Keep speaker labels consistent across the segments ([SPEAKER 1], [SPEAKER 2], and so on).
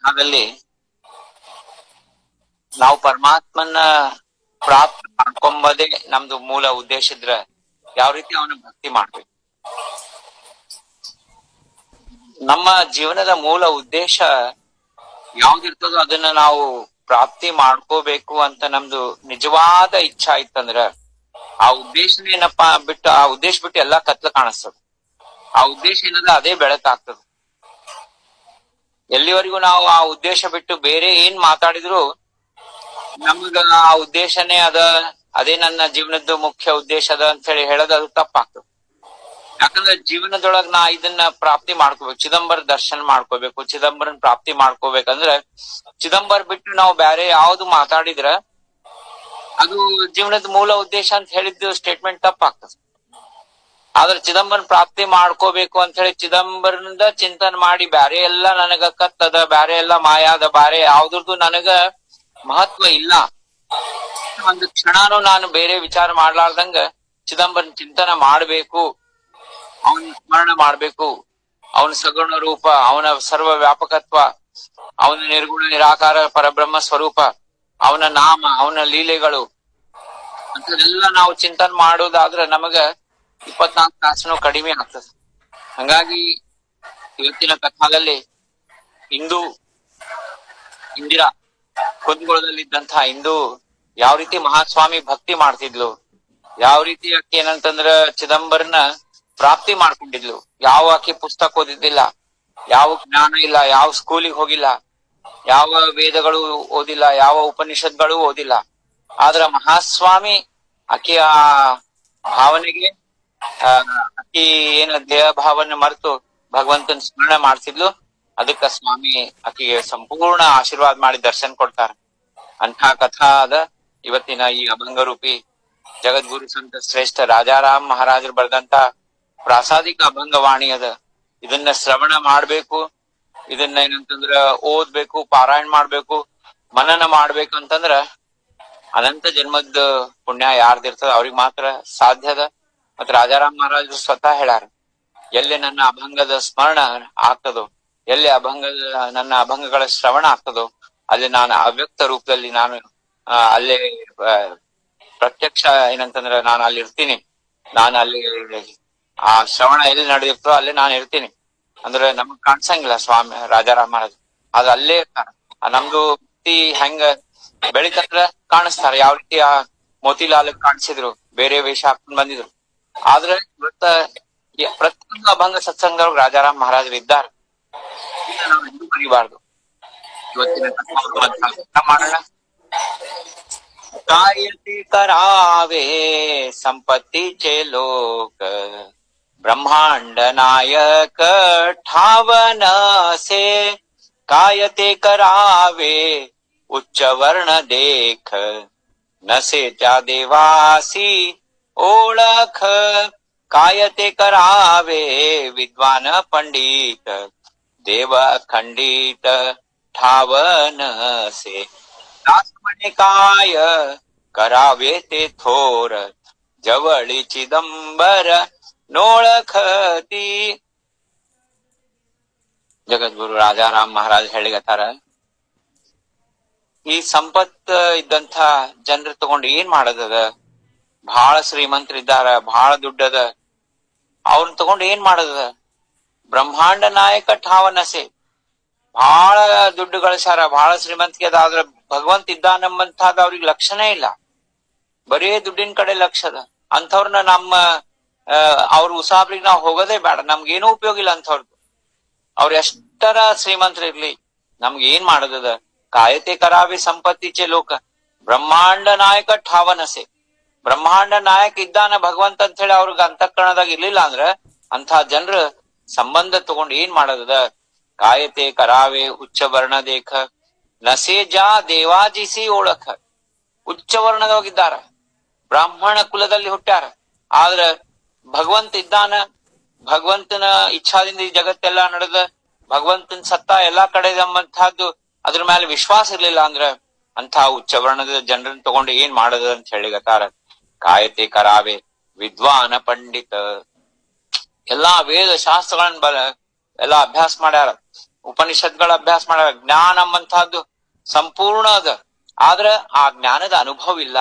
[SPEAKER 1] ಕಥಾದಲ್ಲಿ ನಾವು ಪರಮಾತ್ಮನ ಪ್ರಾಪ್ತಿ ಮಾಡ್ಕೊಂಬದೇ ನಮ್ದು ಮೂಲ ಉದ್ದೇಶ ಇದ್ರ ಯಾವ ರೀತಿ ಅವನ ಭಕ್ತಿ ಮಾಡ್ಬೇಕು. ನಮ್ಮ ಜೀವನದ ಮೂಲ ಉದ್ದೇಶ ಯಾವ್ದಿರ್ತದೋ ಅದನ್ನ ನಾವು ಪ್ರಾಪ್ತಿ ಮಾಡ್ಕೋಬೇಕು ಅಂತ ನಮ್ದು ನಿಜವಾದ ಇಚ್ಛಾ ಇತ್ತಂದ್ರ ಆ ಉದ್ದೇಶನ ಏನಪ್ಪಾ ಬಿಟ್ಟು ಆ ಉದ್ದೇಶ ಬಿಟ್ಟು ಎಲ್ಲಾ ಕತ್ಲ ಕಾಣಿಸ್ತದ. ಆ ಉದ್ದೇಶ ಏನದ ಅದೇ ಬೆಳಕಾಗ್ತದ. ಎಲ್ಲಿವರೆಗೂ ನಾವು ಆ ಉದ್ದೇಶ ಬಿಟ್ಟು ಬೇರೆ ಏನ್ ಮಾತಾಡಿದ್ರು ನಮಗ ಆ ಉದ್ದೇಶನೇ ಅದೇ ನನ್ನ ಜೀವನದ್ದು ಮುಖ್ಯ ಉದ್ದೇಶ ಅದ ಅಂತ ಹೇಳಿ ಹೇಳೋದು ಅದು ತಪ್ಪಾಗ್ತದೆ. ಯಾಕಂದ್ರೆ ಜೀವನದೊಳಗ್ ನಾ ಇದನ್ನ ಪ್ರಾಪ್ತಿ ಮಾಡ್ಕೋಬೇಕು, ಚಿದಂಬರ ದರ್ಶನ ಮಾಡ್ಕೋಬೇಕು, ಚಿದಂಬರನ್ ಪ್ರಾಪ್ತಿ ಮಾಡ್ಕೋಬೇಕಂದ್ರೆ ಚಿದಂಬರ ಬಿಟ್ಟು ನಾವು ಬೇರೆ ಯಾವ್ದು ಮಾತಾಡಿದ್ರ ಅದು ಜೀವನದ ಮೂಲ ಉದ್ದೇಶ ಅಂತ ಹೇಳಿದ್ದು ಸ್ಟೇಟ್ಮೆಂಟ್ ತಪ್ಪಾಗ್ತದೆ. ಆದ್ರೆ ಚಿದಂಬರನ್ ಪ್ರಾಪ್ತಿ ಮಾಡ್ಕೋಬೇಕು ಅಂತ ಹೇಳಿ ಚಿದಂಬರನಿಂದ ಚಿಂತನೆ ಮಾಡಿ ಬ್ಯಾರೆ ಎಲ್ಲಾ ನನಗ ಕತ್ತದ, ಬ್ಯಾರೆ ಎಲ್ಲಾ ಮಾಯಾದ, ಬ್ಯಾರೆ ಯಾವ್ದ್ರದ್ದು ನನಗ ಮಹತ್ವ ಇಲ್ಲ, ಒಂದು ಕ್ಷಣನೂ ನಾನು ಬೇರೆ ವಿಚಾರ ಮಾಡ್ಲಾರ್ದಂಗ ಚಿದಂಬರನ್ ಚಿಂತನೆ ಮಾಡ್ಬೇಕು, ಅವನ ಸ್ಮರಣ ಮಾಡ್ಬೇಕು, ಅವನ ಸಗುಣ ರೂಪ, ಅವನ ಸರ್ವ ವ್ಯಾಪಕತ್ವ, ಅವನ ನಿರ್ಗುಣ ನಿರಾಕಾರ ಪರಬ್ರಹ್ಮ ಸ್ವರೂಪ, ಅವನ ನಾಮ, ಅವನ ಲೀಲೆಗಳು ಅಂತದೆಲ್ಲ ನಾವು ಚಿಂತನೆ ಮಾಡೋದಾದ್ರೆ ನಮಗ 24 ತಾಸನು ಕಡಿಮೆ ಆಗ್ತದೆ. ಹಂಗಾಗಿ ಇವತ್ತಿನ ಕಥಾದಲ್ಲಿ ಇಂದಿರಾ ಕುಂದಗೋಳದಲ್ಲಿದ್ದಂತಹ ಇಂದು ಯಾವ ರೀತಿ ಮಹಾಸ್ವಾಮಿ ಭಕ್ತಿ ಮಾಡ್ತಿದ್ಲು, ಯಾವ ರೀತಿ ಆಕೆ ಏನಂತಂದ್ರ ಚಿದಂಬರನ ಪ್ರಾಪ್ತಿ ಮಾಡ್ಕೊಂಡಿದ್ಲು. ಯಾವ ಆಕೆ ಪುಸ್ತಕ ಓದಿದ್ದಿಲ್ಲ, ಯಾವ ಜ್ಞಾನ ಇಲ್ಲ, ಯಾವ ಸ್ಕೂಲಿಗೆ ಹೋಗಿಲ್ಲ, ಯಾವ ವೇದಗಳು ಓದಿಲ್ಲ, ಯಾವ ಉಪನಿಷತ್ಗಳು ಓದಿಲ್ಲ. ಆದ್ರ ಮಹಾಸ್ವಾಮಿ ಆಕೆಯ ಭಾವನೆಗೆ ಆಕಿ ಏನ ದೇಹ ಭಾವನೆ ಮರೆತು ಭಗವಂತನ ಸ್ಮರಣೆ ಮಾಡ್ತಿದ್ಲು. ಅದಕ್ಕ ಸ್ವಾಮಿ ಆಕೆಗೆ ಸಂಪೂರ್ಣ ಆಶೀರ್ವಾದ ಮಾಡಿ ದರ್ಶನ ಕೊಡ್ತಾರ. ಅಂಥ ಕಥಾ ಅದ ಇವತ್ತಿನ ಈ ಅಭಂಗರೂಪಿ ಜಗದ್ಗುರು ಸಂತ ಶ್ರೇಷ್ಠ ರಾಜಾರಾಮ್ ಮಹಾರಾಜರು ಬರೆದಂತ ಪ್ರಾಸಾದಿಕ ಅಭಂಗವಾಣಿ ಅದ. ಇದನ್ನ ಶ್ರವಣ ಮಾಡ್ಬೇಕು, ಇದನ್ನ ಏನಂತಂದ್ರ ಓದ್ಬೇಕು, ಪಾರಾಯಣ ಮಾಡ್ಬೇಕು, ಮನನ ಮಾಡ್ಬೇಕು ಅಂತಂದ್ರ ಅನಂತ ಜನ್ಮದ ಪುಣ್ಯ ಯಾರ್ದಿರ್ತದ ಅವ್ರಿಗೆ ಮಾತ್ರ ಸಾಧ್ಯ ಅದ. ಮತ್ ರಾಜಾರಾಮ್ ಮಹಾರಾಜರು ಸ್ವತಃ ಹೇಳ್ಯಾರ, ಎಲ್ಲಿ ನನ್ನ ಅಭಂಗದ ಸ್ಮರಣ ಆಗ್ತದೋ, ಎಲ್ಲಿ ನನ್ನ ಅಭಂಗಗಳ ಶ್ರವಣ ಆಗ್ತದೋ ಅಲ್ಲಿ ನಾನು ಅವ್ಯಕ್ತ ರೂಪದಲ್ಲಿ ನಾನು ಅಲ್ಲೇ ಪ್ರತ್ಯಕ್ಷ ಏನಂತಂದ್ರ ನಾನು ಅಲ್ಲಿ ಇರ್ತೀನಿ, ನಾನು ಅಲ್ಲಿ ಆ ಶ್ರವಣ ಎಲ್ಲಿ ನಡೆದಿರ್ತೋ ಅಲ್ಲಿ ನಾನು ಇರ್ತೀನಿ. ಅಂದ್ರೆ ನಮಗ್ ಕಾಣ್ಸಂಗಿಲ್ಲ ಸ್ವಾಮಿ ರಾಜಾರಾಮ್ ಮಹಾರಾಜ್, ಅದ್ ಅಲ್ಲೇ ಇರ್ತಾರ. ನಮ್ದು ಭಕ್ತಿ ಹೆಂಗ ಬೆಳಿತಂದ್ರ ಕಾಣಿಸ್ತಾರ. ಯಾವ ರೀತಿ ಆ ಮೋತಿಲಾಲ್ ಕಾಣಿಸಿದ್ರು, ಬೇರೆ ವೇಷ ಹಾಕೊಂಡ್ ಬಂದಿದ್ರು. ಆದ್ರೆ ಇವತ್ತ ಪ್ರತಿಯೊಂದು ಅಭಂಗ ಸತ್ಸಂಗದೊಳಗೆ ರಾಜಾರಾಮ್ ಮಹಾರಾಜರು ಇದ್ದಾರೆ. ನಾವು ಎಂದೂ ಮರಿಬಾರ್ದು. ಇವತ್ತಿನ ಮಾಡೋಣ. कायती करावे संपत्तीचे लोक, ब्रह्मांड नायक ठावन से, कायते करावे उच्च वर्ण देख, नसे त्या देवासी ओळख, कायते करावे विद्वान पंडित, देव खंडित ठावन से, दास म्हणे काय करावे ते थोर, जवळी चिदंबर नोळखती. ಜಗದ್ಗುರು ರಾಜಾರಾಮ್ ಮಹಾರಾಜ್ ಹೇಳಿಗತ್ತಾರ, ಈ ಸಂಪತ್ ಇದ್ದಂತ ಜನರು ತಗೊಂಡು ಏನ್ ಮಾಡೋದದ? ಬಹಳ ಶ್ರೀಮಂತರಿದ್ದಾರ, ಬಹಳ ದುಡ್ಡದ, ಅವ್ರನ್ನ ತಗೊಂಡು ಏನ್ ಮಾಡೋದದ? ಬ್ರಹ್ಮಾಂಡ ನಾಯಕ ಠಾವನಸೆ, ಬಹಳ ದುಡ್ಡು ಗಳಿಸ್ಯಾರ, ಬಹಳ ಶ್ರೀಮಂತಿಗೆ ಅದ, ಆದ್ರ ಭಗವಂತ ಇದ್ದಾನಂಬಂತಾದ ಅವ್ರಿಗೆ ಲಕ್ಷಣೇ ಇಲ್ಲ. ಬರೀ ದುಡ್ಡಿನ ಕಡೆ ಲಕ್ಷ ಅದ. ಅಂಥವ್ರನ್ನ ಅವ್ರ ಉಸಾಬ್ರಿಗೆ ನಾವ್ ಹೋಗೋದೇ ಬೇಡ, ನಮ್ಗೇನೂ ಉಪಯೋಗ ಇಲ್ಲ ಅಂಥವ್ರದ್ದು. ಅವ್ರ ಎಷ್ಟರ ಶ್ರೀಮಂತರಿರ್ಲಿ, ನಮ್ಗೆ ಏನ್ ಮಾಡೋದದ? ಕಾಯತೆ ಕರಾವಿ ಸಂಪತ್ತಿಚೆ ಲೋಕ, ಬ್ರಹ್ಮಾಂಡ ನಾಯಕ ಠಾವನಸೆ. ಬ್ರಹ್ಮಾಂಡ ನಾಯಕ ಇದ್ದಾನ ಭಗವಂತ ಅಂತ ಹೇಳಿ ಅವ್ರಿಗೆ ಅಂತಃಕರಣದಾಗ ಇರ್ಲಿಲ್ಲ ಅಂದ್ರ ಅಂಥ ಜನರ ಸಂಬಂಧ ತಗೊಂಡು ಏನ್ ಮಾಡೋದದ? ಕಾಯತೆ ಕರಾವೆ ಉಚ್ಚ ವರ್ಣ ದೇಖ, ನಸೆ ಜಾ ದೇವಾಜಿಸಿ ಓಳಖ. ಉಚ್ಚ ವರ್ಣದವಾಗಿದ್ದಾರ, ಬ್ರಾಹ್ಮಣ ಕುಲದಲ್ಲಿ ಹುಟ್ಟ್ಯಾರ, ಆದ್ರ ಭಗವಂತ ಇದ್ದಾನ, ಭಗವಂತನ ಇಚ್ಛಾದಿಂದ ಈ ಜಗತ್ತೆಲ್ಲ ನಡೆದ, ಭಗವಂತನ ಸತ್ತ ಎಲ್ಲಾ ಕಡೆ ಎಂಬಂತಹದ್ದು ಅದ್ರ ಮೇಲೆ ವಿಶ್ವಾಸ ಇರ್ಲಿಲ್ಲ ಅಂದ್ರ ಅಂಥ ಉಚ್ಚ ವರ್ಣದ ಜನರನ್ನ ತಗೊಂಡು ಏನ್ ಮಾಡೋದ ಅಂತ ಹೇಳಿಗತ್ತಾರ. ಕಾಯತೆ ಕರಾವೆ ವಿದ್ವಾನ ಪಂಡಿತ, ಎಲ್ಲಾ ವೇದ ಶಾಸ್ತ್ರಗಳನ್ನ ಎಲ್ಲಾ ಅಭ್ಯಾಸ ಮಾಡ್ಯಾರ, ಉಪನಿಷತ್ಗಳ ಅಭ್ಯಾಸ ಮಾಡ ಜ್ಞಾನ ಎಂಬಂತಹದ್ದು ಸಂಪೂರ್ಣ ಅದ. ಆದ್ರ ಆ ಜ್ಞಾನದ ಅನುಭವ ಇಲ್ಲ.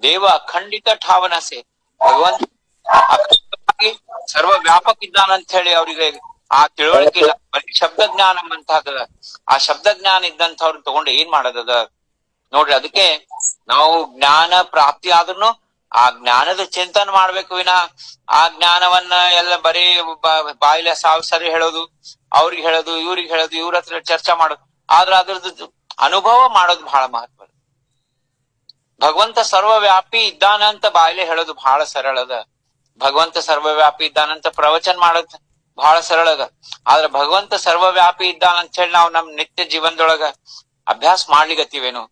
[SPEAKER 1] ದೇವ ಅಖಂಡಿತ ಠಾವನಸೆ, ಭಗವಂತ ಅಖಂಡಿತವಾಗಿ ಸರ್ವ ವ್ಯಾಪಕ ಇದ್ದಾನಂತ ಹೇಳಿ ಅವ್ರಿಗೆ ಆ ತಿಳುವಳಿಕೆ ಇಲ್ಲ. ಬರೀ ಶಬ್ದ ಜ್ಞಾನ ಎಂಬಂತಹದ. ಆ ಶಬ್ದ ಜ್ಞಾನ ಇದ್ದಂಥವ್ರನ್ನ ತಗೊಂಡು ಏನ್ ಮಾಡೋದದ ನೋಡ್ರಿ. ಅದಕ್ಕೆ ನಾವು ಜ್ಞಾನ ಪ್ರಾಪ್ತಿ ಆದ್ರೂ ಆ ಜ್ಞಾನದ ಚಿಂತನೆ ಮಾಡ್ಬೇಕು ವಿನ ಆ ಜ್ಞಾನವನ್ನ ಎಲ್ಲ ಬರೀ ಬಾಯಿಲೆ ಸರಿ ಹೇಳೋದು, ಅವ್ರಿಗೆ ಹೇಳೋದು, ಇವ್ರಿಗೆ ಹೇಳೋದು, ಇವ್ರ ಹತ್ರ ಚರ್ಚೆ ಮಾಡೋದು. ಆದ್ರ ಅದ್ರದ್ದು ಅನುಭವ ಮಾಡೋದು ಬಹಳ ಮಹತ್ವ. ಭಗವಂತ ಸರ್ವವ್ಯಾಪಿ ಇದ್ದಾನಂತ ಬಾಯಿಲೆ ಹೇಳೋದು ಬಹಳ ಸರಳ ಅದ. ಭಗವಂತ ಸರ್ವವ್ಯಾಪಿ ಇದ್ದಾನಂತ ಪ್ರವಚನ ಮಾಡೋದು ಬಹಳ ಸರಳ ಅದ. ಆದ್ರ ಭಗವಂತ ಸರ್ವವ್ಯಾಪಿ ಇದ್ದಾನಂತ ಹೇಳಿ ನಾವು ನಮ್ ನಿತ್ಯ ಜೀವನದೊಳಗ ಅಭ್ಯಾಸ ಮಾಡ್ಲಿಗತ್ತೀವೇನು,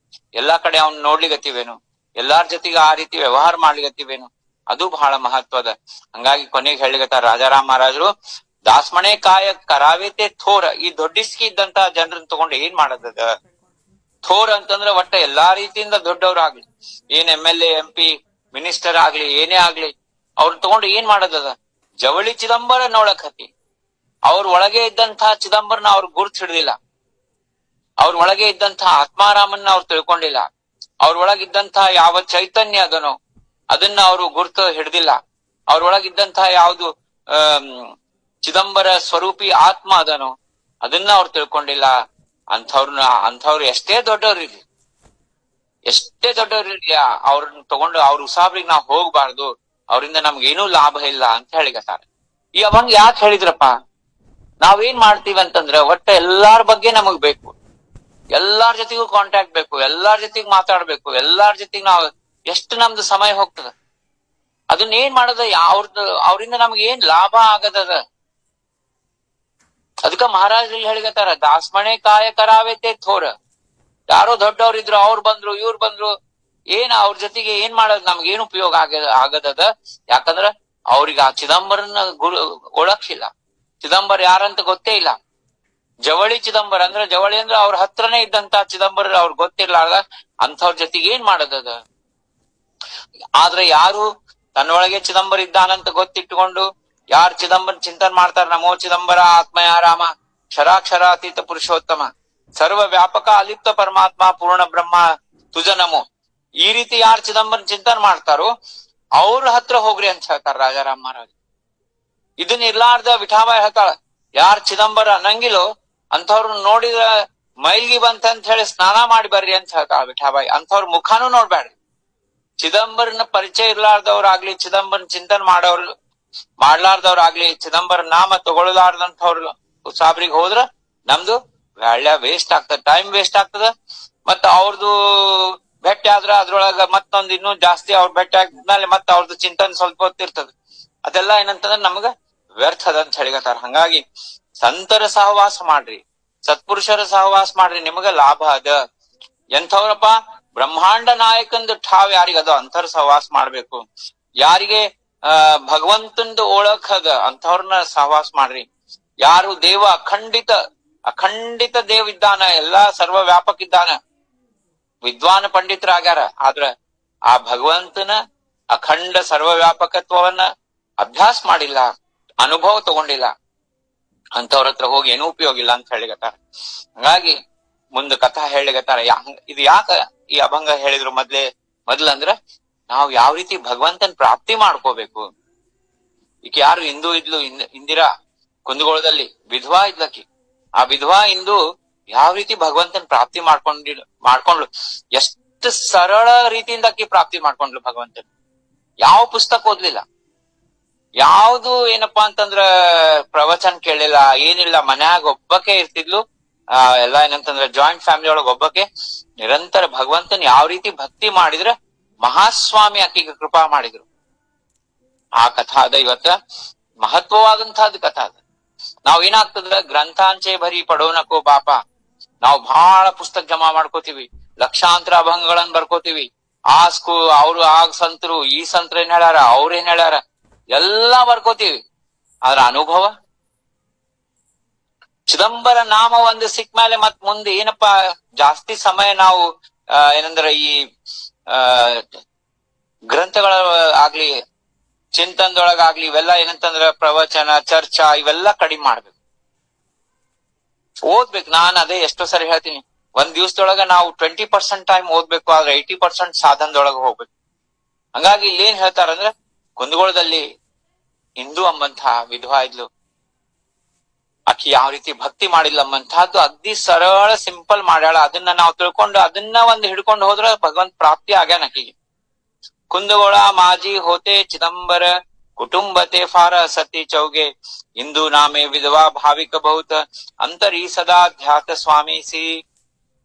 [SPEAKER 1] ಎಲ್ಲಾ ಕಡೆ ಅವ್ನ ನೋಡ್ಲಿಗತ್ತೀವೇನು, ಎಲ್ಲಾರ ಜೊತೆಗೆ ಆ ರೀತಿ ವ್ಯವಹಾರ ಮಾಡ್ಲಿಗತ್ತೀವೇನು, ಅದು ಬಹಳ ಮಹತ್ವದ. ಹಂಗಾಗಿ ಕೊನೆಗೆ ಹೇಳಿಗತ್ತ ರಾಜಾರಾಮ್ ಮಹಾರಾಜರು, ದಾಸ್ಮಣೆ ಕಾಯ ಕರಾವೇತೆ ಥೋರ. ಈ ದೊಡ್ಡಿಸ್ಕಿ ಇದ್ದಂತ ಜನರನ್ನ ತಗೊಂಡು ಏನ್ ಮಾಡೋದದ? ಥೋರ್ ಅಂತಂದ್ರೆ ಒಟ್ಟ ಎಲ್ಲಾ ರೀತಿಯಿಂದ ದೊಡ್ಡವ್ರಾಗ್ಲಿ, ಏನ್ MLA MP ಮಿನಿಸ್ಟರ್ ಆಗ್ಲಿ, ಏನೇ ಆಗ್ಲಿ, ಅವ್ರನ್ನ ತಗೊಂಡು ಏನ್ ಮಾಡೋದದ? ಜವಳಿ ಚಿದಂಬರ ನೋಡಕತಿ. ಅವ್ರ ಒಳಗೆ ಇದ್ದಂತಹ ಚಿದಂಬರನ ಅವ್ರ ಗುರ್ತು ಹಿಡ್ದಿಲ್ಲ. ಅವ್ರ ಒಳಗೆ ಇದ್ದಂತಹ ಆತ್ಮಾರಾಮನ್ನ ಅವ್ರು ತಿಳ್ಕೊಂಡಿಲ್ಲ. ಅವ್ರ ಒಳಗಿದ್ದಂತಹ ಯಾವ ಚೈತನ್ಯ ಅದನೋ ಅದನ್ನ ಅವರು ಗುರ್ತು ಹಿಡ್ದಿಲ್ಲ. ಅವ್ರ ಒಳಗಿದ್ದಂತಹ ಯಾವ್ದು ಚಿದಂಬರ ಸ್ವರೂಪಿ ಆತ್ಮ ಅದನೋ ಅದನ್ನ ಅವ್ರು ತಿಳ್ಕೊಂಡಿಲ್ಲ. ಅಂಥವ್ರು ಎಷ್ಟೇ ದೊಡ್ಡವ್ರಿರ್ಲಿ, ಎಷ್ಟೇ ದೊಡ್ಡವ್ರಿರ್ಲಿ, ಅವ್ರನ್ನ ತಗೊಂಡು ಅವ್ರ ಉಸಾಬ್ರಿಗೆ ನಾವ್ ಹೋಗ್ಬಾರ್ದು, ಅವ್ರಿಂದ ನಮ್ಗೇನೂ ಲಾಭ ಇಲ್ಲ ಅಂತ ಹೇಳಿಗತ್ತಾರ. ಈ ಅವಂಗ ಯಾಕೆ ಹೇಳಿದ್ರಪ್ಪ? ನಾವೇನ್ ಮಾಡ್ತೀವಿ ಅಂತಂದ್ರ ಒಟ್ಟ ಎಲ್ಲಾರ ಬಗ್ಗೆ ನಮಗ್ ಬೇಕು, ಎಲ್ಲಾರ ಜೊತೆಗೂ ಕಾಂಟ್ಯಾಕ್ಟ್ ಬೇಕು, ಎಲ್ಲಾರ ಜೊತೆಗ್ ಮಾತಾಡ್ಬೇಕು, ಎಲ್ಲಾರ ಜೊತೆಗ್ ನಾವ್ ಎಷ್ಟು ನಮ್ದು ಸಮಯ ಹೋಗ್ತದ, ಅದನ್ನ ಏನ್ ಮಾಡದ? ಅವ್ರಿಂದ ನಮ್ಗೆ ಏನ್ ಲಾಭ ಆಗದದ? ಅದಕ್ಕ ಮಹಾರಾಜರಲ್ಲಿ ಹೇಳಿಗತ್ತಾರ, ದಾಸ್ಮಣೆ ಕಾಯ ಕರಾವೇತೆ ಥೋರ. ಯಾರೋ ದೊಡ್ಡವ್ರಿದ್ರು, ಅವ್ರು ಬಂದ್ರು, ಇವ್ರು ಬಂದ್ರು, ಅವ್ರ ಜೊತೆಗೆ ಏನ್ ಮಾಡೋದು? ನಮ್ಗೇನ್ ಉಪಯೋಗ ಆಗದದ? ಯಾಕಂದ್ರ ಅವ್ರಿಗೆ ಆ ಚಿದಂಬರನ ಒಳಕ್ಷಿಲ್ಲ. ಚಿದಂಬರ ಯಾರಂತ ಗೊತ್ತೇ ಇಲ್ಲ. ಜವಳಿ ಚಿದಂಬರ ಅಂದ್ರೆ, ಜವಳಿ ಅಂದ್ರೆ ಅವ್ರ ಹತ್ರನೇ ಇದ್ದಂತ ಚಿದಂಬರ ಅವ್ರಿಗೆ ಗೊತ್ತಿರ್ಲಾರ್ದ ಅಂಥವ್ರ ಜೊತೆಗೆ ಏನ್ ಮಾಡೋದದ? ಆದ್ರೆ ಯಾರು ತನ್ನೊಳಗೆ ಚಿದಂಬರ ಇದ್ದಾನಂತ ಗೊತ್ತಿಟ್ಟುಕೊಂಡು ಯಾರು ಚಿದಂಬರ ಚಿಂತನೆ ಮಾಡ್ತಾರ, ನಮೋ ಚಿದಂಬರ ಆತ್ಮಯ ರಾಮ ಕ್ಷರಾಕ್ಷರಾತೀತ ಪುರುಷೋತ್ತಮ ಸರ್ವ ವ್ಯಾಪಕ ಅಲಿಪ್ತ ಪರಮಾತ್ಮ ಪೂರ್ಣ ಬ್ರಹ್ಮ ತುಜ ನಮೋ, ಈ ರೀತಿ ಯಾರು ಚಿದಂಬರ ಚಿಂತನೆ ಮಾಡ್ತಾರೋ ಅವ್ರ ಹತ್ರ ಹೋಗ್ರಿ ಅಂತ ಹೇಳ್ತಾರ ರಾಜಾರಾಮ್ ಮಹಾರಾಜ್. ಇದನ್ನ ಇರ್ಲಾರ್ದ ವಿಠಾಬಾಯಿ ಹೇಳ್ತಾಳ, ಯಾರ್ ಚಿದಂಬರ ಅನ್ನಂಗಿಲ್ಲೋ ಅಂಥವ್ರನ್ನ ನೋಡಿದ್ರ ಮೈಲ್ಗಿ ಬಂತಂತ ಹೇಳಿ ಸ್ನಾನ ಮಾಡಿ ಬರ್ರಿ ಅಂತ ಹೇಳ್ತಾಳ ವಿಠಾಬಾಯಿ. ಅಂಥವ್ರ ಮುಖಾನು ನೋಡ್ಬ್ಯಾಡ್ರಿ. ಚಿದಂಬರನ ಪರಿಚಯ ಇರ್ಲಾರ್ದವ್ರಾಗ್ಲಿ, ಚಿದಂಬರನ್ ಚಿಂತನೆ ಮಾಡ್ಲಾರ್ದವ್ರಾಗ್ಲಿ, ಚಿದಂಬರ ನಾಮ ತಗೊಳ್ಳಲಾರ್ದಂಥವ್ರು ಸಾಬ್ರಿಗೆ ಹೋದ್ರ ನಮ್ದು ವ್ಯಾಳ್ಯ ವೇಸ್ಟ್ ಆಗ್ತದ, ಟೈಮ್ ವೇಸ್ಟ್ ಆಗ್ತದ. ಮತ್ತ ಅವ್ರದ್ದು ಭೇಟಿ ಆದ್ರ ಅದ್ರೊಳಗ ಮತ್ತೊಂದ್ ಇನ್ನೂ ಜಾಸ್ತಿ ಅವ್ರ ಭೇಟಿ ಆಗಿದ್ಮೇಲೆ ಮತ್ತ ಅವ್ರದ್ದು ಚಿಂತನೆ ಸ್ವಲ್ಪ ಹೊತ್ತಿರ್ತದ. ಅದೆಲ್ಲ ಏನಂತಂದ್ರ ನಮ್ಗ ವ್ಯರ್ಥದ ಅಂತ ಹೇಳಿಗತ್ತಾರ. ಹಂಗಾಗಿ ಸಂತರ ಸಹವಾಸ ಮಾಡ್ರಿ, ಸತ್ಪುರುಷರ ಸಹವಾಸ ಮಾಡ್ರಿ, ನಿಮಗ ಲಾಭ ಅದ. ಎಂಥವ್ರಪ್ಪ? ಬ್ರಹ್ಮಾಂಡ ನಾಯಕಂದು ಠಾವ್ ಯಾರಿಗದ ಅಂಥವ್ರ ಸಹವಾಸ ಮಾಡ್ಬೇಕು. ಯಾರಿಗೆ ಭಗವಂತಂದು ಓಳಖ ಅದ ಅಂಥವ್ರನ್ನ ಸಹವಾಸ ಮಾಡ್ರಿ. ಯಾರು ದೇವ ಅಖಂಡಿತ ದೇವ್ ಇದ್ದಾನ, ಎಲ್ಲಾ ಸರ್ವ ವ್ಯಾಪಕ ಇದ್ದಾನ, ವಿದ್ವಾನ ಪಂಡಿತರಾಗ್ಯಾರ, ಆದ್ರ ಆ ಭಗವಂತನ ಅಖಂಡ ಸರ್ವ ವ್ಯಾಪಕತ್ವವನ್ನ ಅಭ್ಯಾಸ ಮಾಡಿಲ್ಲ, ಅನುಭವ ತಗೊಂಡಿಲ್ಲ, ಅಂತವ್ರ ಹತ್ರ ಹೋಗಿ ಏನೂ ಉಪಯೋಗ ಇಲ್ಲ ಅಂತ ಹೇಳಿಗತ್ತಾರ. ಹಂಗಾಗಿ ಮುಂದ ಕಥಾ ಹೇಳಿಗತ್ತಾರ. ಇದು ಯಾಕ ಈ ಅಭಂಗ ಹೇಳಿದ್ರು ಮೊದ್ಲಂದ್ರ ನಾವು ಯಾವ ರೀತಿ ಭಗವಂತನ ಪ್ರಾಪ್ತಿ ಮಾಡ್ಕೋಬೇಕು. ಈಗ ಯಾರು ಹಿಂದೂ ಇದ್ಲು, ಇಂದಿರಾ ಕುಂದಗೋಳದಲ್ಲಿ ವಿಧವಾ ಇದ್ಲಕ್ಕಿ. ಆ ವಿಧವಾ ಇಂದು ಯಾವ ರೀತಿ ಭಗವಂತನ ಪ್ರಾಪ್ತಿ ಮಾಡ್ಕೊಂಡ್ಲು, ಎಷ್ಟು ಸರಳ ರೀತಿಯಿಂದ ಅಕ್ಕಿ ಪ್ರಾಪ್ತಿ ಮಾಡ್ಕೊಂಡ್ಲು ಭಗವಂತನ. ಯಾವ ಪುಸ್ತಕ ಓದ್ಲಿಲ್ಲ, ಯಾವ್ದು ಏನಪ್ಪಾ ಅಂತಂದ್ರ ಪ್ರವಚನ ಕೇಳಿಲ್ಲ, ಏನಿಲ್ಲ. ಮನ್ಯಾಗ ಒಬ್ಬಕ್ಕೆ ಇರ್ತಿದ್ಲು. ಎಲ್ಲಾ ಏನಂತಂದ್ರ ಜಾಯಿಂಟ್ ಫ್ಯಾಮಿಲಿ ಒಳಗ ಒಬ್ಬಕ್ಕೆ ನಿರಂತರ ಭಗವಂತನ ಯಾವ ರೀತಿ ಭಕ್ತಿ ಮಾಡಿದ್ರ ಮಹಾಸ್ವಾಮಿ ಆಕಿಗೆ ಕೃಪಾ ಮಾಡಿದ್ರು. ಆ ಕಥಾ ಅದ ಇವತ್ತ ಮಹತ್ವವಾದಂತಹದ್ ಕಥಾ ಅದ. ನಾವ್ ಏನಾಗ್ತದ, ಗ್ರಂಥಾಂಚೆ ಭರಿ ಪಡೋನಕೋ ಬಾಪ, ನಾವು ಬಹಳ ಪುಸ್ತಕ ಜಮಾ ಮಾಡ್ಕೋತೀವಿ, ಲಕ್ಷಾಂತರ ಅಭಂಗಗಳನ್ನ ಬರ್ಕೋತೀವಿ. ಅವ್ರು ಸಂತರು, ಈ ಸಂತರ ಏನ್ ಹೇಳ್ಯಾರ, ಅವ್ರೇನ್ ಹೇಳ್ಯಾರ, ಎಲ್ಲಾ ಬರ್ಕೋತೀವಿ. ಆದ್ರ ಅನುಭವ ಚಿದಂಬರ ನಾಮ ಒಂದು ಸಿಕ್ಕ ಮೇಲೆ ಮತ್ ಮುಂದೆ ಏನಪ್ಪಾ ಜಾಸ್ತಿ ಸಮಯ ನಾವು ಏನಂದ್ರ ಈ ಗ್ರಂಥಗಳ ಆಗ್ಲಿ, ಚಿಂತನದೊಳಗಾಗ್ಲಿ, ಇವೆಲ್ಲ ಏನಂತಂದ್ರ ಪ್ರವಚನ, ಚರ್ಚಾ ಇವೆಲ್ಲ ಕಡಿಮೆ ಮಾಡ್ಬೇಕು. ಓದ್ಬೇಕು. ನಾನ್ ಅದೇ ಎಷ್ಟೋ ಸರಿ ಹೇಳ್ತೀನಿ, ಒಂದ್ ದಿವಸದೊಳಗ ನಾವು 20% ಟೈಮ್ ಓದ್ಬೇಕು, ಆದ್ರೆ 80% ಸಾಧನದೊಳಗ ಹೋಗ್ಬೇಕು. ಹಂಗಾಗಿ ಇಲ್ಲಿ ಏನ್ ಹೇಳ್ತಾರಂದ್ರೆ, ಕುಂದಗೋಳದಲ್ಲಿ ಇಂದು ಅಂಬಂತಹ ವಿಧವಾ ಇದ್ಲು, ಆಕಿ ಯಾವ ರೀತಿ ಭಕ್ತಿ ಮಾಡಿಲ್ಲ ಅಂಬಂತಹದ್ದು ಅಗ್ದಿ ಸರಳ ಸಿಂಪಲ್ ಮಾಡ್ಯಾಳ. ಅದನ್ನ ನಾವು ತಿಳ್ಕೊಂಡು ಅದನ್ನ ಒಂದ್ ಹಿಡ್ಕೊಂಡು ಹೋದ್ರ ಭಗವಂತ ಪ್ರಾಪ್ತಿ ಆಗ್ಯಾನ ಆಕಿಗೆ. ಕುಂದಗೋಳ ಮಾಜಿ ಹೋತೆ ಚಿದಂಬರ ಕುಟುಂಬತೆ ಫಾರ ಸತಿ ಚೌಗೆ ಇಂದು ನಾಮೆ ವಿಧವಾ ಭಾವಿಕ ಬಹುತ ಅಂತರಿ ಸದಾ ಧ್ಯಾತ ಸ್ವಾಮಿ ಸಿ.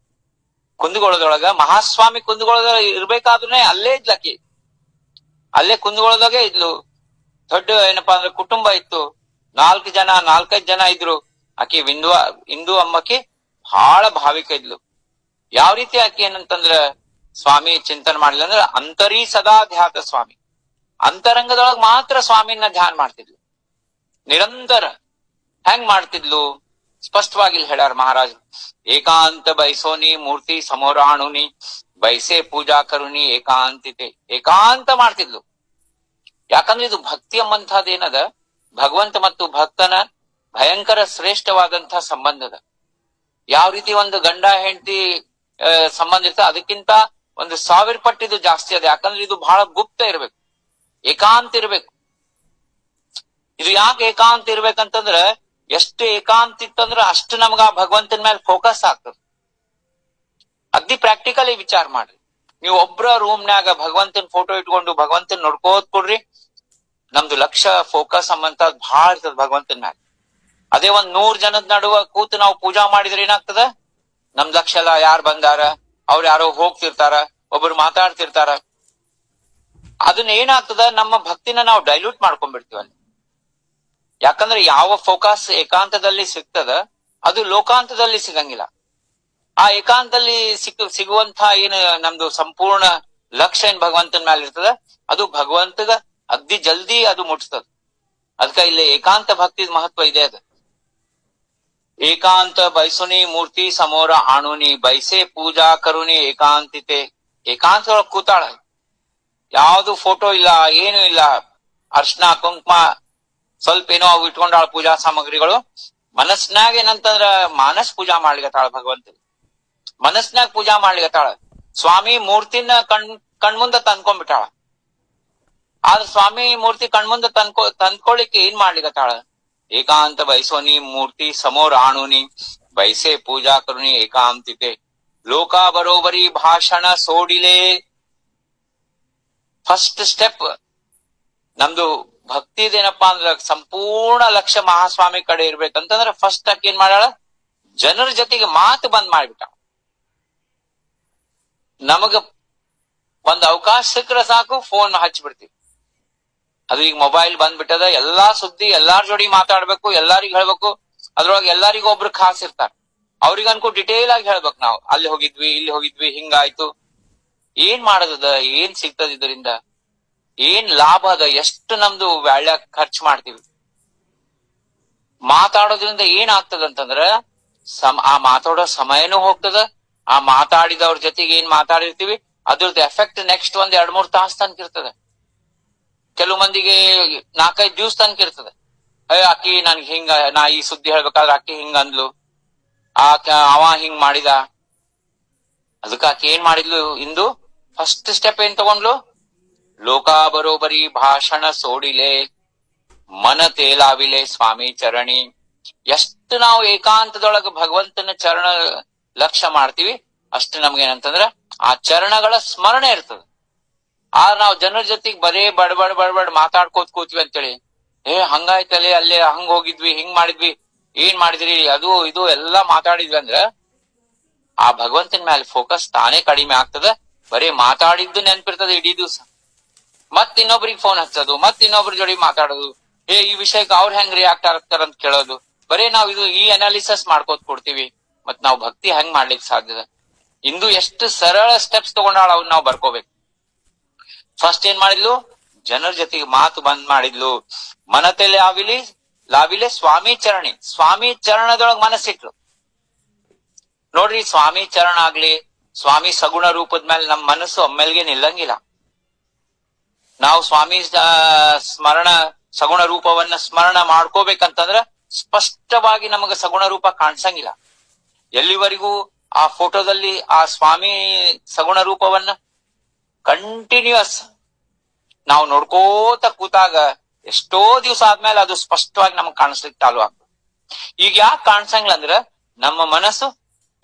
[SPEAKER 1] ಕುಂದಗೋಳದೊಳಗ ಮಹಾಸ್ವಾಮಿ ಕುಂದಗೋಳದೊಳಗ ಇರ್ಬೇಕಾದ್ರೆ ಅಲ್ಲೇ ಇದ್ಲಕಿ, ಅಲ್ಲೇ ಕುಂದಗೋಳದಾಗೆ ಇದ್ಲು. ದೊಡ್ಡ ಏನಪ್ಪಾ ಅಂದ್ರೆ ಕುಟುಂಬ ಇತ್ತು, 4-5 ಜನ ಇದ್ರು. ಆಕಿ ಇಂದು ಅಮ್ಮಕಿ ಬಹಳ ಭಾವಿಕ ಇದ್ಲು. ಯಾವ ರೀತಿ ಆಕಿ ಏನಂತಂದ್ರ ಸ್ವಾಮಿ ಚಿಂತನೆ ಮಾಡಿಲ್ಲ ಅಂದ್ರೆ ಅಂತರಿ ಸದಾ ಧ್ಯಾತ ಸ್ವಾಮಿ, ಅಂತರಂಗದೊಳಗ್ ಮಾತ್ರ ಸ್ವಾಮಿನ ಧ್ಯಾನ ಮಾಡ್ತಿದ್ಲು ನಿರಂತರ. ಹೆಂಗ್ ಮಾಡ್ತಿದ್ಲು ಸ್ಪಷ್ಟವಾಗಿ ಇಲ್ಲಿ ಹೇಳ್ಯಾರ ಮಹಾರಾಜ್. ಏಕಾಂತ ಬೈಸೋನಿ ಮೂರ್ತಿ ಸಮೋರಾಣುನಿ ಬೈಸೆ ಪೂಜಾ ಕರುನಿ ಏಕಾಂತಿತೆ. ಏಕಾಂತ ಮಾಡ್ತಿದ್ಲು. ಯಾಕಂದ್ರೆ ಇದು ಭಕ್ತಿ ಎಂಬಂತಹದ್ದು ಏನದ, ಭಗವಂತ ಮತ್ತು ಭಕ್ತನ ಭಯಂಕರ ಶ್ರೇಷ್ಠವಾದಂತಹ ಸಂಬಂಧದ. ಯಾವ ರೀತಿ ಒಂದು ಗಂಡ ಹೆಂಡತಿ ಸಂಬಂಧ ಇರ್ತದೆ, ಅದಕ್ಕಿಂತ 1000 ಪಟ್ಟಿದು ಜಾಸ್ತಿ ಅದ. ಯಾಕಂದ್ರೆ ಇದು ಬಹಳ ಗುಪ್ತ ಇರ್ಬೇಕು, ಏಕಾಂತ ಇರ್ಬೇಕು. ಇದು ಯಾಕೆ ಏಕಾಂತ ಇರ್ಬೇಕಂತಂದ್ರ, ಎಷ್ಟು ಏಕಾಂತ ಇತ್ತಂದ್ರ ಅಷ್ಟು ನಮ್ಗ ಆ ಭಗವಂತನ ಮೇಲೆ ಫೋಕಸ್ ಆಗ್ತದ. ಅಗ್ದಿ ಪ್ರಾಕ್ಟಿಕಲಿ ವಿಚಾರ ಮಾಡ್ರಿ. ನೀವು ಒಬ್ರ ರೂಮ್ನ್ಯಾಗ ಭಗವಂತನ ಫೋಟೋ ಇಟ್ಕೊಂಡು ಭಗವಂತನ ನೋಡ್ಕೋದ್ ಕೊಡ್ರಿ, ನಮ್ದು ಲಕ್ಷ್ಯ ಫೋಕಸ್ ಅಂಬಂತ ಬಹಳ ಇರ್ತದ ಭಗವಂತನ ಮ್ಯಾಲ. ಅದೇ 100 ಜನದ ನಡುವ ಕೂತು ನಾವು ಪೂಜಾ ಮಾಡಿದ್ರೆ ಏನಾಗ್ತದ, ನಮ್ ಲಕ್ಷ್ಯ ಎಲ್ಲ ಯಾರು ಬಂದಾರ, ಅವ್ರು ಯಾರೋ ಹೋಗ್ತಿರ್ತಾರ, ಒಬ್ರು ಮಾತಾಡ್ತಿರ್ತಾರ. ಅದನ್ನ ಏನಾಗ್ತದ, ನಮ್ಮ ಭಕ್ತಿನ ನಾವು ಡೈಲ್ಯೂಟ್ ಮಾಡ್ಕೊಂಡ್ಬಿಡ್ತೀವಲ್ಲಿ. ಯಾಕಂದ್ರೆ ಯಾವ ಫೋಕಸ್ ಏಕಾಂತದಲ್ಲಿ ಸಿಗ್ತದ ಅದು ಲೋಕಾಂತದಲ್ಲಿ ಸಿಗಂಗಿಲ್ಲ. ಆ ಏಕಾಂತದಲ್ಲಿ ಸಿಗುವಂತ ಏನು ನಮ್ದು ಸಂಪೂರ್ಣ ಲಕ್ಷ್ಯ ಏನ್ ಭಗವಂತನ ಮೇಲೆ ಇರ್ತದ, ಅದು ಭಗವಂತಗ ಅಗ್ದಿ ಜಲ್ದಿ ಅದು ಮುಟ್ಸ್ತದ. ಅದಕ್ಕ ಇಲ್ಲಿ ಏಕಾಂತ ಭಕ್ತಿದ ಮಹತ್ವ ಇದೆ. ಅದು ಏಕಾಂತ ಬೈಸುನಿ ಮೂರ್ತಿ ಸಮೋರ ಆಣುನಿ ಬೈಸೆ ಪೂಜಾ ಕರುನಿ ಏಕಾಂತಿತೆ. ಏಕಾಂತದೊಳಗ್ ಕೂತಾಳ, ಯಾವ್ದು ಫೋಟೋ ಇಲ್ಲ, ಏನು ಇಲ್ಲ, ಅರ್ಶನ ಕುಂಕುಮ ಸ್ವಲ್ಪ ಏನೋ ಅವು ಇಟ್ಕೊಂಡಾಳ ಪೂಜಾ ಸಾಮಗ್ರಿಗಳು. ಮನಸ್ನಾಗ ಏನಂತಂದ್ರ ಮಾನಸ್ ಪೂಜಾ ಮಾಡ್ಲಿಕತ್ತಾಳ ಭಗವಂತ, ಮನಸ್ನಾಗ ಪೂಜಾ ಮಾಡ್ಲಿಕತ್ತಾಳ. ಸ್ವಾಮಿ ಮೂರ್ತಿನ ಕಣ್ಮುಂದ ತಂದ್ಕೊಂಡ್ಬಿಟ್ಟಾಳ. ಆದ್ರ ಸ್ವಾಮಿ ಮೂರ್ತಿ ಕಣ್ಮುಂದ ತಂದ್ಕೊಳಿಕ್ಕೆ ಏನ್ ಮಾಡ್ಲಿಕತ್ತಾಳ, ಏಕಾಂತ ಬೈಸೋನಿ ಮೂರ್ತಿ ಸಮೋರ್ ಆಣುನಿ ಬೈಸೆ ಪೂಜಾ ಕರುನಿ ಏಕಾಂತಿತೆ. ಲೋಕ ಬರೋಬರಿ ಭಾಷಣ ಸೋಡಿಲೆ. ಫಸ್ಟ್ ಸ್ಟೆಪ್ ನಮ್ದು ಭಕ್ತಿದೇನಪ್ಪಾ ಅಂದ್ರ ಸಂಪೂರ್ಣ ಲಕ್ಷ್ಯ ಮಹಾಸ್ವಾಮಿ ಕಡೆ ಇರ್ಬೇಕಂತಂದ್ರ ಫಸ್ಟ್ ಆಕಿ ಏನ್ ಮಾಡ್ಯಾಳ, ಜನರ ಜೊತೆಗೆ ಮಾತು ಬಂದ್ ಮಾಡ್ಬಿಟ್ಟ. ನಮಗ ಒಂದ್ ಅವಕಾಶ ಸಿಕ್ಕರೆ ಸಾಕು ಫೋನ್ ಹಚ್ಚಿಬಿಡ್ತೀವಿ. ಅದು ಈಗ ಮೊಬೈಲ್ ಬಂದ್ಬಿಟ್ಟದ, ಎಲ್ಲಾ ಸುದ್ದಿ ಎಲ್ಲಾರ ಜೋಡಿ ಮಾತಾಡ್ಬೇಕು, ಎಲ್ಲಾರಿಗೂ ಹೇಳ್ಬೇಕು. ಅದ್ರೊಳಗೆ ಎಲ್ಲರಿಗೂ ಒಬ್ರು ಖಾಸ್ ಇರ್ತಾರ, ಅವ್ರಿಗನ್ಕೂ ಡಿಟೇಲ್ ಆಗಿ ಹೇಳ್ಬೇಕು. ನಾವು ಅಲ್ಲಿ ಹೋಗಿದ್ವಿ, ಇಲ್ಲಿ ಹೋಗಿದ್ವಿ, ಹಿಂಗಾಯ್ತು. ಏನ್ ಮಾಡೋದದ, ಏನ್ ಸಿಗ್ತದ, ಇದರಿಂದ ಏನ್ ಲಾಭ ಅದ, ಎಷ್ಟು ನಮ್ದು ವ್ಯಾಳ್ಯ ಖರ್ಚು ಮಾಡ್ತೀವಿ. ಮಾತಾಡೋದ್ರಿಂದ ಏನ್ ಆಗ್ತದಂತಂದ್ರ ಆ ಮಾತಾಡೋ ಸಮಯನೂ ಹೋಗ್ತದ. ಆ ಮಾತಾಡಿದವ್ರ ಜೊತೆಗೆ ಏನ್ ಮಾತಾಡಿರ್ತೀವಿ ಅದ್ರದ್ದು ಎಫೆಕ್ಟ್ ನೆಕ್ಸ್ಟ್ 1-2-3 ತಾಸು ತನಕ ಇರ್ತದ. ಕೆಲವು ಮಂದಿಗೆ 4-5 ದಿವ್ಸ ತನಕ ಇರ್ತದ. ಆಕಿ ನನ್ಗೆ ಹಿಂಗ, ನಾ ಈ ಸುದ್ದಿ ಹೇಳ್ಬೇಕಾದ್ರೆ ಆಕಿ ಹಿಂಗ ಅಂದ್ಲು, ಅವ ಹಿಂಗ್ ಮಾಡಿದ. ಅದಕ್ಕ ಆಕಿ ಏನ್ ಮಾಡಿದ್ಲು, ಇಂದು ಫಸ್ಟ್ ಸ್ಟೆಪ್ ಏನ್ ತಗೊಂಡ್ಲು, ಲೋಕ ಬರೋಬರಿ ಭಾಷಣ ಸೋಡಿಲೆ ಮನ ತೇಲಾವಿಲೆ ಸ್ವಾಮಿ ಚರಣಿ. ಎಷ್ಟು ನಾವು ಏಕಾಂತದೊಳಗ ಭಗವಂತನ ಚರಣ ಲಕ್ಷ್ಯ ಮಾಡ್ತೀವಿ ಅಷ್ಟು ನಮ್ಗೇನಂತಂದ್ರ ಆ ಚರಣಗಳ ಸ್ಮರಣೆ ಇರ್ತದ. ಆದ್ರೆ ನಾವು ಜನರ ಜೊತೆಗೆ ಬರೇ ಬಡಬಡ್ ಮಾತಾಡ್ಕೋತ್ ಕೂತ್ವಿ ಅಂತೇಳಿ, ಹಂಗಾಯ್ತಲೆ, ಅಲ್ಲೇ ಹಂಗ್ ಹೋಗಿದ್ವಿ, ಹಿಂಗ್ ಮಾಡಿದ್ವಿ, ಏನ್ ಮಾಡಿದ್ರಿ, ಅದು ಇದು ಎಲ್ಲಾ ಮಾತಾಡಿದ್ವಿ ಅಂದ್ರ ಆ ಭಗವಂತನ ಮೇಲೆ ಫೋಕಸ್ ತಾನೇ ಕಡಿಮೆ ಆಗ್ತದ. ಬರೀ ಮಾತಾಡಿದ್ದು ನೆನ್ಪಿರ್ತದ ಇಡೀ ದಿವ್ಸ. ಮತ್ ಇನ್ನೊಬ್ರಿಗೆ ಫೋನ್ ಹಚ್ಚೋದು, ಮತ್ ಇನ್ನೊಬ್ರ ಜೋಡಿ ಮಾತಾಡೋದು, ಈ ವಿಷಯಕ್ಕೆ ಅವ್ರ ಹೆಂಗ್ ರಿಯಾಕ್ಟ್ ಆಗ್ತಾರ ಅಂತ ಕೇಳೋದು. ಬರೀ ನಾವ್ ಈ ಅನಾಲಿಸಿಸ್ ಮಾಡ್ಕೋತ್ ಕೊಡ್ತೀವಿ. ಮತ್ ನಾವ್ ಭಕ್ತಿ ಹೆಂಗ್ ಮಾಡ್ಲಿಕ್ಕೆ ಸಾಧ್ಯದ? ಇಂದು ಎಷ್ಟು ಸರಳ ಸ್ಟೆಪ್ಸ್ ತಗೊಂಡಾಳ, ಅವ್ನ ನಾವ್ ಬರ್ಕೋಬೇಕು. ಫಸ್ಟ್ ಏನ್ ಮಾಡಿದ್ಲು, ಜನರ ಜೊತೆಗೆ ಮಾತು ಬಂದ್ ಮಾಡಿದ್ಲು. ಮನತೆಲೆ ಲಾವಿಲೆ ಸ್ವಾಮಿ ಚರಣಿ. ಸ್ವಾಮಿ ಚರಣದೊಳಗ್ ಮನಸ್ಸಿಟ್ಲು. ನೋಡ್ರಿ, ಸ್ವಾಮಿ ಚರಣ ಆಗ್ಲಿ, ಸ್ವಾಮಿ ಸಗುಣ ರೂಪದ ಮೇಲೆ ನಮ್ ಮನಸ್ಸು ಒಮ್ಮೆಲ್ಗೆ ನಿಲ್ಲಂಗಿಲ್ಲ. ನಾವು ಸ್ವಾಮಿ ಸಗುಣ ರೂಪವನ್ನ ಸ್ಮರಣ ಮಾಡ್ಕೋಬೇಕಂತಂದ್ರ ಸ್ಪಷ್ಟವಾಗಿ ನಮಗ ಸಗುಣ ರೂಪ ಕಾಣಿಸಂಗಿಲ್ಲ. ಎಲ್ಲಿವರೆಗೂ ಆ ಫೋಟೋದಲ್ಲಿ ಆ ಸ್ವಾಮಿ ಸಗುಣ ರೂಪವನ್ನ ಕಂಟಿನ್ಯೂಸ್ ನಾವು ನೋಡ್ಕೋತ ಕೂತಾಗ ಎಷ್ಟೋ ದಿವಸ ಆದ್ಮೇಲೆ ಅದು ಸ್ಪಷ್ಟವಾಗಿ ನಮಗ್ ಕಾಣಿಸ್ಲಿಕ್ಕೆ ಚಾಲು ಆಗ್ತದೆ. ಈಗ ಯಾಕೆ ಕಾಣಿಸಂಗಿಲ್ಲ ಅಂದ್ರ ನಮ್ಮ ಮನಸ್ಸು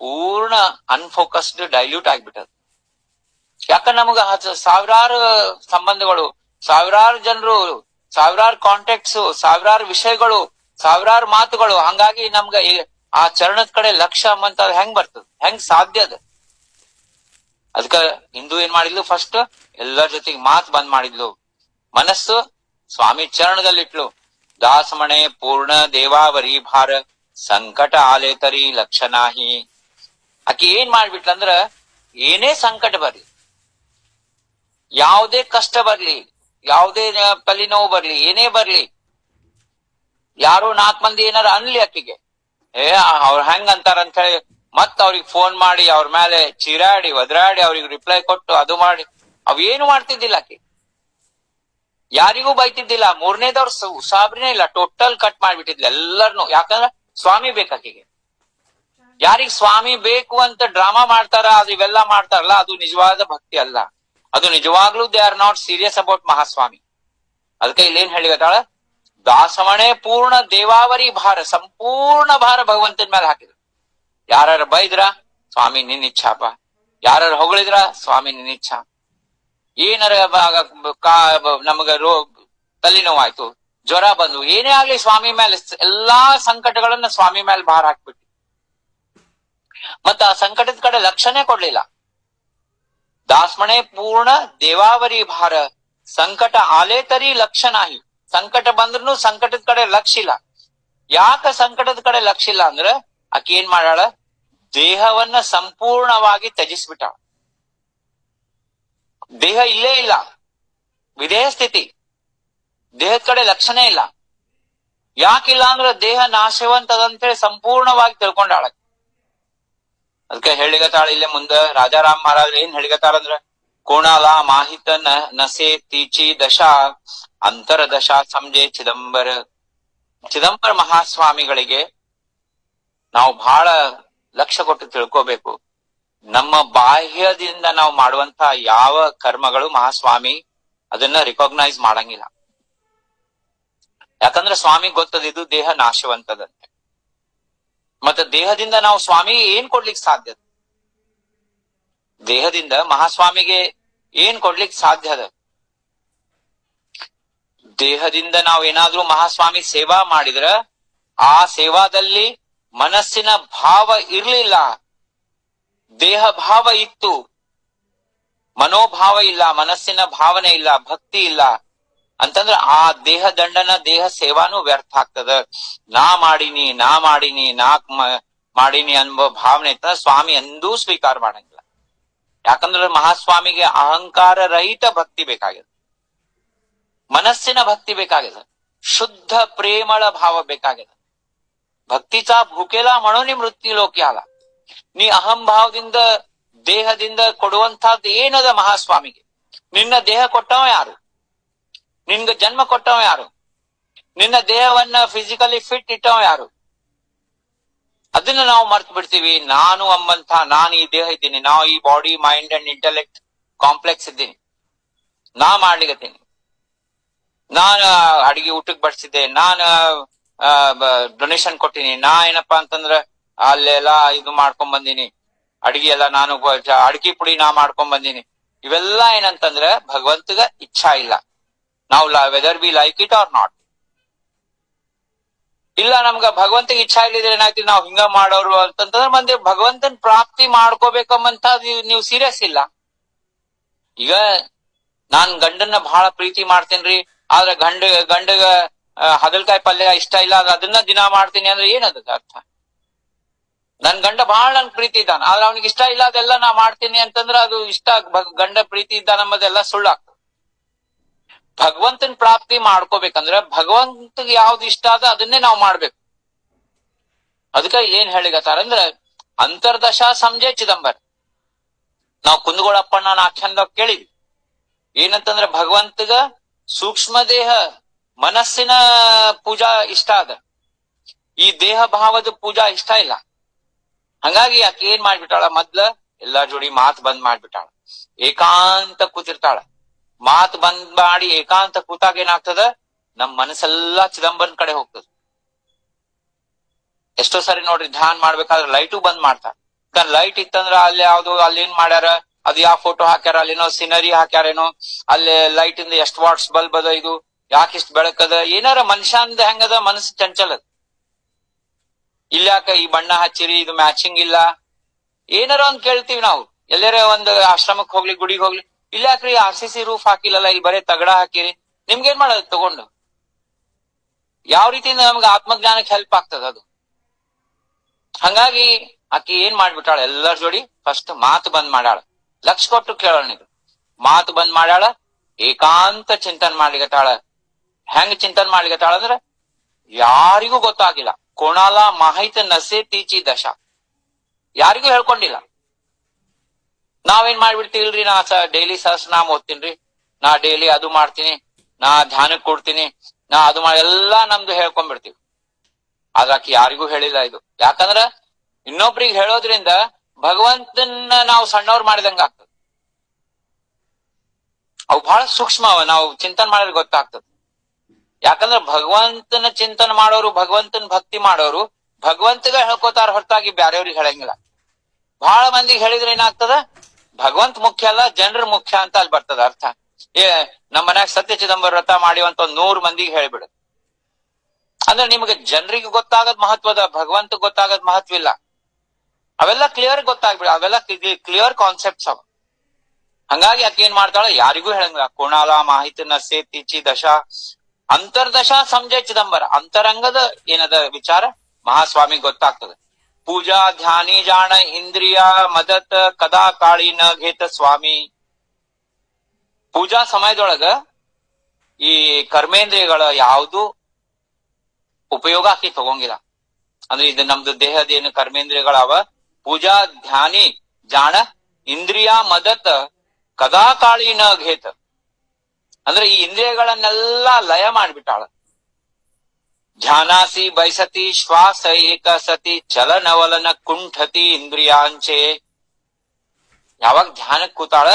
[SPEAKER 1] ಪೂರ್ಣ ಅನ್ಫೋಕಸ್ಡ್ ಡೈಲ್ಯೂಟ್ ಆಗ್ಬಿಟ್ಟದ. ಯಾಕಂದ್ರೆ ನಮಗ ಸಾವಿರಾರು ಸಂಬಂಧಗಳು, ಸಾವಿರಾರು ಜನರು, ಸಾವಿರಾರು ಕಾಂಟ್ಯಾಕ್ಟ್ಸ್, ಸಾವಿರಾರು ವಿಷಯಗಳು, ಸಾವಿರಾರು ಮಾತುಗಳು, ಹಂಗಾಗಿ ನಮ್ಗ ಆ ಚರಣದ ಕಡೆ ಲಕ್ಷ್ಯ ಅಂತ ಹೆಂಗ್ ಬರ್ತದ, ಹೆಂಗ್ ಸಾಧ್ಯ ಅದ? ಅದಕ್ಕ ಹಿಂದೂ ಏನ್ ಮಾಡಿದ್ಲು, ಫಸ್ಟ್ ಎಲ್ಲರ ಜೊತೆಗೆ ಮಾತು ಬಂದ್ ಮಾಡಿದ್ಲು, ಮನಸ್ಸು ಸ್ವಾಮಿ ಚರಣದಲ್ಲಿಟ್ಲು. ದಾಸಮಣೆ ಪೂರ್ಣ ದೇವಾವರಿ ಭಾರ ಸಂಕಟ ಆಲೇತರಿ ಲಕ್ಷಣಾಹಿ. ಆಕಿ ಏನ್ ಮಾಡ್ಬಿಟ್ಲಂದ್ರ, ಏನೇ ಸಂಕಟ ಬರ್ಲಿ, ಯಾವುದೇ ಕಷ್ಟ ಬರ್ಲಿ, ಯಾವುದೇ ತಲೆನೋವು ಬರ್ಲಿ, ಏನೇ ಬರ್ಲಿ, ಯಾರೋ 4 ಮಂದಿ ಏನಾರ ಅನ್ಲಿ ಆಕಿಗೆ, ಅವ್ರ ಹೆಂಗ್ ಅಂತಾರ ಅಂತ ಹೇಳಿ ಮತ್ ಅವ್ರಿಗೆ ಫೋನ್ ಮಾಡಿ ಅವ್ರ ಮೇಲೆ ಚೀರಾಡಿ ಒದರಾಡಿ ಅವ್ರಿಗೆ ರಿಪ್ಲೈ ಕೊಟ್ಟು ಅದು ಮಾಡಿ ಅವೇನು ಮಾಡ್ತಿದ್ದಿಲ್ಲ. ಆಕಿ ಯಾರಿಗೂ ಬೈತಿದ್ದಿಲ್ಲ, 3ನೇದವ್ರ ಉಸಾಬ್ರಿನೇ ಇಲ್ಲ, ಟೋಟಲ್ ಕಟ್ ಮಾಡ್ಬಿಟ್ಟಿದ್ಲ ಎಲ್ಲರನು. ಯಾಕಂದ್ರ ಸ್ವಾಮಿ ಬೇಕಾಕಿಗೆ. ಯಾರಿಗ್ ಸ್ವಾಮಿ ಬೇಕು ಅಂತ ಡ್ರಾಮಾ ಮಾಡ್ತಾರ, ಅದು ಇವೆಲ್ಲ ಮಾಡ್ತಾರಲ್ಲ, ಅದು ನಿಜವಾದ ಭಕ್ತಿ ಅಲ್ಲ. ಅದು ನಿಜವಾಗ್ಲೂ they are not serious about ಮಹಾಸ್ವಾಮಿ. ಅದಕ್ಕೆ ಇಲ್ಲೇನ್ ಹೇಳಿಗತ್ತಾಳ, ದಾಸಮಣೆ ಪೂರ್ಣ ದೇವಾವರಿ ಭಾರ, ಸಂಪೂರ್ಣ ಭಾರ ಭಗವಂತನ ಮೇಲೆ ಹಾಕಿದ್ರು. ಯಾರು ಬೈದ್ರ, ಸ್ವಾಮಿ ನಿನ್ನಿಚ್ಛಾಪ. ಯಾರು ಹೊಗಳಿದ್ರ, ಸ್ವಾಮಿ ನಿನ್ನಿಚ್ಛಾ. ಏನಾರ ನಮಗ ತಲೆನೋವಾಯ್ತು, ಜ್ವರ ಬಂದು, ಏನೇ ಆಗ್ಲಿ ಸ್ವಾಮಿ ಮೇಲೆ ಎಲ್ಲಾ ಸಂಕಟಗಳನ್ನ ಸ್ವಾಮಿ ಮೇಲೆ ಭಾರ ಹಾಕ್ಬಿಟ್ಟು ಮತ್ತ ಆ ಸಂಕಟದ ಕಡೆ ಲಕ್ಷ್ಯನೇ ಕೊಡ್ಲಿಲ್ಲ. ದಾಸ್ಮಣೆ ಪೂರ್ಣ ದೇವಾವರಿ ಭಾರ ಸಂಕಟ ಆಲೇತರಿ ಲಕ್ಷಣಾಹಿ. ಸಂಕಟ ಬಂದ್ರು ಸಂಕಟದ ಕಡೆ ಲಕ್ಷ್ಯ ಇಲ್ಲ. ಯಾಕ ಸಂಕಟದ ಕಡೆ ಲಕ್ಷ್ಯ ಇಲ್ಲ ಅಂದ್ರ ಆಕೆ ಏನ್ ಮಾಡ್ಯಾಳ, ದೇಹವನ್ನ ಸಂಪೂರ್ಣವಾಗಿ ತ್ಯಜಿಸ್ಬಿಟ್ಟಾಳ. ದೇಹ ಇಲ್ಲೇ ಇಲ್ಲ, ವಿದೇಹ ಸ್ಥಿತಿ, ದೇಹದ ಕಡೆ ಲಕ್ಷಣೇ ಇಲ್ಲ. ಯಾಕಿಲ್ಲ ಅಂದ್ರ ದೇಹ ನಾಶವಂತದಂತೇಳಿ ಸಂಪೂರ್ಣವಾಗಿ ತಿಳ್ಕೊಂಡಾಳ. ಅದಕ್ಕೆ ಹೇಳಿಗತಾಳ ಇಲ್ಲೇ ಮುಂದ ರಾಜಾರಾಮ್ ಮಹಾರಾಜ್ ಏನ್ ಹೇಳಿಗತಾರಂದ್ರ, ಕೋಣಾಲ ಮಾಹಿತ ನಸೆ ತೀಚಿ ದಶಾ ಅಂತರ ದಶಾ ಸಂಜೆ ಚಿದಂಬರ. ಚಿದಂಬರ ಮಹಾಸ್ವಾಮಿಗಳಿಗೆ ನಾವು ಬಹಳ ಲಕ್ಷ್ಯ ಕೊಟ್ಟು ತಿಳ್ಕೋಬೇಕು. ನಮ್ಮ ಬಾಹ್ಯದಿಂದ ನಾವು ಮಾಡುವಂತ ಯಾವ ಕರ್ಮಗಳು ಮಹಾಸ್ವಾಮಿ ಅದನ್ನ ರಿಕಾಗ್ನೈಸ್ ಮಾಡಂಗಿಲ್ಲ. ಯಾಕಂದ್ರೆ ಸ್ವಾಮಿ ಗೊತ್ತದಿದ್ದು ದೇಹ ನಾಶವಂತದಂತೆ. ಮತ್ತೆ ದೇಹದಿಂದ ನಾವು ಸ್ವಾಮಿ ಏನ್ ಕೊಡ್ಲಿಕ್ಕೆ ಸಾಧ್ಯ? ದೇಹದಿಂದ ಮಹಾಸ್ವಾಮಿಗೆ ಏನ್ ಕೊಡ್ಲಿಕ್ಕೆ ಸಾಧ್ಯ ಅದ? ದೇಹದಿಂದ ನಾವು ಏನಾದ್ರೂ ಮಹಾಸ್ವಾಮಿ ಸೇವಾ ಮಾಡಿದ್ರ ಆ ಸೇವಾದಲ್ಲಿ ಮನಸ್ಸಿನ ಭಾವ ಇರ್ಲಿಲ್ಲ, ದೇಹ ಭಾವ ಇತ್ತು, ಮನೋಭಾವ ಇಲ್ಲ, ಮನಸ್ಸಿನ ಭಾವನೆ ಇಲ್ಲ, ಭಕ್ತಿ ಇಲ್ಲ ಅಂತಂದ್ರ ಆ ದೇಹ ದಂಡನ ದೇಹ ಸೇವಾನು ವ್ಯರ್ಥ ಆಗ್ತದ. ನಾ ಮಾಡಿನಿ ಮಾಡಿನಿ ಅನ್ನೋ ಭಾವನೆ ಇತ್ತ ಸ್ವಾಮಿ ಎಂದೂ ಸ್ವೀಕಾರ ಮಾಡಂಗಿಲ್ಲ. ಯಾಕಂದ್ರೆ ಮಹಾಸ್ವಾಮಿಗೆ ಅಹಂಕಾರ ರಹಿತ ಭಕ್ತಿ ಬೇಕಾಗಿದೆ, ಮನಸ್ಸಿನ ಭಕ್ತಿ ಬೇಕಾಗಿದೆ, ಶುದ್ಧ ಪ್ರೇಮಳ ಭಾವ ಬೇಕಾಗಿದೆ. ಭಕ್ತಿಚಾ ಭೂಕೆಲ ಮಣೋನಿ ಮೃತ್ಯು ಲೋಕ್ಯಾಲ. ನೀ ಅಹಂಭಾವದಿಂದ ದೇಹದಿಂದ ಕೊಡುವಂತಹದ್ದು ಏನದ ಮಹಾಸ್ವಾಮಿಗೆ? ನಿನ್ನ ದೇಹ ಕೊಟ್ಟವ ಯಾರು? ನಿನ್ಗ ಜನ್ಮ ಕೊಟ್ಟವ ಯಾರು? ನಿನ್ನ ದೇಹವನ್ನ ಫಿಸಿಕಲಿ ಫಿಟ್ ಇಟ್ಟವ ಯಾರು? ಅದನ್ನ ನಾವು ಮರ್ತು ಬಿಡ್ತೀವಿ. ನಾನು ಅಂಬಂತ ನಾನು ಈ ದೇಹ ಇದ್ದೀನಿ, ನಾವು ಈ body mind and intellect complex ಇದ್ದೀನಿ, ನಾ ಮಾಡ್ಲಿಕತ್ತೀನಿ, ನಾನ ಅಡಿಗೆ ಊಟಕ್ಕೆ ಬಡಿಸಿದ್ದೆ, ನಾನ ಡೊನೇಷನ್ ಕೊಟ್ಟಿನಿ, ನಾ ಏನಪ್ಪಾ ಅಂತಂದ್ರ ಅಲ್ಲೆಲ್ಲಾ ಇದು ಮಾಡ್ಕೊಂಡ್ ಬಂದಿನಿ, ಅಡಿಗೆ ಎಲ್ಲ ನಾನು ಅಡಿಗೆ ಪುಡಿ ನಾ ಮಾಡ್ಕೊಂಡ್ ಬಂದಿನಿ. ಇವೆಲ್ಲ ಏನಂತಂದ್ರ ಭಗವಂತಗ ಇಚ್ಛಾ ಇಲ್ಲ. ನಾವು whether we like it or not. ಇಲ್ಲ ನಮ್ಗ ಭಗವಂತಗೆ ಇಚ್ಛಾ ಇಲ್ಲಿದ್ರೆ ಏನಾಯ್ತು ನಾವು ಹಿಂಗ ಮಾಡೋರು ಅಂತಂದ್ರೆ ಮಂದಿ ಭಗವಂತನ ಪ್ರಾಪ್ತಿ ಮಾಡ್ಕೋಬೇಕಂತ ನೀವು ಸೀರಿಯಸ್ ಇಲ್ಲ. ಈಗ ನಾನ್ ಗಂಡನ್ನ ಬಹಳ ಪ್ರೀತಿ ಮಾಡ್ತೇನ್ರಿ, ಆದ್ರೆ ಗಂಡಗ ಹಗಲ್ಕಾಯಿ ಪಲ್ಯ ಇಷ್ಟ ಇಲ್ಲ, ಅದನ್ನ ದಿನ ಮಾಡ್ತೀನಿ ಅಂದ್ರೆ ಏನದ ಅರ್ಥ? ನನ್ ಗಂಡ ಬಹಳ ನನ್ ಪ್ರೀತಿ ಇದ್ದಾನ, ಆದ್ರೆ ಅವ್ನಿಗೆ ಇಷ್ಟ ಇಲ್ಲ ಅದೆಲ್ಲ ನಾ ಮಾಡ್ತೀನಿ ಅಂತಂದ್ರೆ ಅದು ಇಷ್ಟ ಗಂಡ ಪ್ರೀತಿ ಇದ್ದಾನಂಬದೆಲ್ಲ ಸುಳ್ಳಾಗ್ತದೆ. ಭಗವಂತನ ಪ್ರಾಪ್ತಿ ಮಾಡ್ಕೋಬೇಕಂದ್ರ ಭಗವಂತಗೆ ಯಾವ್ದು ಇಷ್ಟ ಅದ ಅದನ್ನೇ ನಾವು ಮಾಡ್ಬೇಕು. ಅದಕ್ಕ ಏನ್ ಹೇಳಿಗತ್ತಾರಂದ್ರ ಅಂತರ್ದಶಾ ಸಂಜೆ ಚಿದಂಬರ. ನಾವು ಕುಂದಗೋಳಪ್ಪಣ್ಣ ಆಖ್ಯಾನದಾಗ ಕೇಳಿದ್ವಿ ಏನಂತಂದ್ರ ಭಗವಂತಗ ಸೂಕ್ಷ್ಮ ದೇಹ ಮನಸ್ಸಿನ ಪೂಜಾ ಇಷ್ಟ ಅದ, ಈ ದೇಹ ಭಾವದ ಪೂಜಾ ಇಷ್ಟ ಇಲ್ಲ. ಹಂಗಾಗಿ ಆಕೆ ಏನ್ ಮಾಡ್ಬಿಟ್ಟಾಳ, ಮೊದ್ಲ ಎಲ್ಲಾ ಜೋಡಿ ಮಾತ್ ಬಂದ್ ಮಾಡ್ಬಿಟ್ಟಾಳ, ಏಕಾಂತ ಕೂತಿರ್ತಾಳ. ಮಾತ್ ಬಂದ್ ಮಾಡಿ ಏಕಾಂತ ಕೂತಾಗ ಏನಾಗ್ತದ, ನಮ್ ಮನಸ್ಸೆಲ್ಲಾ ಚಿದಂಬರನ್ ಕಡೆ ಹೋಗ್ತದ. ಎಷ್ಟೋ ಸರಿ ನೋಡ್ರಿ ಧ್ಯಾನ ಮಾಡ್ಬೇಕಾದ್ರೆ ಲೈಟು ಬಂದ್ ಮಾಡ್ತಾರ. ಲೈಟ್ ಇತ್ತಂದ್ರ ಅಲ್ಲಿ ಯಾವ್ದು ಅಲ್ಲಿ ಏನ್ ಮಾಡ್ಯಾರ, ಅದು ಯಾವ ಫೋಟೋ ಹಾಕ್ಯಾರ, ಅಲ್ಲೇನೋ ಸಿನರಿ ಹಾಕ್ಯಾರೇನೋ, ಅಲ್ಲಿ ಲೈಟ್ ಇಂದ ಎಷ್ಟ್ ವಾಟ್ಸ್ ಬಲ್ಬ್ ಅದ, ಇದು ಯಾಕಿಷ್ಟ ಬೆಳಕದ, ಏನಾರ ಮನುಷ್ಯಂದ ಹೆಂಗದ ಮನಸ್ಸು ಚಂಚಲದ. ಇಲ್ಯಾಕ ಈ ಬಣ್ಣ ಹಚ್ಚಿರಿ, ಇದು ಮ್ಯಾಚಿಂಗ್ ಇಲ್ಲ, ಏನಾರ ಒಂದ್ ಕೇಳ್ತೀವಿ ನಾವು. ಎಲ್ಲಾರ ಒಂದ್ ಆಶ್ರಮಕ್ ಹೋಗ್ಲಿ, ಗುಡಿಗೆ ಹೋಗ್ಲಿ, ಇಲ್ಯಾಕ್ರಿ RCC ರೂಫ್ ಹಾಕಿಲ್ಲಲ್ಲ, ಇಲ್ಲಿ ಬರೇ ತಗಡ ಹಾಕಿರಿ, ನಿಮ್ಗೇನ್ ಮಾಡೋದು ತಗೊಂಡು? ಯಾವ ರೀತಿಯಿಂದ ನಮ್ಗೆ ಆತ್ಮಜ್ಞಾನಕ್ಕೆ ಹೆಲ್ಪ್ ಆಗ್ತದ ಅದು? ಹಂಗಾಗಿ ಆಕಿ ಏನ್ ಮಾಡ್ಬಿಟ್ಟಾಳ, ಎಲ್ಲರ ಜೋಡಿ ಫಸ್ಟ್ ಮಾತು ಬಂದ್ ಮಾಡ್ಯಾಳ. ಲಕ್ಷ ಕೊಟ್ಟು ಕೇಳೋಣ, ಇದು ಮಾತು ಬಂದ್ ಮಾಡ್ಯಾಳ, ಏಕಾಂತ ಚಿಂತನ್ ಮಾಡ್ಲಿಕತ್ತಾಳ. ಹೆಂಗ್ ಚಿಂತನ್ ಮಾಡ್ಲಿಕತ್ತಾಳ ಅಂದ್ರ ಯಾರಿಗೂ ಗೊತ್ತಾಗಿಲ್ಲ. ಕೋಣಾಲ ಮಾಹಿತಿ ನಸೆ ತೀಚಿ ದಶ, ಯಾರಿಗೂ ಹೇಳ್ಕೊಂಡಿಲ್ಲ. ನಾವೇನ್ ಮಾಡ್ಬಿಡ್ತೀವಿಲ್ರಿ, ನಾ ಡೈಲಿ ಸಹಸ್ರನಾಮ ಓದ್ತೀನ್ರಿ, ನಾ ಡೈಲಿ ಅದು ಮಾಡ್ತೀನಿ, ನಾ ಧ್ಯಾನಕ್ ಕೊಡ್ತೀನಿ, ನಾ ಅದು ಮಾಡಿ ಎಲ್ಲಾ ನಮ್ದು ಹೇಳ್ಕೊಂಡ್ಬಿಡ್ತೀವಿ. ಆದ್ರ ಆಕಿ ಯಾರಿಗೂ ಹೇಳಿಲ್ಲ ಇದು. ಯಾಕಂದ್ರ ಇನ್ನೊಬ್ರಿಗೆ ಹೇಳೋದ್ರಿಂದ ಭಗವಂತನ ನಾವು ಸಣ್ಣವ್ರು ಮಾಡಿದಂಗ ಆಗ್ತದ. ಅವು ಬಹಳ ಸೂಕ್ಷ್ಮ ಅವ, ನಾವು ಚಿಂತನೆ ಮಾಡಿದ್ರೆ ಗೊತ್ತಾಗ್ತದ. ಯಾಕಂದ್ರ ಭಗವಂತನ ಚಿಂತನೆ ಮಾಡೋರು, ಭಗವಂತನ ಭಕ್ತಿ ಮಾಡೋರು ಭಗವಂತಗ ಹೇಳ್ಕೋತಾರ ಹೊರತಾಗಿ ಬ್ಯಾರೆಯವ್ರಿಗೆ ಹೇಳಂಗಿಲ್ಲ. ಬಹಳ ಮಂದಿಗೆ ಹೇಳಿದ್ರೆ ಏನಾಗ್ತದ, ಭಗವಂತ ಮುಖ್ಯ ಅಲ್ಲ, ಜನರ ಮುಖ್ಯ ಅಂತ ಅಲ್ಲಿ ಬರ್ತದ ಅರ್ಥ. ನಮ್ಮ ಮನ್ಯಾಗ ಸತ್ಯ ಚಿದಂಬರ ವ್ರತ ಮಾಡಿವಂತ 100 ಮಂದಿಗೆ ಹೇಳಿಬಿಡ. ಅಂದ್ರೆ ನಿಮ್ಗೆ ಜನರಿಗೆ ಗೊತ್ತಾಗದ್ ಮಹತ್ವದ, ಭಗವಂತ ಗೊತ್ತಾಗದ್ ಮಹತ್ವ ಇಲ್ಲ. ಅವೆಲ್ಲ ಕ್ಲಿಯರ್ ಗೊತ್ತಾಗ್ಬಿಡ, ಅವೆಲ್ಲ ಕ್ಲಿಯರ್ ಕಾನ್ಸೆಪ್ಟ್ಸ್ ಅವ. ಹಂಗಾಗಿ ಆಕೆ ಏನ್ ಮಾಡ್ತಾಳ, ಯಾರಿಗೂ ಹೇಳಂಗಿಲ್ಲ. ಕೋಣಾಲ ಮಾಹಿತಿ ನಸೆ ತೀಚಿ ದಶ ಅಂತರ್ದಶ ಸಂಜಯ್ ಚಿದಂಬರ, ಅಂತರಂಗದ ಏನದ ವಿಚಾರ ಮಹಾಸ್ವಾಮಿ ಗೊತ್ತಾಗ್ತದೆ. ಪೂಜಾ ಧ್ಯಾನಿ ಜಾಣ ಇಂದ್ರಿಯ ಮದತ್ ಕದಾ ಕಾಳಿ ನ ಘೇತ ಸ್ವಾಮಿ. ಪೂಜಾ ಸಮಯದೊಳಗ ಈ ಕರ್ಮೇಂದ್ರಿಯಗಳ ಯಾವುದು ಉಪಯೋಗ ಆಕಿ ತಗೊಂಗಿಲ್ಲ. ಅಂದ್ರೆ ಇದು ನಮ್ದು ದೇಹದ ಏನು ಕರ್ಮೇಂದ್ರಿಯಗಳವ, ಪೂಜಾ ಧ್ಯಾನಿ ಜಾಣ ಇಂದ್ರಿಯ ಮದತ್ ಕದಾ ಕಾಳಿ ನ ಘೇತ, ಅಂದ್ರೆ ಈ ಇಂದ್ರಿಯಗಳನ್ನೆಲ್ಲಾ ಲಯ ಮಾಡ್ಬಿಟ್ಟಾಳ. ಧ್ಯಾನಾಸಿ ಬಯಸತಿ ಶ್ವಾಸ ಏಕ ಸತಿ ಚಲನವಲನ ಕುಂಠತಿ ಇಂದ್ರಿಯಾಂಚೆ. ಯಾವಾಗ ಧ್ಯಾನಕ್ ಕೂತಾಳ,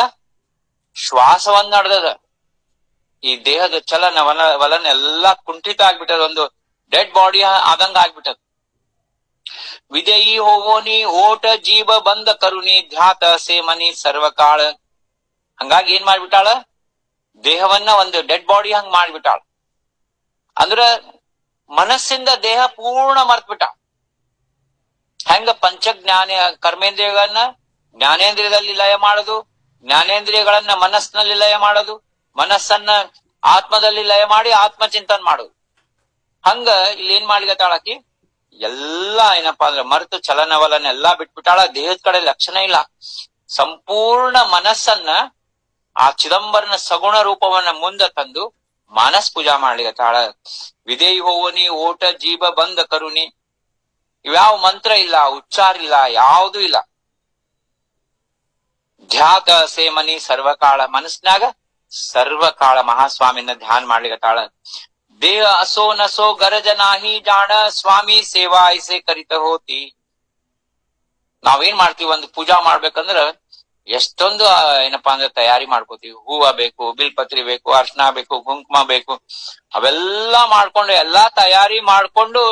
[SPEAKER 1] ಶ್ವಾಸವನ್ನ ನಡೆದದ, ಈ ದೇಹದ ಚಲನ ವಲನ ಎಲ್ಲಾ ಕುಂಠಿತ ಆಗ್ಬಿಟ್ಟದ, ಒಂದು ಡೆಡ್ ಬಾಡಿ ಆದಂಗ ಆಗ್ಬಿಟ್ಟದ. ವಿದೇಯಿ ಹೋಗೋನಿ ಓಟ ಜೀವ ಬಂದ ಕರುಣಿ ಧ್ಯಾತ ಸೇಮನಿ ಸರ್ವಕಾಳ. ಹಂಗಾಗಿ ಏನ್ ಮಾಡ್ಬಿಟ್ಟಾಳ, ದೇಹವನ್ನ ಒಂದು ಡೆಡ್ ಬಾಡಿ ಹಂಗ ಮಾಡ್ಬಿಟ್ಟಾಳ. ಅಂದ್ರ ಮನಸ್ಸಿಂದ ದೇಹ ಪೂರ್ಣ ಮರ್ತ್ಬಿಟ್ಟ. ಹೆಂಗ ಪಂಚಜ್ಞಾನ ಕರ್ಮೇಂದ್ರಿಯಗಳನ್ನ ಜ್ಞಾನೇಂದ್ರಿಯದಲ್ಲಿ ಲಯ ಮಾಡೋದು, ಜ್ಞಾನೇಂದ್ರಿಯಗಳನ್ನ ಮನಸ್ಸಿನಲ್ಲಿ ಲಯ ಮಾಡೋದು, ಮನಸ್ಸನ್ನ ಆತ್ಮದಲ್ಲಿ ಲಯ ಮಾಡಿ ಆತ್ಮಚಿಂತನ್ ಮಾಡೋದು. ಹಂಗ ಇಲ್ಲಿ ಏನ್ ಮಾಡ್ಲಿಕತ್ತಾಳಕಿ, ಎಲ್ಲಾ ಏನಪ್ಪಾ ಅಂದ್ರೆ ಮರೆತು ಚಲನವಲನ ಎಲ್ಲಾ ಬಿಟ್ಬಿಟ್ಟಾಳ. ದೇಹದ ಕಡೆ ಲಕ್ಷಣ ಇಲ್ಲ. ಸಂಪೂರ್ಣ ಮನಸ್ಸನ್ನ ಆ ಚಿದಂಬರನ ಸಗುಣ ರೂಪವನ್ನ ಮುಂದೆ ತಂದು ಮಾನಸ್ ಪೂಜಾ ಮಾಡ್ಲಿಕತ್ತಾಳ. ವಿದೇಯಿ ಹೋವನಿ ಓಟ ಜೀವ ಬಂದ ಕರುಣಿ, ಇವ್ಯಾವ ಮಂತ್ರ ಇಲ್ಲ, ಉಚ್ಚಾರ ಇಲ್ಲ, ಯಾವುದು ಇಲ್ಲ. ಧ್ಯಾತ ಸೇಮನಿ ಸರ್ವಕಾಳ, ಮನಸ್ನಾಗ ಸರ್ವಕಾಳ ಮಹಾಸ್ವಾಮಿನ ಧ್ಯಾನ ಮಾಡ್ಲಿಕತ್ತಾಳ. ದೇಹ ಅಸೋ ನಸೋ ಗರಜ ನಾಹಿ ಜಾಣ ಸ್ವಾಮಿ ಸೇವಾ ಐಸೆ ಕರಿತ ಹೋತಿ. ನಾವೇನ್ ಮಾಡ್ತೀವಿ, ಒಂದು ಪೂಜಾ ಮಾಡ್ಬೇಕಂದ್ರ ಎಷ್ಟೊಂದು ಏನಪ್ಪಾ ಅಂದ್ರೆ ತಯಾರಿ ಮಾಡ್ಕೋತೀವಿ. ಹೂವ ಬೇಕು, ಬಿಲ್ಪತ್ರಿ ಬೇಕು, ಅರ್ಶನ ಬೇಕು, ಕುಂಕುಮ ಬೇಕು, ಅವೆಲ್ಲಾ ಮಾಡ್ಕೊಂಡು ಎಲ್ಲಾ ತಯಾರಿ ಮಾಡ್ಕೊಂಡು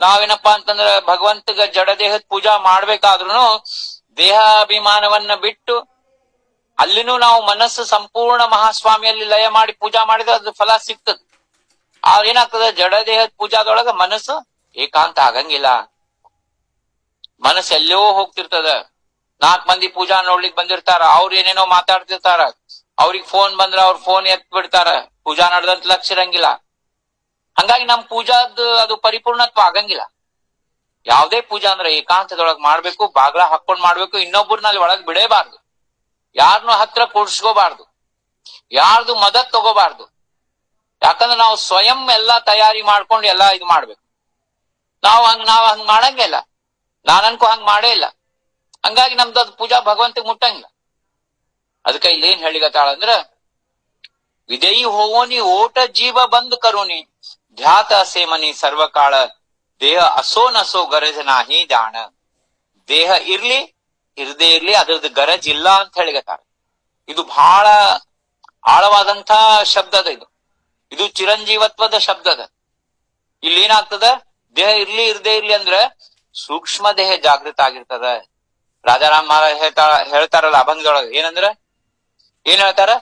[SPEAKER 1] ನಾವೇನಪ್ಪಾ ಅಂತಂದ್ರ ಭಗವಂತಗ ಜಡದೇಹದ ಪೂಜಾ ಮಾಡ್ಬೇಕಾದ್ರೂ ದೇಹಾಭಿಮಾನವನ್ನ ಬಿಟ್ಟು ಅಲ್ಲಿನೂ ನಾವು ಮನಸ್ಸು ಸಂಪೂರ್ಣ ಮಹಾಸ್ವಾಮಿಯಲ್ಲಿ ಲಯ ಮಾಡಿ ಪೂಜಾ ಮಾಡಿದ್ರೆ ಅದ್ರ ಫಲ ಸಿಗ್ತದ. ಏನಾಗ್ತದ, ಜಡದೇಹದ ಪೂಜಾದೊಳಗ ಮನಸ್ಸು ಏಕಾಂತ ಆಗಂಗಿಲ್ಲ. ಮನಸ್ಸು ಎಲ್ಲೋ ಹೋಗ್ತಿರ್ತದ. 4 ಮಂದಿ ಪೂಜಾ ನೋಡ್ಲಿಕ್ ಬಂದಿರ್ತಾರ, ಅವ್ರ ಏನೇನೋ ಮಾತಾಡ್ತಿರ್ತಾರ, ಅವ್ರಿಗೆ ಫೋನ್ ಬಂದ್ರ ಅವ್ರ ಫೋನ್ ಎತ್ ಬಿಡ್ತಾರ, ಪೂಜಾ ನಡೆದಂತ ಲಕ್ಷ ಇರಂಗಿಲ್ಲ. ಹಂಗಾಗಿ ನಮ್ ಪೂಜಾದ ಅದು ಪರಿಪೂರ್ಣತ್ವ ಆಗಂಗಿಲ್ಲ. ಯಾವ್ದೇ ಪೂಜಾ ಅಂದ್ರೆ ಏಕಾಂತದೊಳಗ್ ಮಾಡ್ಬೇಕು, ಬಾಗ್ಲ ಹಾಕೊಂಡ್ ಮಾಡ್ಬೇಕು, ಇನ್ನೊಬ್ಬರನಲ್ಲಿ ಒಳಗ್ ಬಿಡೇಬಾರ್ದು, ಯಾರನ್ನೂ ಹತ್ರ ಕೂಡ್ಸ್ಕೋಬಾರ್ದು, ಯಾರ್ದು ಮದತ್ ತಗೋಬಾರ್ದು. ಯಾಕಂದ್ರೆ ನಾವು ಸ್ವಯಂ ಎಲ್ಲಾ ತಯಾರಿ ಮಾಡ್ಕೊಂಡು ಎಲ್ಲಾ ಇದು ಮಾಡ್ಬೇಕು. ನಾವ್ ಹಂಗ್ ಮಾಡಂಗಿಲ್ಲ, ನಾನನ್ಕೋ ಹಂಗ್ ಮಾಡೇ ಇಲ್ಲ. ಹಂಗಾಗಿ ನಮ್ದು ಅದು ಪೂಜಾ ಭಗವಂತಗ್ ಮುಟ್ಟಂಗಿಲ್ಲ. ಅದಕ್ಕೆ ಇಲ್ಲಿ ಏನ್ ಹೇಳಿಗತ್ತಾಳ ಅಂದ್ರ, ವಿದೇಯಿ ಹೋಗೋನಿ ಓಟ ಜೀವ ಬಂದ್ ಕರುಣಿ ಧ್ಯಾತ ಸೇಮನಿ ಸರ್ವಕಾಳ ದೇಹ ಅಸೋ ನಸೋ ಗರಜ ನಾಹಿ ಜಾಣ. ದೇಹ ಇರ್ಲಿ ಇರದೇ ಇರ್ಲಿ ಅದ್ರದ್ದು ಗರಜ್ ಇಲ್ಲ ಅಂತ ಹೇಳಿಗತ್ತಾರ. ಇದು ಬಹಳ ಆಳವಾದಂತ ಶಬ್ದ ಅದ. ಇದು ಚಿರಂಜೀವತ್ವದ ಶಬ್ದ ಅದ. ಇಲ್ಲಿ ಏನಾಗ್ತದ, ದೇಹ ಇರ್ಲಿ ಇರದೇ ಇರ್ಲಿ ಅಂದ್ರೆ ಸೂಕ್ಷ್ಮ ದೇಹ ಜಾಗೃತ ಆಗಿರ್ತದ. ರಾಜಾರಾಮ್ ಮಹಾರಾಜ್ ಹೇಳ್ತಾರಲ್ಲ ಅಭಂಗದೊಳಗ ಏನಂದ್ರ ಏನ್ ಹೇಳ್ತಾರ,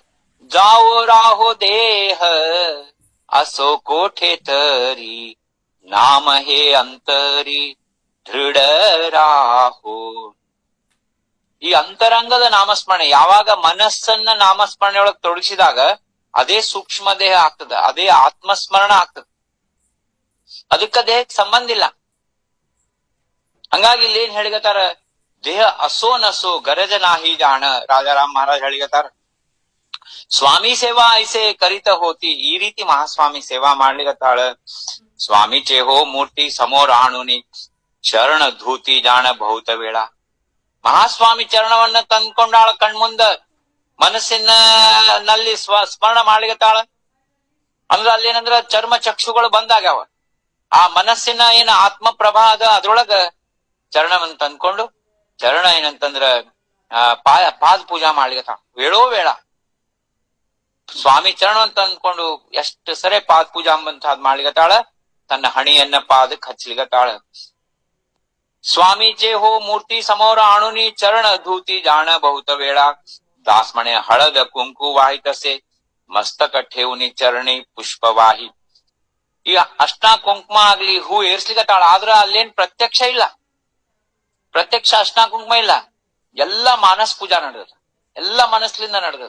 [SPEAKER 1] ಜಾವೋ ರಾಹೋ ದೇಹ असो कोठे तरी नाम हे ಅಂತರಿ ದೃಢ ರಾಹೋ. ಈ ಅಂತರಂಗದ ನಾಮಸ್ಮರಣೆ ಯಾವಾಗ ಮನಸ್ಸನ್ನ ನಾಮಸ್ಮರಣೆ ಒಳಗ್ ತೊಡಗಿಸಿದಾಗ ಅದೇ ಸೂಕ್ಷ್ಮ ದೇಹ ಆಗ್ತದ, ಅದೇ ಆತ್ಮಸ್ಮರಣ ಆಗ್ತದ. ಅದಕ್ಕ ದೇಹಕ್ಕೆ ಸಂಬಂಧ ಇಲ್ಲ. ಹಂಗಾಗಿ ಇಲ್ಲಿ ಏನ್ ಹೇಳಿಗತ್ತಾರ, ದೇಹ असो नसो गरज नाही जाण. ರಾಜಾರಾಮ್ ಮಹಾರಾಜ್ ಹೇಳಿಗತ್ತಾರ, ಸ್ವಾಮಿ ಸೇವಾ ಐಸೆ ಕರಿತ ಹೋತಿ. ಈ ರೀತಿ ಮಹಾಸ್ವಾಮಿ ಸೇವಾ ಮಾಡ್ಲಿಕತ್ತಾಳ. ಸ್ವಾಮಿ ಚೇಹೋ ಮೂರ್ತಿ ಸಮೋರ್ ಆಣುನಿ ಶರಣ ಧೂತಿ ಜಾಣ ಬಹುತ ವೇಳ. ಮಹಾಸ್ವಾಮಿ ಚರಣವನ್ನ ತಂದ್ಕೊಂಡಾಳ ಕಣ್ಮುಂದ, ಮನಸ್ಸಿನ ನಲ್ಲಿ ಸ್ಮರಣ ಮಾಡ್ಲಿಕತ್ತಾಳ. ಅಂದ್ರ ಅಲ್ಲೇನಂದ್ರ ಚರ್ಮ ಚಕ್ಷುಗಳು ಬಂದಾಗ್ಯಾವ. ಆ ಮನಸ್ಸಿನ ಏನ ಆತ್ಮ ಪ್ರಭಾ ಅದ ಅದ್ರೊಳಗ ಚರಣವನ್ನ ತಂದ್ಕೊಂಡು, ಚರಣ ಏನಂತಂದ್ರ ಪಾದ ಪೂಜಾ ಮಾಡ್ಲಿಕತ್ತಾಳ. ವೇಳೋ ವೇಳ ಸ್ವಾಮಿ ಚರಣ ಅಂತ ಅಂದ್ಕೊಂಡು ಎಷ್ಟು ಸರಿ ಪಾದ ಪೂಜಾ ಅಂಬಂತಾದ್ ಮಾಡ್ಲಿಕತ್ತಾಳ. ತನ್ನ ಹಣಿಯನ್ನ ಪಾದಕ್ಕೆ ಹಚ್ಚಲಿಕತ್ತಾಳ. ಸ್ವಾಮಿ ಚೇಹೋ ಮೂರ್ತಿ ಸಮೋರ ಆಣುನಿ ಚರಣ ಧೂತಿ ಜಾಣ ಬಹುತ ವೇಳ. ದಾಸ್ಮಣೆ ಹಳದ ಕುಂಕು ವಾಹಿತಸೆ ಮಸ್ತಕ ಠೇವುನಿ ಚರಣಿ ಪುಷ್ಪವಾಹಿ. ಈಗ ಅಷ್ಟಾ ಕುಂಕುಮ ಆಗ್ಲಿ ಹೂ ಏರ್ಸ್ಲಿಕತ್ತಾಳ. ಆದ್ರ ಅಲ್ಲೇನ್ ಪ್ರತ್ಯಕ್ಷ ಇಲ್ಲ, ಪ್ರತ್ಯಕ್ಷ ಅಷ್ಟಾ ಕುಂಕುಮ ಇಲ್ಲ. ಎಲ್ಲ ಮಾನಸ್ ಪೂಜಾ ನಡೆದ, ಎಲ್ಲ ಮನಸ್ಲಿಂದ ನಡೆದ.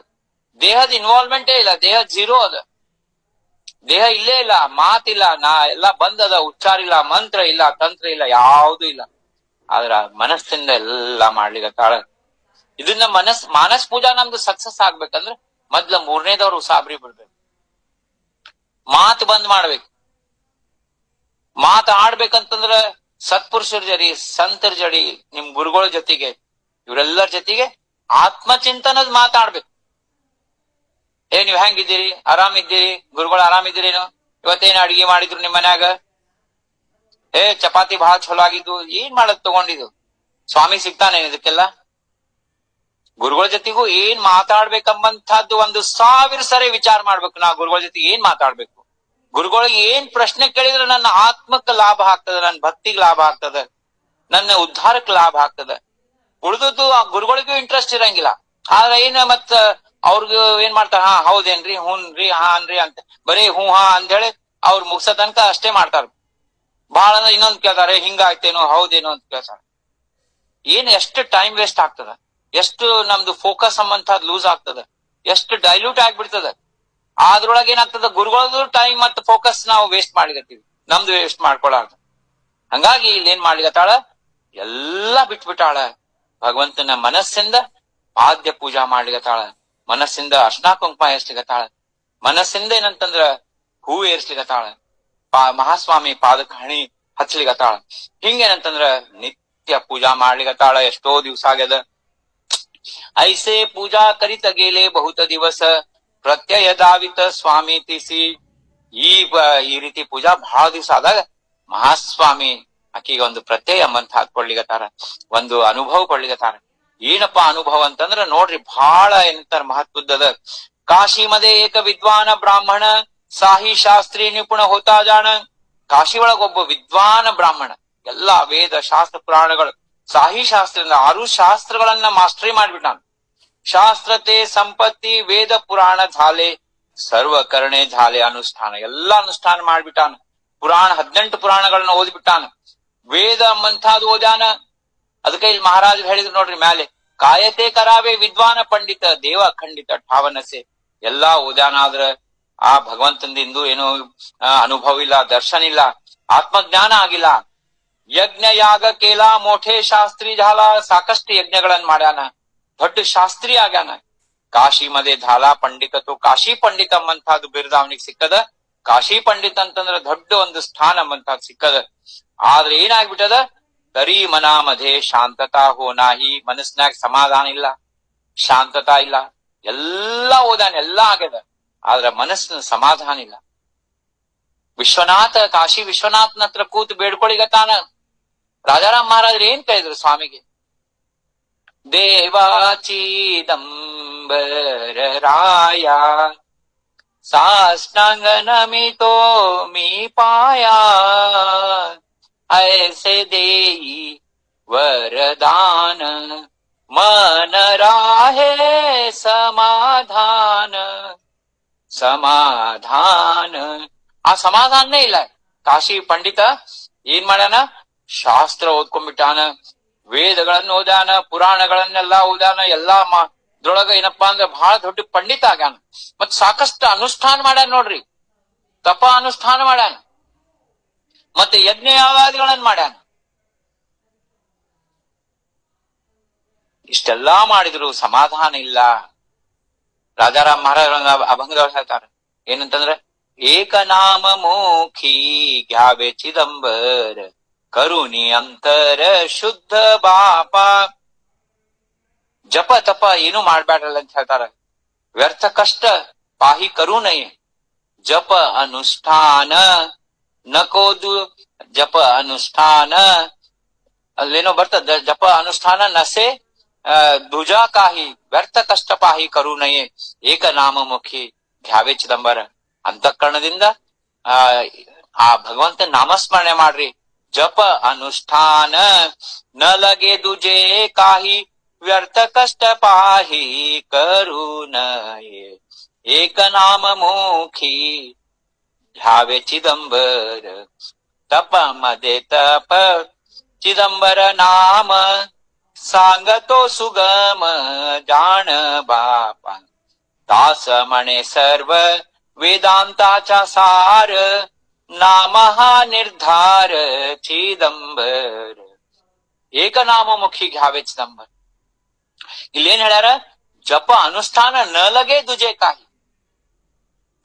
[SPEAKER 1] ದೇಹದ ಇನ್ವಾಲ್ವ್ಮೆಂಟೇ ಇಲ್ಲ, ದೇಹ ಜೀರೋ ಅದ. ದೇಹ ಇಲ್ಲೇ ಇಲ್ಲ, ಮಾತಿಲ್ಲ, ಎಲ್ಲ ಬಂದದ. ಉಚ್ಚಾರ ಇಲ್ಲ, ಮಂತ್ರ ಇಲ್ಲ, ತಂತ್ರ ಇಲ್ಲ, ಯಾವುದು ಇಲ್ಲ. ಆದ್ರ ಮನಸ್ಸಿಂದ ಎಲ್ಲಾ ಮಾಡ್ಲಿಕತ್ತಾಳ. ಇದನ್ನ ಮಾನಸ್ ಪೂಜಾ ನಮ್ದು ಸಕ್ಸಸ್ ಆಗ್ಬೇಕಂದ್ರ ಮೊದ್ಲ ಮೂರನೇದವ್ರು ಉಸಾಬ್ರಿ ಬಿಡ್ಬೇಕು. ಮಾತು ಬಂದ್ ಮಾಡ್ಬೇಕು. ಮಾತು ಆಡ್ಬೇಕಂತಂದ್ರ ಸತ್ಪುರುಷರ ಜಡಿ, ಸಂತರ ಜಡಿ, ನಿಮ್ ಗುರುಗಳ ಜೊತೆಗೆ, ಇವರೆಲ್ಲರ ಜೊತೆಗೆ ಆತ್ಮಚಿಂತನದ ಮಾತಾಡ್ಬೇಕು. ನೀವ್ ಹೆಂಗಿದ್ದೀರಿ, ಆರಾಮಿದ್ದೀರಿ, ಗುರುಗಳು ಆರಾಮಿದ್ದೀರೇನು, ಇವತ್ತೇನ್ ಅಡಿಗೆ ಮಾಡಿದ್ರು ನಿಮ್ ಮನ್ಯಾಗ, ಚಪಾತಿ ಬಹಳ ಚಲೋ ಆಗಿದ್ದು, ಏನ್ ಮಾಡದ್ ತಗೊಂಡಿದ್ದು, ಸ್ವಾಮಿ ಸಿಗ್ತಾನೆ ಇದಕ್ಕೆಲ್ಲ. ಗುರುಗಳ ಜೊತೆಗೂ ಏನ್ ಮಾತಾಡ್ಬೇಕಂಬಂತಹದ್ದು 1000 ಸರಿ ವಿಚಾರ ಮಾಡ್ಬೇಕು. ನಾ ಗುರುಗಳ ಜೊತೆಗೆ ಏನ್ ಮಾತಾಡ್ಬೇಕು, ಗುರುಗಳಿಗೆ ಏನ್ ಪ್ರಶ್ನೆ ಕೇಳಿದ್ರೆ ನನ್ನ ಆತ್ಮಕ್ಕೆ ಲಾಭ ಆಗ್ತದ, ನನ್ನ ಭಕ್ತಿಗೆ ಲಾಭ ಆಗ್ತದ, ನನ್ನ ಉದ್ಧಾರಕ್ಕೆ ಲಾಭ ಆಗ್ತದ. ಉಳಿದದ್ದು ಆ ಗುರುಗಳಿಗೂ ಇಂಟ್ರೆಸ್ಟ್ ಇರಂಗಿಲ್ಲ. ಆದ್ರೆ ಏನ್ ಮತ್ತ ಅವ್ರಿಗೂ ಏನ್ ಮಾಡ್ತಾರ, ಹಾ ಹೌದೇನ್ರಿ, ಹೂನ್ರಿ, ಹಾ ಅನ್ರಿ ಅಂತ ಬರೀ ಹೂ ಹಾ ಅಂತ ಹೇಳಿ ಅವ್ರು ಮುಗ್ಸ ತನಕ ಅಷ್ಟೇ ಮಾಡ್ತಾರ. ಬಹಳ ಇನ್ನೊಂದ್ ಕೇಳ್ತಾರೆ, ಹಿಂಗಾಯ್ತೇನೋ ಹೌದೇನೋ ಅಂತ ಕೇಳ್ತಾರ. ಏನ್ ಎಷ್ಟು ಟೈಮ್ ವೇಸ್ಟ್ ಆಗ್ತದ, ಎಷ್ಟು ನಮ್ದು ಫೋಕಸ್ ಸಂಬಂಧ ಲೂಸ್ ಆಗ್ತದ, ಎಷ್ಟು ಡೈಲ್ಯೂಟ್ ಆಗ್ಬಿಡ್ತದ. ಅದ್ರೊಳಗೆ ಏನಾಗ್ತದ, ಗುರುಗಳದ್ದು ಟೈಮ್ ಮತ್ತು ಫೋಕಸ್ ನಾವು ವೇಸ್ಟ್ ಮಾಡ್ಲಿಕತ್ತೀವಿ, ನಮ್ದು ವೇಸ್ಟ್ ಮಾಡ್ಕೊಳಾರ್ದು. ಹಂಗಾಗಿ ಇಲ್ಲಿ ಏನ್ ಮಾಡ್ಲಿಕತ್ತಾಳ, ಎಲ್ಲಾ ಬಿಟ್ಬಿಟ್ಟಾಳ. ಭಗವಂತನ ಮನಸ್ಸಿಂದ ಪಾದ್ಯ ಪೂಜಾ ಮಾಡ್ಲಿಕತ್ತಾಳ, ಮನಸ್ಸಿಂದ ಅರ್ಶನಾ ಕುಂಕುಮ ಏರ್ಸ್ಲಿಕತ್ತಾಳ, ಮನಸ್ಸಿಂದ ಏನಂತಂದ್ರ ಹೂ ಏರ್ಸ್ಲಿಕತ್ತಾಳ, ಮಹಾಸ್ವಾಮಿ ಪಾದಕ ಹಣಿ ಹಚ್ಲಿಕತ್ತಾಳ. ಹಿಂಗೇನಂತಂದ್ರ ನಿತ್ಯ ಪೂಜಾ ಮಾಡ್ಲಿಕತ್ತಾಳ. ಎಷ್ಟೋ ದಿವಸ ಆಗ್ಯದ. ಐಸೆ ಪೂಜಾ ಕರಿತ ಗೇಲೆ ಬಹುತ ದಿವಸ ಪ್ರತ್ಯಯ ದಾವಿತ ಸ್ವಾಮಿ ತಿಸಿ. ಈ ರೀತಿ ಪೂಜಾ ಬಹಳ ದಿವಸ ಆದಾಗ ಮಹಾಸ್ವಾಮಿ ಆಕಿಗೆ ಒಂದು ಪ್ರತ್ಯಯ ಅಂತ ಹಾಕೊಳ್ಲಿಕತ್ತಾರ, ಒಂದು ಅನುಭವ ಕೊಡ್ಲಿಕತ್ತಾರ. ಏನಪ್ಪಾ ಅನುಭವ ಅಂತಂದ್ರ ನೋಡ್ರಿ, ಬಹಳ ಏನಂತಾರ ಮಹತ್ವದ. ಕಾಶಿ ಮದೆ ಏಕ ವಿದ್ವಾನ ಬ್ರಾಹ್ಮಣ ಸಾಹಿ ಶಾಸ್ತ್ರಿ ನಿಪುಣ ಹೋತಾ ಜಾಣ. ಕಾಶಿ ಒಳಗ ಒಬ್ಬ ವಿದ್ವಾನ ಬ್ರಾಹ್ಮಣ, ಎಲ್ಲಾ ವೇದ ಶಾಸ್ತ್ರ ಪುರಾಣಗಳು, ಸಾಹಿ ಶಾಸ್ತ್ರದಿಂದ 6 ಶಾಸ್ತ್ರಗಳನ್ನ ಮಾಸ್ಟರಿ ಮಾಡ್ಬಿಟ್ಟಾನ. ಶಾಸ್ತ್ರತೆ ಸಂಪತ್ತಿ ವೇದ ಪುರಾಣ ಝಾಲೆ ಸರ್ವ ಕರ್ಣೆ ಝಾಲೆ ಅನುಷ್ಠಾನ. ಎಲ್ಲಾ ಅನುಷ್ಠಾನ ಮಾಡ್ಬಿಟ್ಟಾನ. ಪುರಾಣ 18 ಪುರಾಣಗಳನ್ನ ಓದ್ಬಿಟ್ಟಾನ. ವೇದ ಮಂಥಾದ್ ಓದ್ಯಾನ. ಅದಕ್ಕೆ ಇಲ್ಲಿ ಮಹಾರಾಜರು ಹೇಳಿದ್ರು ನೋಡ್ರಿ ಮ್ಯಾಲೆ, ಕಾಯತೆ ಕರಾವೆ ವಿದ್ವಾನ ಪಂಡಿತ ದೇವ ಖಂಡಿತ ಠಾವನಸೆ. ಎಲ್ಲಾ ಓದ್ಯಾನ. ಆದ್ರ ಆ ಭಗವಂತನಿಂದು ಏನೋ ಅನುಭವ ಇಲ್ಲ, ದರ್ಶನ ಇಲ್ಲ, ಆತ್ಮಜ್ಞಾನ ಆಗಿಲ್ಲ. ಯಜ್ಞ ಯಾಗ ಕೇಲ ಮೋಠೆ ಶಾಸ್ತ್ರಿ ಝಾಲ. ಸಾಕಷ್ಟು ಯಜ್ಞಗಳನ್ನ ಮಾಡ್ಯಾನ, ದೊಡ್ಡ ಶಾಸ್ತ್ರಿ ಆಗ್ಯಾನ. ಕಾಶಿ ಮದೆ ಧಾಲಾ ಪಂಡಿತತು. ಕಾಶಿ ಪಂಡಿತ ಅಂಬಂತಹದ್ದು ಬಿರುದ ಅವನಿಗೆ ಸಿಕ್ಕದ. ಕಾಶಿ ಪಂಡಿತ ಅಂತಂದ್ರ ದೊಡ್ಡ ಒಂದು ಸ್ಥಾನ ಅಂಬಂತಹದ್ದು ಸಿಕ್ಕದ. ಆದ್ರೆ ಏನಾಗ್ಬಿಟ್ಟದ, ತರಿ ಮನ ಮಧೆ ಶಾಂತತಾ ಹೋನಾಹಿ. ಮನಸ್ನಾಗ ಸಮಾಧಾನ ಇಲ್ಲ, ಶಾಂತತಾ ಇಲ್ಲ. ಎಲ್ಲಾ ಓದಾನ, ಎಲ್ಲಾ ಆಗ್ಯದ, ಆದ್ರ ಮನಸ್ಸಿನ ಸಮಾಧಾನ ಇಲ್ಲ. ವಿಶ್ವನಾಥ, ಕಾಶಿ ವಿಶ್ವನಾಥನ ಹತ್ರ ಕೂತು ಬೇಡ್ಕೊಳಿಗತಾನ, ರಾಜಾರಾಮ್ ಮಹಾರಾಜರು ಏನ್ ಕೇಳಿದ್ರು ಸ್ವಾಮಿಗೆ? ದೇವಾಚಿದಂಬರ ರಾಯ ಸಾಷ್ಟಾಂಗ ನಮಿತೋ ಮೀ ಪಾಯಾ ಐಸೆ ದೇಯಿ ವರದಾನ ಮನ ರಾಹೆ ಸಮಾಧಾನ. ಸಮಾಧಾನ ಆ ಸಮಾಧಾನನೇ ಇಲ್ಲ. ಕಾಶಿ ಪಂಡಿತ ಏನ್ ಮಾಡ್ಯಾನ? ಶಾಸ್ತ್ರ ಓದ್ಕೊಂಡ್ಬಿಟ್ಟಾನ, ವೇದಗಳನ್ನ ಓದ್ಯಾನ, ಪುರಾಣಗಳನ್ನೆಲ್ಲಾ ಓದ್ಯಾನ, ಎಲ್ಲಾ ಇದ್ರೊಳಗ ಏನಪ್ಪಾ ಅಂದ್ರ ಬಹಳ ದೊಡ್ಡ ಪಂಡಿತ ಆಗ್ಯಾನ. ಮತ್ ಸಾಕಷ್ಟು ಅನುಷ್ಠಾನ ಮಾಡ್ಯಾನ ನೋಡ್ರಿ, ತಪ ಅನುಷ್ಠಾನ ಮಾಡ್ಯಾನ, ಮತ್ತೆ ಯಜ್ಞ ಯಾಗಾದಿಗಳನ್ನ ಮಾಡ್ಯಾನ. ಇಷ್ಟೆಲ್ಲಾ ಮಾಡಿದ್ರು ಸಮಾಧಾನ ಇಲ್ಲ. ರಾಜಾರಾಮ್ ಮಹಾರಾಜ ಅಭಂಗದೊಳಗೆ ಹೇಳ್ತಾರ ಏನಂತಂದ್ರ, ಏಕನಾಮ ಮುಖಿ ಘ್ಯಾವೆ ಚಿದಂಬರ ಕರುಣಿ ಅಂತರ ಶುದ್ಧ ಬಾಪ. ಜಪ ತಪ ಏನು ಮಾಡ್ಬ್ಯಾಡ್ರಲ್ಲ ಅಂತ ಹೇಳ್ತಾರ. ವ್ಯರ್ಥ ಕಷ್ಟ ಪಾಹಿ ಕರುಣಯ. ಜಪ ಅನುಷ್ಠಾನ ನಕೋದು, ಜಪ ಅನುಷ್ಠಾನ ಅಲ್ಲೇನೋ ಬರ್ತದ, ಜಪ ಅನುಷ್ಠಾನ ನಸೆ ಧ್ವಜಾ ಕಾಹಿ ವ್ಯರ್ಥ ಕಷ್ಟ ಪಾಹಿ ಕರುಣಯೇ ಏಕನಾಮ ಮುಖಿ ಘ್ಯಾವೆ ಚಿದಂಬರ. ಅಂತಃಕರಣದಿಂದ ಆ ಭಗವಂತ ನಾಮಸ್ಮರಣೆ ಮಾಡ್ರಿ. ಜಪ ಅನುಷ್ಠಾನ ನ ಲಗೆ ದುಜೆ ಕಾಹಿ ವ್ಯರ್ಥ ಕಷ್ಟ ಪಾಹಿ ಕರುಣಯೇ ಏಕನಾಮ ಮುಖಿ ಘ್ಯಾವೆ ಚಿದಂಬರ. ತಪ ಮದೆ ತಪ ಚಿದಂಬರ ನಾಮ सांगतो सुगम जाण बापा. दास म्हणे सर्व वेदांताचा सार नाम हा निर्धार चिದಂಬರ. ಏಕನಾಮಮುಖಿ ಘ್ಯಾವೆ ಚಿದಂಬರ. ಇಲ್ಲೇನ್ ಹೇಳ್ಯಾರ? ಜಪ ಅನುಷ್ಠಾನ ನ ಲಗೆ ದುಜೆ ಕಾಹಿ.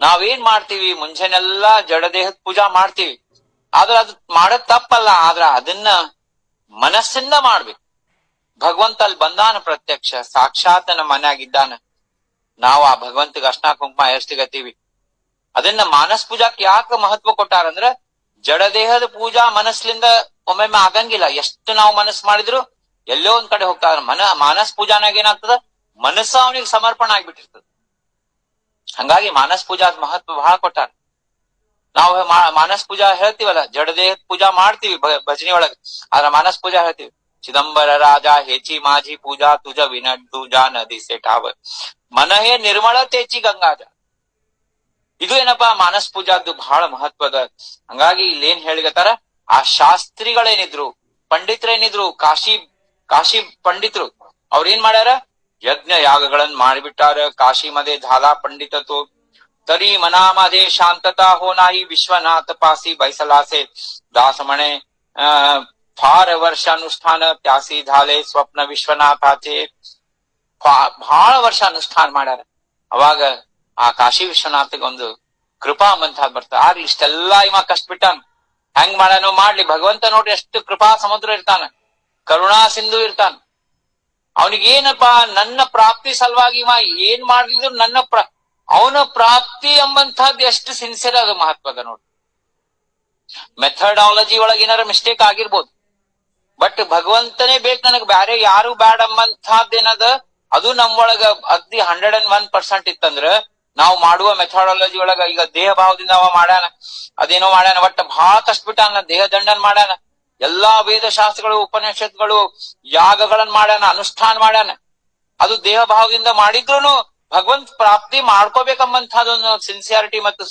[SPEAKER 1] ನಾವೇನ್ ಮಾಡ್ತೀವಿ? ಮುಂಜಾನೆಲ್ಲಾ ಜಡದೇಹದ ಪೂಜಾ ಮಾಡ್ತೀವಿ, ಆದ್ರ ಅದು ಮಾಡದ್ ತಪ್ಪಲ್ಲ, ಆದ್ರ ಅದನ್ನ ಮನಸ್ಸಿಂದ ಮಾಡ್ಬೇಕು. ಭಗವಂತ ಅಲ್ಲಿ ಬಂದಾನ, ಪ್ರತ್ಯಕ್ಷ ಸಾಕ್ಷಾತ್ ನಮ್ಮ ಮನ್ಯಾಗಿದ್ದಾನ. ನಾವು ಆ ಭಗವಂತಗೆ ಅರ್ಶನ ಕುಂಕುಮ ಎಷ್ಟಿಗತ್ತೀವಿ. ಅದನ್ನ ಮಾನಸ್ ಪೂಜಾಕ್ ಯಾಕೆ ಮಹತ್ವ ಕೊಟ್ಟಾರಂದ್ರ, ಜಡದೇಹದ ಪೂಜಾ ಮನಸ್ಲಿಂದ ಒಮ್ಮೊಮ್ಮೆ ಆಗಂಗಿಲ್ಲ. ಎಷ್ಟು ನಾವು ಮನಸ್ಸು ಮಾಡಿದ್ರು ಎಲ್ಲೋ ಒಂದ್ ಕಡೆ ಹೋಗ್ತಾ. ಮಾನಸ್ ಪೂಜಾನಾಗ ಏನಾಗ್ತದ? ಮನಸ್ಸ ಅವನಿಗೆ ಸಮರ್ಪಣೆ ಆಗ್ಬಿಟ್ಟಿರ್ತದ. ಹಂಗಾಗಿ ಮಾನಸ್ ಪೂಜಾದ ಮಹತ್ವ ಬಹಳ ಕೊಟ್ಟಾರ. ನಾವು ಮಾನಸ್ ಪೂಜಾ ಹೇಳ್ತೀವಲ್ಲ, ಜಡದೇಹದ ಪೂಜಾ ಮಾಡ್ತೀವಿ ಭಜನೆ ಒಳಗ, ಆದ್ರ ಮಾನಸ್ ಪೂಜಾ ಹೇಳ್ತೀವಿ. ಚಿದಂಬರ ರಾಜ ಹೇಚಿ ಮಾಜಿ ಪೂಜಾ ತುಜ ವಿನಡ್ಡು ಜಾ ನದಿ ಸೆಠಾವ ಮನ ಹೇ ನಿರ್ಮಳ ತೇಚಿ ಗಂಗಾಜ. ಇದು ಏನಪ್ಪಾ ಮಾನಸ್ ಪೂಜಾದ್ದು ಬಹಳ ಮಹತ್ವದ. ಹಂಗಾಗಿ ಇಲ್ಲೇನ್ ಹೇಳಿಗತ್ತಾರ, ಆ ಶಾಸ್ತ್ರಿಗಳೇನಿದ್ರು, ಪಂಡಿತರೇನಿದ್ರು, ಕಾಶಿ ಪಂಡಿತರು ಅವ್ರೇನ್ ಮಾಡ್ಯಾರ? ಯಜ್ಞ ಯಾಗಗಳನ್ನ ಮಾಡಿಬಿಟ್ಟಾರ. ಕಾಶಿ ಮದೆ ಝಾಲಾ ಪಂಡಿತತು ತರಿ ಮನಾಮಧೆ ಶಾಂತತಾ ಹೋನಾಹಿ ವಿಶ್ವನಾಥ ಪಾಸಿ ಬೈಸಲಾಸೆ ದಾಸಮಣೆ फार ವರ್ಷಾನುಷ್ಠಾನ ಪ್ಯಾಸಿ ಧಾಲೆ ಸ್ವಪ್ನ ವಿಶ್ವನಾಥಾಚೆ. ಬಹಳ ವರ್ಷ ಅನುಷ್ಠಾನ ಮಾಡ್ಯಾರ. ಅವಾಗ ಆ ಕಾಶಿ ವಿಶ್ವನಾಥಗೆ ಒಂದು ಕೃಪಾ ಅಂತ ಬರ್ತದ. ಆಗ್ಲಿ ಇಷ್ಟೆಲ್ಲಾ ಇವ ಕಷ್ಟ ಬಿಟ್ಟಾನ, ಹೆಂಗ್ ಮಾಡ್ಯಾನೋ ಮಾಡ್ಲಿ. ಭಗವಂತ ನೋಡ್ರಿ ಎಷ್ಟು ಕೃಪಾ ಸಮುದ್ರ ಇರ್ತಾನ, ಕರುಣಾ ಸಿಂಧು ಇರ್ತಾನ. ಅವನಿಗೇನಪ್ಪಾ, ನನ್ನ ಪ್ರಾಪ್ತಿ ಸಲುವಾಗಿ ಇವ ಏನ್ ಮಾಡ್ಲಿದ್ರು ಅವನ ಪ್ರಾಪ್ತಿ ಎಂಬಂತಹದ್ದು ಎಷ್ಟು ಸಿನ್ಸಿಯರ್ ಅದು ಮಹತ್ವದ ನೋಡ್ರಿ. ಮೆಥಡಾಲಜಿ ಒಳಗೆ ಏನಾರ ಮಿಸ್ಟೇಕ್ ಆಗಿರ್ಬೋದು, ಬಟ್ ಭಗವಂತನೇ ಬೇಕು ನನಗ್, ಬ್ಯಾರೆ ಯಾರು ಬ್ಯಾಡ ಎಂಬಂತಹದ್ದೇನದ ಅದು ನಮ್ಮೊಳಗ ಅಗ್ದಿ 101% ಇತ್ತಂದ್ರ ನಾವು ಮಾಡುವ ಮೆಥಡಾಲಜಿ ಒಳಗ. ಈಗ ದೇಹ ಭಾವದಿಂದ ಅವ ಮಾಡ್ಯಾನ, ಅದೇನೋ ಮಾಡ್ಯಾನ, ಒಟ್ಟ ಬಹಳ ಕಷ್ಟ ಬಿಟ್ಟಾನ, ದೇಹ ದಂಡನ್ ಮಾಡ್ಯಾನ, ಎಲ್ಲಾ ವೇದ ಶಾಸ್ತ್ರಗಳು ಉಪನಿಷತ್ಗಳು ಯಾಗಗಳನ್ನ ಮಾಡ್ಯಾನ, ಅನುಷ್ಠಾನ ಮಾಡ್ಯಾನ. ಅದು ದೇಹ ಭಾವದಿಂದ ಮಾಡಿದ್ರುನು ಭಗವಂತ ಪ್ರಾಪ್ತಿ ಮಾಡ್ಕೋಬೇಕಂಬಂತಹದೊಂದು ಸಿನ್ಸಿಯಾರಿಟಿ ಮತ್ತು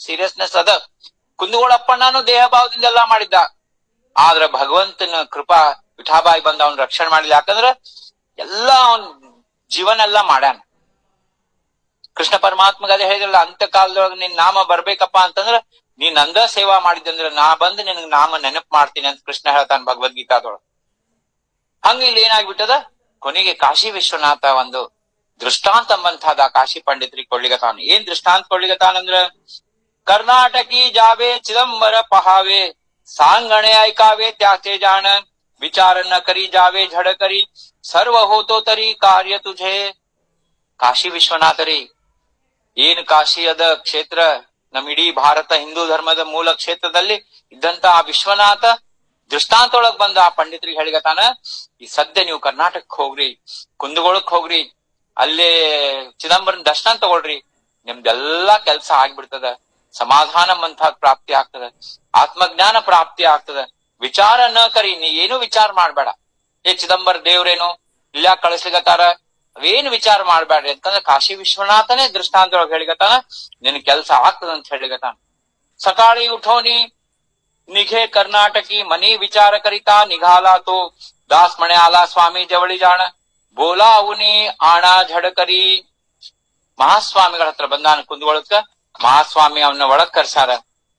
[SPEAKER 1] ಸೀರಿಯಸ್ನೆಸ್ ಅದ. ಕುಂದಗೋಳಪ್ಪಣ್ಣನು ದೇಹ ಭಾವದಿಂದ ಎಲ್ಲಾ ಮಾಡಿದ್ದ, ಆದ್ರ ಭಗವಂತನ ಕೃಪಾ ವಿಠಾಬಾಯಿ ಬಂದ ಅವನ್ ರಕ್ಷಣೆ ಮಾಡಿಲ್ಲ. ಯಾಕಂದ್ರ ಎಲ್ಲಾ ಅವನ್ ಜೀವನ ಎಲ್ಲಾ ಮಾಡ್ಯಾನ. ಕೃಷ್ಣ ಪರಮಾತ್ಮಗ ಅದೇ ಹೇಳಿದ್ರಲ್ಲ, ಅಂತ ಕಾಲದೊಳಗ ನಿನ್ ನಾಮ ಬರ್ಬೇಕಪ್ಪ ಅಂತಂದ್ರ ನೀನ್ ನಂದ ಸೇವಾ ಮಾಡಿದಂದ್ರ ನಾ ಬಂದ್ ನಿನಗ್ ನಾಮ ನೆನಪು ಮಾಡ್ತೀನಿ ಅಂತ ಕೃಷ್ಣ ಹೇಳ್ತಾನ ಭಗವದ್ಗೀತಾದೊಳಗ. ಹಂಗ ಇಲ್ಲಿ ಏನಾಗ್ಬಿಟ್ಟದ, ಕೊನೆಗೆ ಕಾಶಿ ವಿಶ್ವನಾಥ ಒಂದು ದೃಷ್ಟಾಂತ ಅಂಬಂತಹದ ಕಾಶಿ ಪಂಡಿತರಿಗೆ ಕೊಡ್ಲಿಗತಾನ. ಏನ್ ದೃಷ್ಟಾಂತ ಕೊಡ್ಲಿಗತಾನಂದ್ರ, कर्नाटकी जावे चिदंबर पहावे सांगणे ऐकावे त्याचे जाण विचार न करी जावे झड करी सर्व होतो तरी कार्य तुझे. ಕಾಶಿ ವಿಶ್ವನಾಥ ರೀ, ಏನ್ ಕಾಶಿ ಅದ ಕ್ಷೇತ್ರ, ನಮ್ ಇಡೀ ಭಾರತ ಹಿಂದೂ ಧರ್ಮದ ಮೂಲ ಕ್ಷೇತ್ರದಲ್ಲಿ ಇದ್ದಂತ ಆ ವಿಶ್ವನಾಥ ದೃಷ್ಟಾಂತ ಒಳಗ್ ಬಂದ ಆ ಪಂಡಿತರಿಗೆ ಹೇಳಿಗತಾನ, ಈ ಸದ್ಯ ನೀವು ಕರ್ನಾಟಕಕ್ಕೆ ಹೋಗ್ರಿ, ಕುಂದಗೋಳಕ್ ಹೋಗ್ರಿ, ಅಲ್ಲೇ ಚಿದಂಬರಂ ದರ್ಶನ ತಗೊಳ್ರಿ, ನಿಮ್ದೆಲ್ಲಾ ಕೆಲ್ಸ ಆಗ್ಬಿಡ್ತದ, ಸಮಾಧಾನ ಅಂತ ಪ್ರಾಪ್ತಿ ಆಗ್ತದ, ಆತ್ಮಜ್ಞಾನ ಪ್ರಾಪ್ತಿ ಆಗ್ತದ. ವಿಚಾರ ನ ಕರಿ, ನೀ ಏನು ವಿಚಾರ ಮಾಡ್ಬೇಡ. ಚಿದಂಬರ ದೇವ್ರೇನು ಇಲ್ಲ ಕಳಿಸ್ಲಿಗತ್ತಾರ, ಅವೇನು ವಿಚಾರ ಮಾಡ್ಬೇಡ್ರಿ ಅಂತಂದ್ರೆ ಕಾಶಿ ವಿಶ್ವನಾಥನೇ ದೃಷ್ಟಾಂತೊಳಗೆ ಹೇಳಿಗತಾನ, ನಿನ್ ಕೆಲ್ಸ ಆಗ್ತದ ಅಂತ ಹೇಳಿಗತಾನ. ಸಕಾಳಿ ಉಠೋನಿ निघे कर्नाटकी मनी विचार करिता निघाला तो, दास म्हणे आला स्वामी जवळी जाण, बोला उनी आणा झडकरी. ಮಹಾಸ್ವಾಮಿಗಳ ಹತ್ರ ಬಂದಾನ ಕುಂದಗೋಳಕ್ಕ. ಮಹಾಸ್ವಾಮಿ ಅವನ್ನ ಒಳಗ್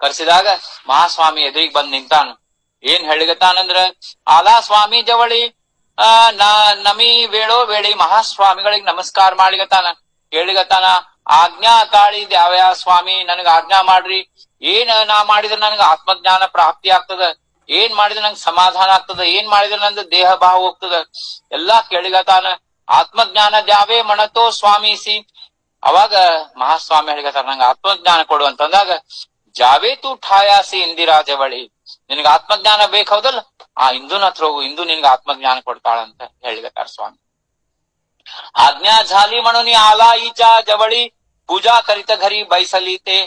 [SPEAKER 1] ಕರ್ಸಿದಾಗ ಮಹಾಸ್ವಾಮಿ ಎದುರಿಗೆ ಬಂದ್ ನಿಂತಾನು. ಏನ್ ಹೇಳಿಗತಾನಂದ್ರ, ಆಲಾ ಸ್ವಾಮಿ ಜವಳಿ ನಮಿ ವೇಳೋ ವೇಳಿ ಮಹಾಸ್ವಾಮಿಗಳಿಗೆ ನಮಸ್ಕಾರ ಮಾಡಿಗತಾನ. ಕೇಳಿಗತಾನ, ಆಜ್ಞಾ ಕಾಳಿದ್ ಯಾವ್ಯಾ ಸ್ವಾಮಿ, ನನಗ ಆಜ್ಞಾ ಮಾಡ್ರಿ. ಏನ್ ನಾ ಮಾಡಿದ್ರೆ ನನಗ ಆತ್ಮಜ್ಞಾನ ಪ್ರಾಪ್ತಿ ಆಗ್ತದ, ಏನ್ ಮಾಡಿದ್ರೆ ನಂಗೆ ಸಮಾಧಾನ ಆಗ್ತದ, ಏನ್ ಮಾಡಿದ್ರೆ ನಂದು ದೇಹ ಭಾವ ಹೋಗ್ತದ, ಎಲ್ಲಾ ಕೇಳಿಗತಾನ. ಆತ್ಮಜ್ಞಾನ ದ್ಯಾವೇ ಮಣತೋ ಸ್ವಾಮೀಸಿ. ಅವಾಗ ಮಹಾಸ್ವಾಮಿ ಹೇಳಿಗತಾರ, ನಂಗೆ ಆತ್ಮಜ್ಞಾನ ಕೊಡು ಅಂತಂದಾಗ, ಜಾವೇ ತು ಠಾಯಾಸಿ ಇಂದಿರಾ ಜವಳಿ, ನಿನಗ ಆತ್ಮಜ್ಞಾನ ಬೇಕಾದಲ್ಲ, ಆ ಇಂದುನ ಹತ್ರ ಹೋಗು, ಇಂದು ನಿನ್ಗೆ ಆತ್ಮಜ್ಞಾನ ಕೊಡ್ತಾಳಂತ ಹೇಳಿಗತಾರ ಸ್ವಾಮಿ. आज्ञा झाली म्हणून आला हिच्या जवळी, पूजा करीत घरी बैसली ते,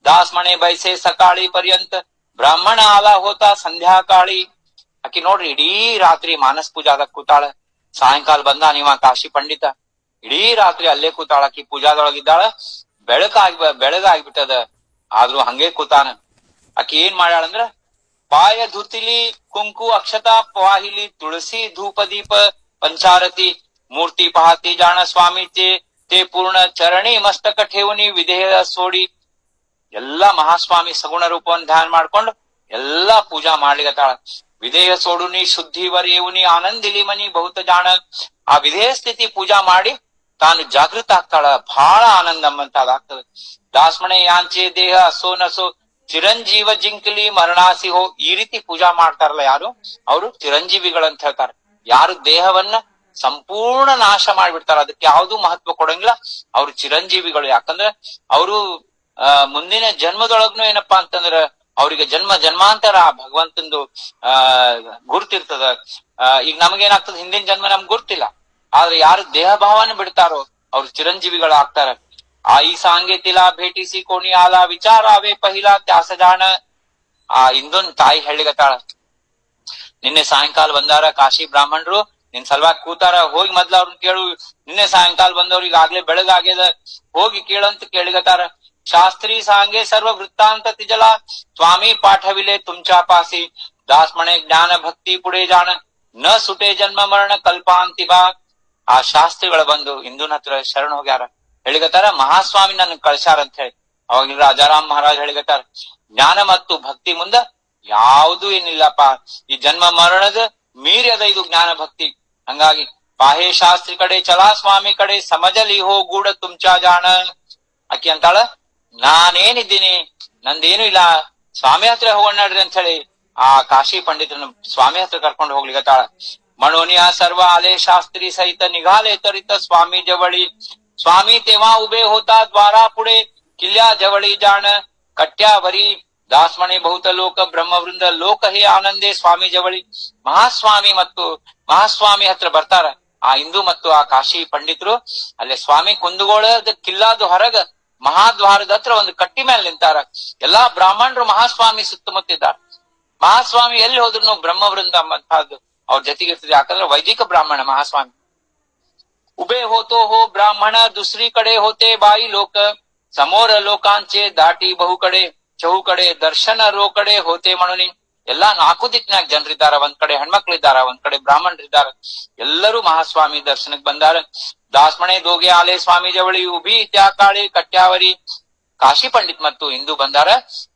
[SPEAKER 1] दास म्हणे बैसे सकाळी पर्यंत, ब्राह्मण आला होता संध्याकाळी. ಆಕಿ ನೋಡ್ರಿ ಇಡೀ ರಾತ್ರಿ ಮಾನಸ್ ಪೂಜಾದಾಗ ಕೂತಾಳ. ಸಾಯಂಕಾಲ ಬಂದ ನೀವ ಕಾಶಿ ಪಂಡಿತ, ಇಡೀ ರಾತ್ರಿ ಅಲ್ಲೇ ಕೂತಾಳ. ಆಕಿ ಪೂಜಾದೊಳಗಿದ್ದಾಳ. ಬೆಳಗಾಗ್ಬಿಟ್ಟದ, ಆದ್ರೂ ಹಂಗೆ ಕೂತಾನ. ಆಕಿ ಏನ್ ಮಾಡ್ಯಾಳಂದ್ರ, ಪಾಯ ಧುತಿಲಿ ಕುಂಕು ಅಕ್ಷತಾ ವಾಹಿಲಿ, ತುಳಸಿ ಧೂಪ ದೀಪ पंचारती, मूर्ती पाहती जाण स्वामीचे, ते पूर्ण चरणी मस्तक ठेवणी विधेय सोडी. ಎಲ್ಲಾ ಮಹಾಸ್ವಾಮಿ ಸಗುಣ ರೂಪವನ್ನು ಧ್ಯಾನ ಮಾಡ್ಕೊಂಡು ಎಲ್ಲಾ ಪೂಜಾ ಮಾಡ್ಲಿಗತ್ತಾಳ. ವಿಧೇಯ ಸೋಡುನಿ ಶುದ್ಧಿ ವರೆಯುನಿ ಆನಂದಿಲಿ ಮನಿ ಬಹುತ ಜಾಣ. ಆ ವಿಧೇಯ ಸ್ಥಿತಿ ಪೂಜಾ ಮಾಡಿ ತಾನು ಜಾಗೃತ ಆಗ್ತಾಳ. ಬಹಳ ಆನಂದ ಅಂತಾಗ್ತದೆ. ದಾಸ್ಮಣೆ ಯಾಂಚೆ ದೇಹ ಅಸೋ ನಸೋ ಚಿರಂಜೀವ ಜಿಂಕಲಿ ಮರಣಾಸಿ ಹೋ. ಈ ರೀತಿ ಪೂಜಾ ಮಾಡ್ತಾರಲ್ಲ ಯಾರು, ಅವರು ಚಿರಂಜೀವಿಗಳಂತ ಹೇಳ್ತಾರೆ. ಯಾರು ದೇಹವನ್ನ ಸಂಪೂರ್ಣ ನಾಶ ಮಾಡ್ಬಿಡ್ತಾರ, ಅದಕ್ಕೆ ಯಾವ್ದು ಮಹತ್ವ ಕೊಡಂಗಿಲ್ಲ, ಅವ್ರು ಚಿರಂಜೀವಿಗಳು. ಯಾಕಂದ್ರೆ ಅವರು ಮುಂದಿನ ಜನ್ಮದೊಳಗ್ನು ಏನಪ್ಪಾ ಅಂತಂದ್ರ ಅವ್ರಿಗೆ ಜನ್ಮ ಜನ್ಮಾಂತರ ಭಗವಂತಂದು ಗುರ್ತಿರ್ತದ. ಈಗ ನಮಗೇನಾಗ್ತದ, ಹಿಂದಿನ ಜನ್ಮ ನಮ್ಗೆ ಗುರ್ತಿಲ್ಲ, ಆದ್ರೆ ಯಾರು ದೇಹ ಭಾವನ ಬಿಡ್ತಾರೋ ಅವ್ರು ಚಿರಂಜೀವಿಗಳು ಆಗ್ತಾರ. आई सांगे तिला भेटीसी कोणी आला, विचारावे पहिला त्यास जाण. ಆ ಇಂದೊಂದು ತಾಯಿ ಹೇಳಿಗತ್ತಾಳ, ನಿನ್ನೆ ಸಾಯಂಕಾಲ ಬಂದಾರ ಕಾಶಿ ಬ್ರಾಹ್ಮಣರು, ನಿನ್ ಸಲುವಾಗಿ ಕೂತಾರ, ಹೋಗಿ ಮೊದ್ಲ ಅವ್ರನ್ನ ಕೇಳು. ನಿನ್ನೆ ಸಾಯಂಕಾಲ ಬಂದವ್ರಿಗೆ ಆಗ್ಲೇ ಬೆಳಗಾಗ್ಯದ, ಹೋಗಿ ಕೇಳಂತ ಕೇಳಿಗತ್ತಾರ. ಶಾಸ್ತ್ರಿ ಸಾಂಗೆ ಸರ್ವ ವೃತ್ತಾಂತ ತಿಜಲ, ಸ್ವಾಮಿ ಪಾಠವಿಲೆ ತುಮಚಾ ಪಾಸಿ. ದಾಸ್ ಮಣೆ ಜ್ಞಾನ ಭಕ್ತಿ ಪುಡೆ ಜಾಣ, ನ ಸುಟೆ ಜನ್ಮ ಮರಣ ಕಲ್ಪಾಂತಿ ಬಾ. ಆ ಶಾಸ್ತ್ರಿಗಳು ಬಂದು ಇಂದುನ ಹತ್ರ ಶರಣ ಹೋಗ್ಯಾರ. ಹೇಳಿಗತ್ತಾರ, ಮಹಾಸ್ವಾಮಿ ನನ್ ಕಳ್ಸ್ಯಾರ ಅಂತ ಹೇಳಿ. ಅವಾಗ ರಾಜಾರಾಮ್ ಮಹಾರಾಜ್ ಹೇಳಿಗತ್ತಾರ, ಜ್ಞಾನ ಮತ್ತು ಭಕ್ತಿ ಮುಂದ ಯಾವ್ದು ಏನಿಲ್ಲಪ್ಪ, ಈ ಜನ್ಮ ಮರಣದ ಮೀರಿ ಅದ ಇದು ಜ್ಞಾನ ಭಕ್ತಿ. ಹಂಗಾಗಿ ಪಾಹೆ ಶಾಸ್ತ್ರಿ ಕಡೆ ಚಲಾ ಸ್ವಾಮಿ ಕಡೆ, ಸಮಜಲಿ ಹೋ ಗೂಢ ತುಮಚಾ ಜಾಣ. ಅಕ್ಕಿ ಅಂತಾಳ, ನಾನೇನಿದ್ದೀನಿ, ನಂದೇನು ಇಲ್ಲ, ಸ್ವಾಮಿ ಹತ್ರ ಹೋಗೋಣ ನಡ್ರಿ ಅಂತ ಹೇಳಿ ಆ ಕಾಶಿ ಪಂಡಿತರನ್ನ ಸ್ವಾಮಿ ಹತ್ರ ಕರ್ಕೊಂಡು ಹೋಗ್ಲಿಗತ್ತಾಳ. ಮಣೋನಿಯ ಸರ್ವ ಆಲೆ ಶಾಸ್ತ್ರಿ ಸಹಿತ निघाले तरित स्वामी जवळी. स्वामी तेव्हा उभे होता द्वारा पुढे, किल्ल्या जवळी जाण कट्ट्यावरी. दास म्हणे बहुत लोक ಬ್ರಹ್ಮವೃಂದ ಲೋಕ ಹೇ ಆನಂದೇ ಸ್ವಾಮಿ ಜವಳಿ. ಮಹಾಸ್ವಾಮಿ ಹತ್ರ ಬರ್ತಾರ ಆ ಹಿಂದೂ ಮತ್ತು ಆ ಕಾಶಿ ಪಂಡಿತರು. ಅಲ್ಲೇ ಸ್ವಾಮಿ ಕುಂದಗೋಳದ ಕಿಲ್ಲಾದ ಹೊರಗ ಮಹಾದ್ವಾರದ ಹತ್ರ ಒಂದು ಕಟ್ಟಿ ಮೇಲೆ ನಿಂತಾರ. ಎಲ್ಲಾ ಬ್ರಾಹ್ಮಣರು ಮಹಾಸ್ವಾಮಿ ಸುತ್ತಮುತ್ತಿದ್ದಾರೆ. ಮಹಾಸ್ವಾಮಿ ಎಲ್ಲಿ ಹೋದ್ರು ಬ್ರಹ್ಮವೃಂದ ಅಂತದ್ದು ಅವ್ರ ಜೊತೆಗೆ ಇರ್ತದೆ. ಯಾಕಂದ್ರೆ ವೈದಿಕ ಬ್ರಾಹ್ಮಣ ಮಹಾಸ್ವಾಮಿ. उभे होतो हो ब्राह्मण दुसरीकडे होते बाई लोक. समोर लोकांचे दाटी ಬಹುಕಡೆ ಚೌಕಡೆ ದರ್ಶನ ರೋಕಡೆ ಹೋತೆ म्हणून ಎಲ್ಲಾ ನಾಲ್ಕು ದಿಕ್ಕಿನಾಗ ಜನರಿದ್ದಾರ. ಒಂದ್ ಕಡೆ ಹೆಣ್ಮಕ್ಳಿದ್ದಾರ, ಒಂದ್ ಕಡೆ ಬ್ರಾಹ್ಮಣರಿದ್ದಾರ. ಎಲ್ಲರೂ ಮಹಾಸ್ವಾಮಿ ದರ್ಶನಕ್ಕೆ ಬಂದಾರ. ದಾಸ್ಮಣೆ ದೋಗೆ ಆಲೆ ಸ್ವಾಮಿ ಜವಳಿ ಉಭಿ ತ್ಯಾ ಕಾಳಿ ಕಟ್ಟ್ಯಾವರಿ. ಕಾಶಿ ಪಂಡಿತ್ ಮತ್ತು ಹಿಂದೂ ಬಂದಾರ,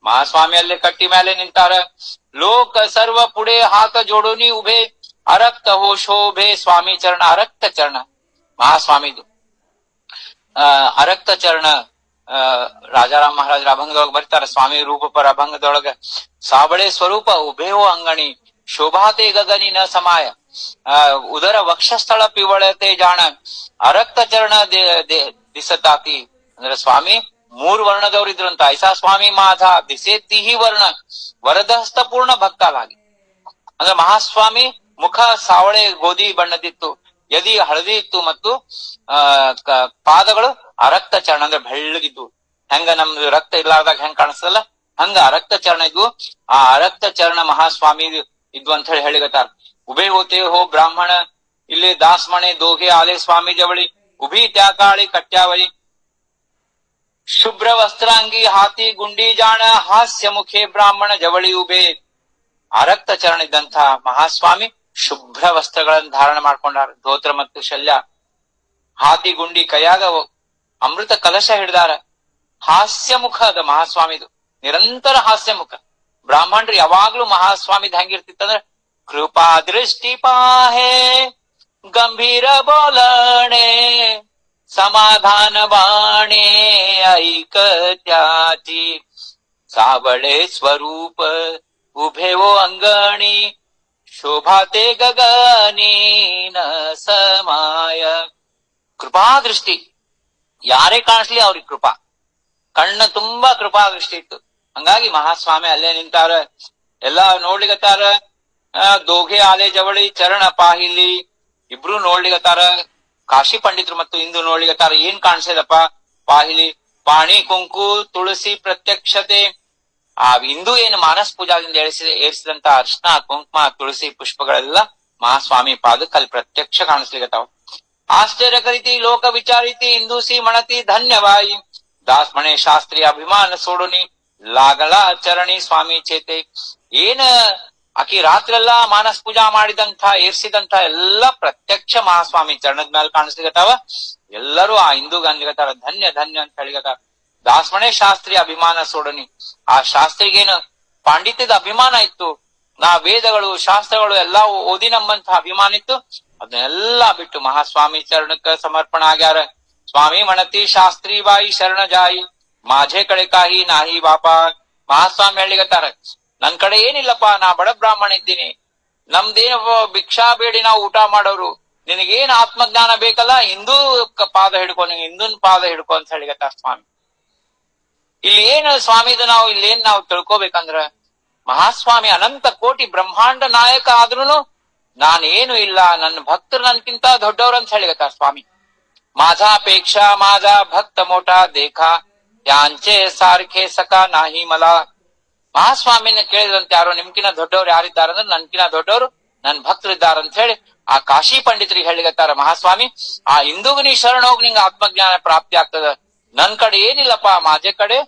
[SPEAKER 1] ಮಹಾಸ್ವಾಮಿ ಅಲ್ಲೇ ಕಟ್ಟಿ ಮೇಲೆ ನಿಂತಾರ. ಲೋಕ ಸರ್ವ ಪುಡೆ ಹಾತ ಜೋಡೋನಿ ಉಭೆ, ಅರಕ್ತ ಹೋ ಶೋಭೆ ಸ್ವಾಮಿ ಚರಣ. ಅರಕ್ತ ಚರಣ ಮಹಾಸ್ವಾಮಿದು ಅರಕ್ತ ಚರಣ. ರಾಜಾರಾಮ್ ಮಹಾರಾಜರ ಅಭಂಗದೊಳಗ ಬರ್ತಾರ, ಸ್ವಾಮಿ ರೂಪ ಪರ ಅಭಂಗದೊಳಗ. ಸಾಬಳೆ ಸ್ವರೂಪ ಉಭೇವೋ ಅಂಗಣಿ, ಶೋಭಾತೆ ಗಗನಿ ನ ಸಮಾಯ. ಉದರ ವಕ್ಷಸ್ಥಳ ಪಿವಳತೆ ಜಾಣ, ಅರಕ್ತ ಚರಣ ದಿಸತಾತಿ. ಅಂದ್ರೆ ಸ್ವಾಮಿ ಮೂರು ವರ್ಣದವ್ರು ಇದ್ರಂತ. ಐಸಾ ಸ್ವಾಮಿ ಮಾಧ ದಿಸೆ ತಿಹಿ ವರ್ಣ, ವರದಹಸ್ತ ಪೂರ್ಣ ಭಕ್ತಾಲಾಗಿ. ಅಂದ್ರೆ ಮಹಾಸ್ವಾಮಿ ಮುಖ ಸಾವಳೆ ಗೋಧಿ ಬಣ್ಣದಿತ್ತು, ಎದಿ ಹಳದಿ ಇತ್ತು, ಮತ್ತು ಪಾದಗಳು ಅರಕ್ತ ಚರ್ಣ ಅಂದ್ರೆ ಬೆಳ್ಳಗಿದ್ವು. ಹೆಂಗ ನಮ್ದು ರಕ್ತ ಇಲ್ಲಾರ್ದಾಗ ಹೆಂಗ್ ಕಾಣಿಸ್ತಲ್ಲ ಹಂಗ ಅರಕ್ತ ಚರ್ಣ ಇದ್ವು. ಆ ಅರಕ್ತ ಚರ್ಣ ಮಹಾಸ್ವಾಮಿ ಇದ್ವು ಅಂತ ಹೇಳಿ ಹೇಳಿಗತ್ತಾರ. ಉಭೇ ಹೋತೆ ಹೋ ಬ್ರಾಹ್ಮಣ ಇಲ್ಲಿ ದಾಸ್ಮಣೆ ದೋಹೆ ಆಲೆ ಸ್ವಾಮಿ ಜವಳಿ ಉಭಿ ತ್ಯಾಕಾಳಿ ಕಟ್ಯಾವಳಿ ಶುಭ್ರ ವಸ್ತ್ರಾಂಗಿ ಹಾತಿ ಗುಂಡಿ ಜಾಣ ಹಾಸ್ಯ ಮುಖೆ ಬ್ರಾಹ್ಮಣ ಜವಳಿ ಉಭೆ. ಅರಕ್ತ ಚರಣ ಇದ್ದಂತ ಮಹಾಸ್ವಾಮಿ ಶುಭ್ರ ವಸ್ತ್ರಗಳನ್ನು ಧಾರಣ ಮಾಡ್ಕೊಂಡಾರ, ಧೋತ್ರ ಮತ್ತು ಶಲ್ಯ, ಹಾತಿ ಗುಂಡಿ ಕೈಯಾಗ ಅಮೃತ ಕಲಶ ಹಿಡ್ದಾರ. ಹಾಸ್ಯ ಮುಖ ಅದ ಮಹಾಸ್ವಾಮಿದು, ನಿರಂತರ ಹಾಸ್ಯ ಮುಖ. ಬ್ರಾಹ್ಮಣರು ಯಾವಾಗ್ಲೂ ಮಹಾಸ್ವಾಮಿದ್ ಹೆಂಗಿರ್ತಿತ್ತಂದ್ರ ಕೃಪಾ ದೃಷ್ಟಿ ಪಾಹೆ ಗಂಭೀರ ಬೋಲಣೆ ಸಮಾಧಾನ ಬಾಣೆ ಐಕತ್ಯಾತಿ ಸಾವಳೆ ಸ್ವರೂಪ ಉಭೆವೋ ಅಂಗಣಿ ಶೋಭಾತೆ ಗಗನಿ ನ ಸಮಾಯ. ಕೃಪಾ ದೃಷ್ಟಿ, ಯಾರೇ ಕಾಣಿಸ್ಲಿ ಅವ್ರಿಗೆ ಕೃಪಾ, ಕಣ್ಣ ತುಂಬಾ ಕೃಪಾ ದೃಷ್ಟಿ ಇತ್ತು. ಹಂಗಾಗಿ ಮಹಾಸ್ವಾಮಿ ಅಲ್ಲೇ ನಿಂತಾರ, ಎಲ್ಲಾ ನೋಡ್ಲಿಗತ್ತಾರ. ದೋಘೆ ಆಲೆ ಜವಳಿ ಚರಣ ಪಾಹಿಲಿ ಇಬ್ರು ನೋಡ್ಲಿಗತ್ತಾರ. ಕಾಶಿ ಪಂಡಿತರು ಮತ್ತು ಇಂದು ನೋಡ್ಲಿಗತ್ತಾರ. ಏನ್ ಕಾಣಿಸದಪ್ಪ? ಪಾಹಿಲಿ ಪಾಣಿ ಕುಂಕು ತುಳಸಿ ಪ್ರತ್ಯಕ್ಷತೆ. ಆ ಇಂದು ಏನು ಮಾನಸ ಪೂಜಾದಿಂದ ಏರಿಸಿದಂತ ಅರ್ಶನ ಕುಂಕುಮ ತುಳಸಿ ಪುಷ್ಪಗಳೆಲ್ಲ ಮಹಾಸ್ವಾಮಿ ಪಾದಕ್ಕೆ ಅಲ್ಲಿ ಪ್ರತ್ಯಕ್ಷ ಕಾಣಿಸ್ಲಿಗತ್ತಾವ. ಆಶ್ಚರ್ಯ ಕರಿತಿ ಲೋಕ ವಿಚಾರಿತಿ ಇಂದೂಸಿ ಮಣತಿ ಧನ್ಯವಾಯಿ ದಾಸ್ಮಣೆ ಶಾಸ್ತ್ರಿ ಅಭಿಮಾನ ಸೋಡುನಿ ಲಾಗಲ ಚರಣಿ ಸ್ವಾಮಿ ಚೇತೆ. ಏನ ಆಕಿ ರಾತ್ರೆಲ್ಲಾ ಮಾನಸ ಪೂಜಾ ಮಾಡಿದಂತ ಏರ್ಸಿದಂತ ಎಲ್ಲಾ ಪ್ರತ್ಯಕ್ಷ ಮಹಾಸ್ವಾಮಿ ಚರಣದ ಮೇಲೆ ಕಾಣಿಸ್ಲಿಗತ್ತಾವ. ಎಲ್ಲರೂ ಆ ಹಿಂದೂಗ ಅನ್ಲಿಗತ್ತಾರ ಧನ್ಯ ಧನ್ಯ ಅಂತ ಹೇಳಿಗತ್ತಾರ. ದಾಸ್ಮಣೆ ಶಾಸ್ತ್ರಿ ಅಭಿಮಾನ ಸೋಡನಿ, ಆ ಶಾಸ್ತ್ರಿಗೇನು ಪಾಂಡಿತ್ಯದ ಅಭಿಮಾನ ಇತ್ತು, ನಾ ವೇದಗಳು ಶಾಸ್ತ್ರಗಳು ಎಲ್ಲಾ ಓದಿ ನಂಬಂತ ಅಭಿಮಾನ ಇತ್ತು. ಅದನ್ನೆಲ್ಲಾ ಬಿಟ್ಟು ಮಹಾಸ್ವಾಮಿ ಚರಣಕ್ಕ ಸಮರ್ಪಣ ಆಗ್ಯಾರ. ಸ್ವಾಮಿ ಮಣತಿ ಶಾಸ್ತ್ರಿ ಬಾಯಿ ಶರಣ ಜಾಯಿ ಮಾঝে ಕಡೆ ಕಾಹಿ ನಾಹಿ ಬಾಪ. ಮಹಾಸ್ವಾಮಿ ಹೇಳಿಗತ್ತಾರ, ನನ್ ಕಡೆ ಏನಿಲ್ಲಪ್ಪ, ನಾ ಬಡ ಬ್ರಾಹ್ಮಣ ಇದ್ದೀನಿ, ನಮ್ದೇನ ಭಿಕ್ಷಾ ಬೇಡಿ ನಾವು ಊಟ ಮಾಡೋರು, ನಿನಗೇನ್ ಆತ್ಮಜ್ಞಾನ ಬೇಕಲ್ಲ ಹಿಂದೂ ಪಾದ ಹಿಡ್ಕೊ, ನಿಂಗೆ ಹಿಂದೂನ್ ಪಾದ ಹಿಡ್ಕೊ ಅಂತ ಹೇಳಿಗತ್ತಾರ ಸ್ವಾಮಿ. ಇಲ್ಲಿ ಏನು ಸ್ವಾಮಿದು ನಾವು ಇಲ್ಲೇನ್ ನಾವು ತಿಳ್ಕೊಬೇಕಂದ್ರ, ಮಹಾಸ್ವಾಮಿ ಅನಂತ ಕೋಟಿ ಬ್ರಹ್ಮಾಂಡ ನಾಯಕ ಆದ್ರೂನು ನಾನೇನು ಇಲ್ಲ, ನನ್ನ ಭಕ್ತರು ನನ್ಕಿಂತ ದೊಡ್ಡವ್ರ ಅಂತ ಹೇಳಿಗತ್ತಾರ ಸ್ವಾಮಿ. माझा पेक्षा माझा भक्त मोठा देखा त्यांचे सारखे सका नाही मला. ಮಹಾಸ್ವಾಮಿನ ಕೇಳಿದ್ರಂತ ಯಾರು ನಿಮ್ಕಿನ ದೊಡ್ಡವ್ರು ಯಾರಿದ್ದಾರೆ ಅಂದ್ರೆ ನನ್ಕಿನ ದೊಡ್ಡವರು ನನ್ ಭಕ್ತರಿದ್ದಾರೆ ಅಂತ ಹೇಳಿ ಆ ಕಾಶಿ ಪಂಡಿತರಿಗೆ ಹೇಳಿಗತ್ತಾರ ಮಹಾಸ್ವಾಮಿ. ಆ ಹಿಂದೂಗ ನೀ ಶರಣ ಹೋಗಿ ನಿಂಗೆ ಆತ್ಮಜ್ಞಾನ ಪ್ರಾಪ್ತಿ ಆಗ್ತದ, ನನ್ ಕಡೆ ಏನಿಲ್ಲಪ್ಪ, ಮಾಜೆ ಕಡೆ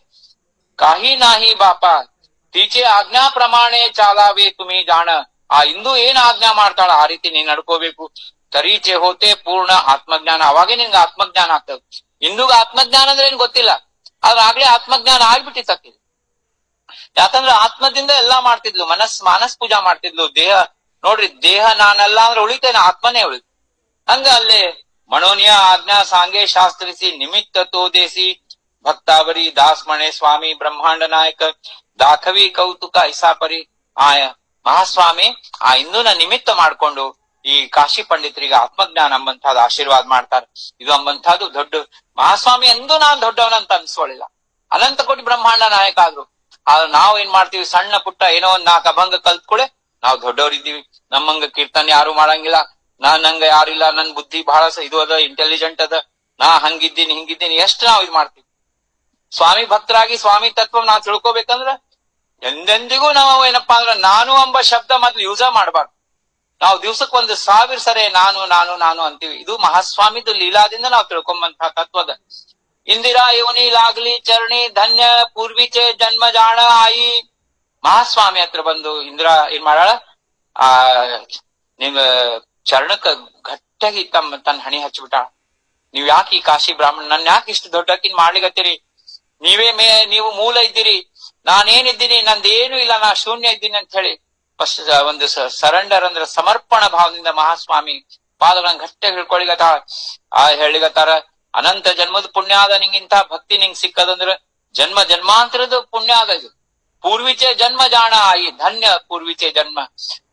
[SPEAKER 1] ಕಾಹಿ ನಾಹಿ ಬಾಪ ತೀಚೆ ಆಜ್ಞಾ ಪ್ರಮಾಣೆ ಚಾಲಾವೆ ತುಮಿ ಜಾಣ. ಆ ಹಿಂದೂ ಏನ್ ಆಜ್ಞಾ ಮಾಡ್ತಾಳ ಆ ರೀತಿ ನೀನ್ ನಡ್ಕೋಬೇಕು. ತರೀಚೆ ಹೋತೆ ಪೂರ್ಣ ಆತ್ಮಜ್ಞಾನ, ಅವಾಗೇ ನಿನ್ಗೆ ಆತ್ಮಜ್ಞಾನ ಆಗ್ತದ. ಹಿಂದೂಗ ಆತ್ಮಜ್ಞಾನ ಅಂದ್ರೆ ಏನ್ ಗೊತ್ತಿಲ್ಲ, ಆದ್ರೆ ಆಗ್ಲೇ ಆತ್ಮಜ್ಞಾನ ಆಗ್ಬಿಟ್ಟಿತ್ತು. ಯಾಕಂದ್ರೆ ಆತ್ಮದಿಂದ ಎಲ್ಲಾ ಮಾಡ್ತಿದ್ಲು, ಮಾನಸ್ ಪೂಜಾ ಮಾಡ್ತಿದ್ಲು. ದೇಹ ನೋಡ್ರಿ, ದೇಹ ನಾನಲ್ಲ ಅಂದ್ರೆ ಉಳಿತೇನೆ, ಆತ್ಮನೇ ಉಳಿತು. ಹಂಗ ಅಲ್ಲೇ ಮಣೋನಿಯ ಆಜ್ಞಾ ಸಾಂಗೆ ಶಾಸ್ತ್ರಿಸಿ ನಿಮಿತ್ತ ತೋದೇಸಿ ಭಕ್ತಾವರಿ ದಾಸ್ಮಣೆ ಸ್ವಾಮಿ ಬ್ರಹ್ಮಾಂಡ ನಾಯಕ ದಾಖವಿ ಕೌತುಕ ಐಸಾಪರಿ. ಆ ಮಹಾಸ್ವಾಮಿ ಆ ಹಿಂದೂನ ನಿಮಿತ್ತ ಮಾಡ್ಕೊಂಡು ಈ ಕಾಶಿ ಪಂಡಿತರಿಗೆ ಆತ್ಮಜ್ಞಾನ ಅಂಬಂತಹದ್ದು ಆಶೀರ್ವಾದ ಮಾಡ್ತಾರೆ. ಇದು ಅಂಬಂತಹದ್ದು ದೊಡ್ಡ ಮಹಾಸ್ವಾಮಿ ಎಂದೂ ನಾನ್ ದೊಡ್ಡವನಂತ ಅನ್ಸ್ಕೊಳ್ಳಿಲ್ಲ, ಅನಂತ ಕೋಟಿ ಬ್ರಹ್ಮಾಂಡ ನಾಯಕ ಆದ್ರು. ಆದ್ರೆ ನಾವ್ ಏನ್ ಮಾಡ್ತೀವಿ, ಸಣ್ಣ ಪುಟ್ಟ ಏನೋ ಒಂದ್ 4 ಅಭಂಗ ಕಲ್ತ್ಕೊಳೆ ನಾವ್ ದೊಡ್ಡವರಿದ್ದೀವಿ, ನಮ್ಮಂಗ ಕೀರ್ತನೆ ಯಾರು ಮಾಡಂಗಿಲ್ಲ, ನಂಗ ಯಾರಿಲ್ಲ, ನನ್ ಬುದ್ಧಿ ಬಹಳ ಇದು ಅದ, ಇಂಟೆಲಿಜೆಂಟ್ ಅದ, ನಾ ಹಂಗಿದ್ದೀನಿ ಹಿಂಗಿದ್ದೀನಿ, ಎಷ್ಟು ನಾವ್ ಇದ್ ಮಾಡ್ತೀವಿ. ಸ್ವಾಮಿ ಭಕ್ತರಾಗಿ ಸ್ವಾಮಿ ತತ್ವ ನಾವ್ ತಿಳ್ಕೊಬೇಕಂದ್ರ ಎಂದೆಂದಿಗೂ ನಾವು ಏನಪ್ಪಾ ಅಂದ್ರ ನಾನು ಎಂಬ ಶಬ್ದ ಮೊದ್ಲು ಯೂಸ ಮಾಡಬಾರ್ದು. ನಾವು ದಿವ್ಸಕ್ಕೆ 1000 ಸರಿ ನಾನು ನಾನು ನಾನು ಅಂತೀವಿ. ಇದು ಮಹಾಸ್ವಾಮಿದು ಲೀಲಾದಿಂದ ನಾವು ತಿಳ್ಕೊಂಬಂತಹ ತತ್ವದ. ಇಂದಿರಾ ಯೋನಿಲಾಗ್ಲಿ ಚರಣಿ ಧನ್ಯ ಪೂರ್ವಿಚೆ ಜನ್ಮ ಜಾಣ ಆಯಿ. ಮಹಾಸ್ವಾಮಿ ಹತ್ರ ಬಂದು ಇಂದಿರಾ ಏನ್ ಮಾಡಾಳ, ಆ ನಿಮ್ ಚರಣಕ್ಕ ಗಟ್ಟಾಗಿ ತನ್ನ ಹಣಿ ಹಚ್ಬಿಟ್ಟಾಳ. ನೀವ್ ಯಾಕೆ ಈ ಕಾಶಿ ಬ್ರಾಹ್ಮಣ ನನ್ ಯಾಕೆ ಇಷ್ಟು ದೊಡ್ಡಕ್ಕಿನ್ ಮಾಡ್ಲಿಗತ್ತೀರಿ, ನೀವು ಮೂಲ ಇದ್ದೀರಿ, ನಾನೇನಿದ್ದೀನಿ, ನಂದೇನು ಇಲ್ಲ, ನಾ ಶೂನ್ಯ ಇದ್ದೀನಿ ಅಂತ ಹೇಳಿ ಒಂದು ಸರೆಂಡರ್ ಅಂದ್ರೆ ಸಮರ್ಪಣ ಭಾವದಿಂದ ಮಹಾಸ್ವಾಮಿ ಪಾದಗಳನ್ನ ಗಟ್ಟಿಯಾಗಿ ಹಿಡ್ಕೊಳಿಗತ್ತಾಳ. ಆ ಹೇಳಿಗತ್ತಾರ, ಅನಂತ ಜನ್ಮದ ಪುಣ್ಯ ಆದ ನಿಂಗಿಂತ ಭಕ್ತಿ ನಿಂಗ್ ಸಿಕ್ಕದಂದ್ರ ಜನ್ಮ ಜನ್ಮಾಂತರದ ಪುಣ್ಯ ಆದ. ಇದು ಪೂರ್ವಿಚೆ ಜನ್ಮ ಜಾಣ ಆಯಿ ಧನ್ಯ ಪೂರ್ವಿಚೆ ಜನ್ಮ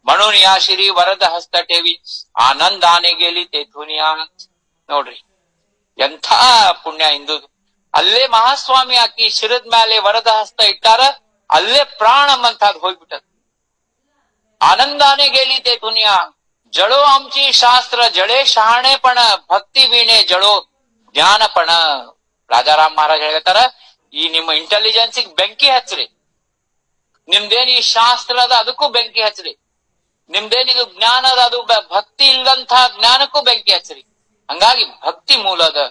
[SPEAKER 1] ಮಣೋನಿಯಾ ಶ್ರೀ ವರದ ಹಸ್ತ ಟೇವಿ ಆನಂದ ಆನೆಗೆಲಿ ತೇ ಧ್ವನಿಯಾ. ನೋಡ್ರಿ ಎಂಥ ಪುಣ್ಯ ಹಿಂದೂ. ಅಲ್ಲೇ ಮಹಾಸ್ವಾಮಿ ಆಕಿ ಶಿರದ ಮೇಲೆ ವರದ ಹಸ್ತ ಇಟ್ಟಾರ, ಅಲ್ಲೇ ಪ್ರಾಣ ಅಂತದ್ ಹೋಗ್ಬಿಟ್ಟದ. आनंदाने गेली ते दुनिया, जळो आमची शास्त्र जळे शहाणेपण, ಭಕ್ತಿ ವೀಣೆ ಜಳೋ ಜ್ಞಾನಪಣ. ರಾಜಾರಾಮ್ ಮಹಾರಾಜ್ ಹೇಳ್ತಾರ, ಈ ನಿಮ್ಮ ಇಂಟೆಲಿಜೆನ್ಸಿಗೆ ಬೆಂಕಿ ಹಚ್ಚ್ರಿ, ನಿಮ್ದೇನ್ ಈ ಶಾಸ್ತ್ರ ಅದ ಅದಕ್ಕೂ ಬೆಂಕಿ ಹಚ್ಚ್ರಿ, ನಿಮ್ದೇನಿದು ಜ್ಞಾನ ಅದ ಅದು ಭಕ್ತಿ ಇಲ್ಲದಂತಹ ಜ್ಞಾನಕ್ಕೂ ಬೆಂಕಿ ಹಚ್ಚ್ರಿ. ಹಂಗಾಗಿ ಭಕ್ತಿ ಮೂಲದ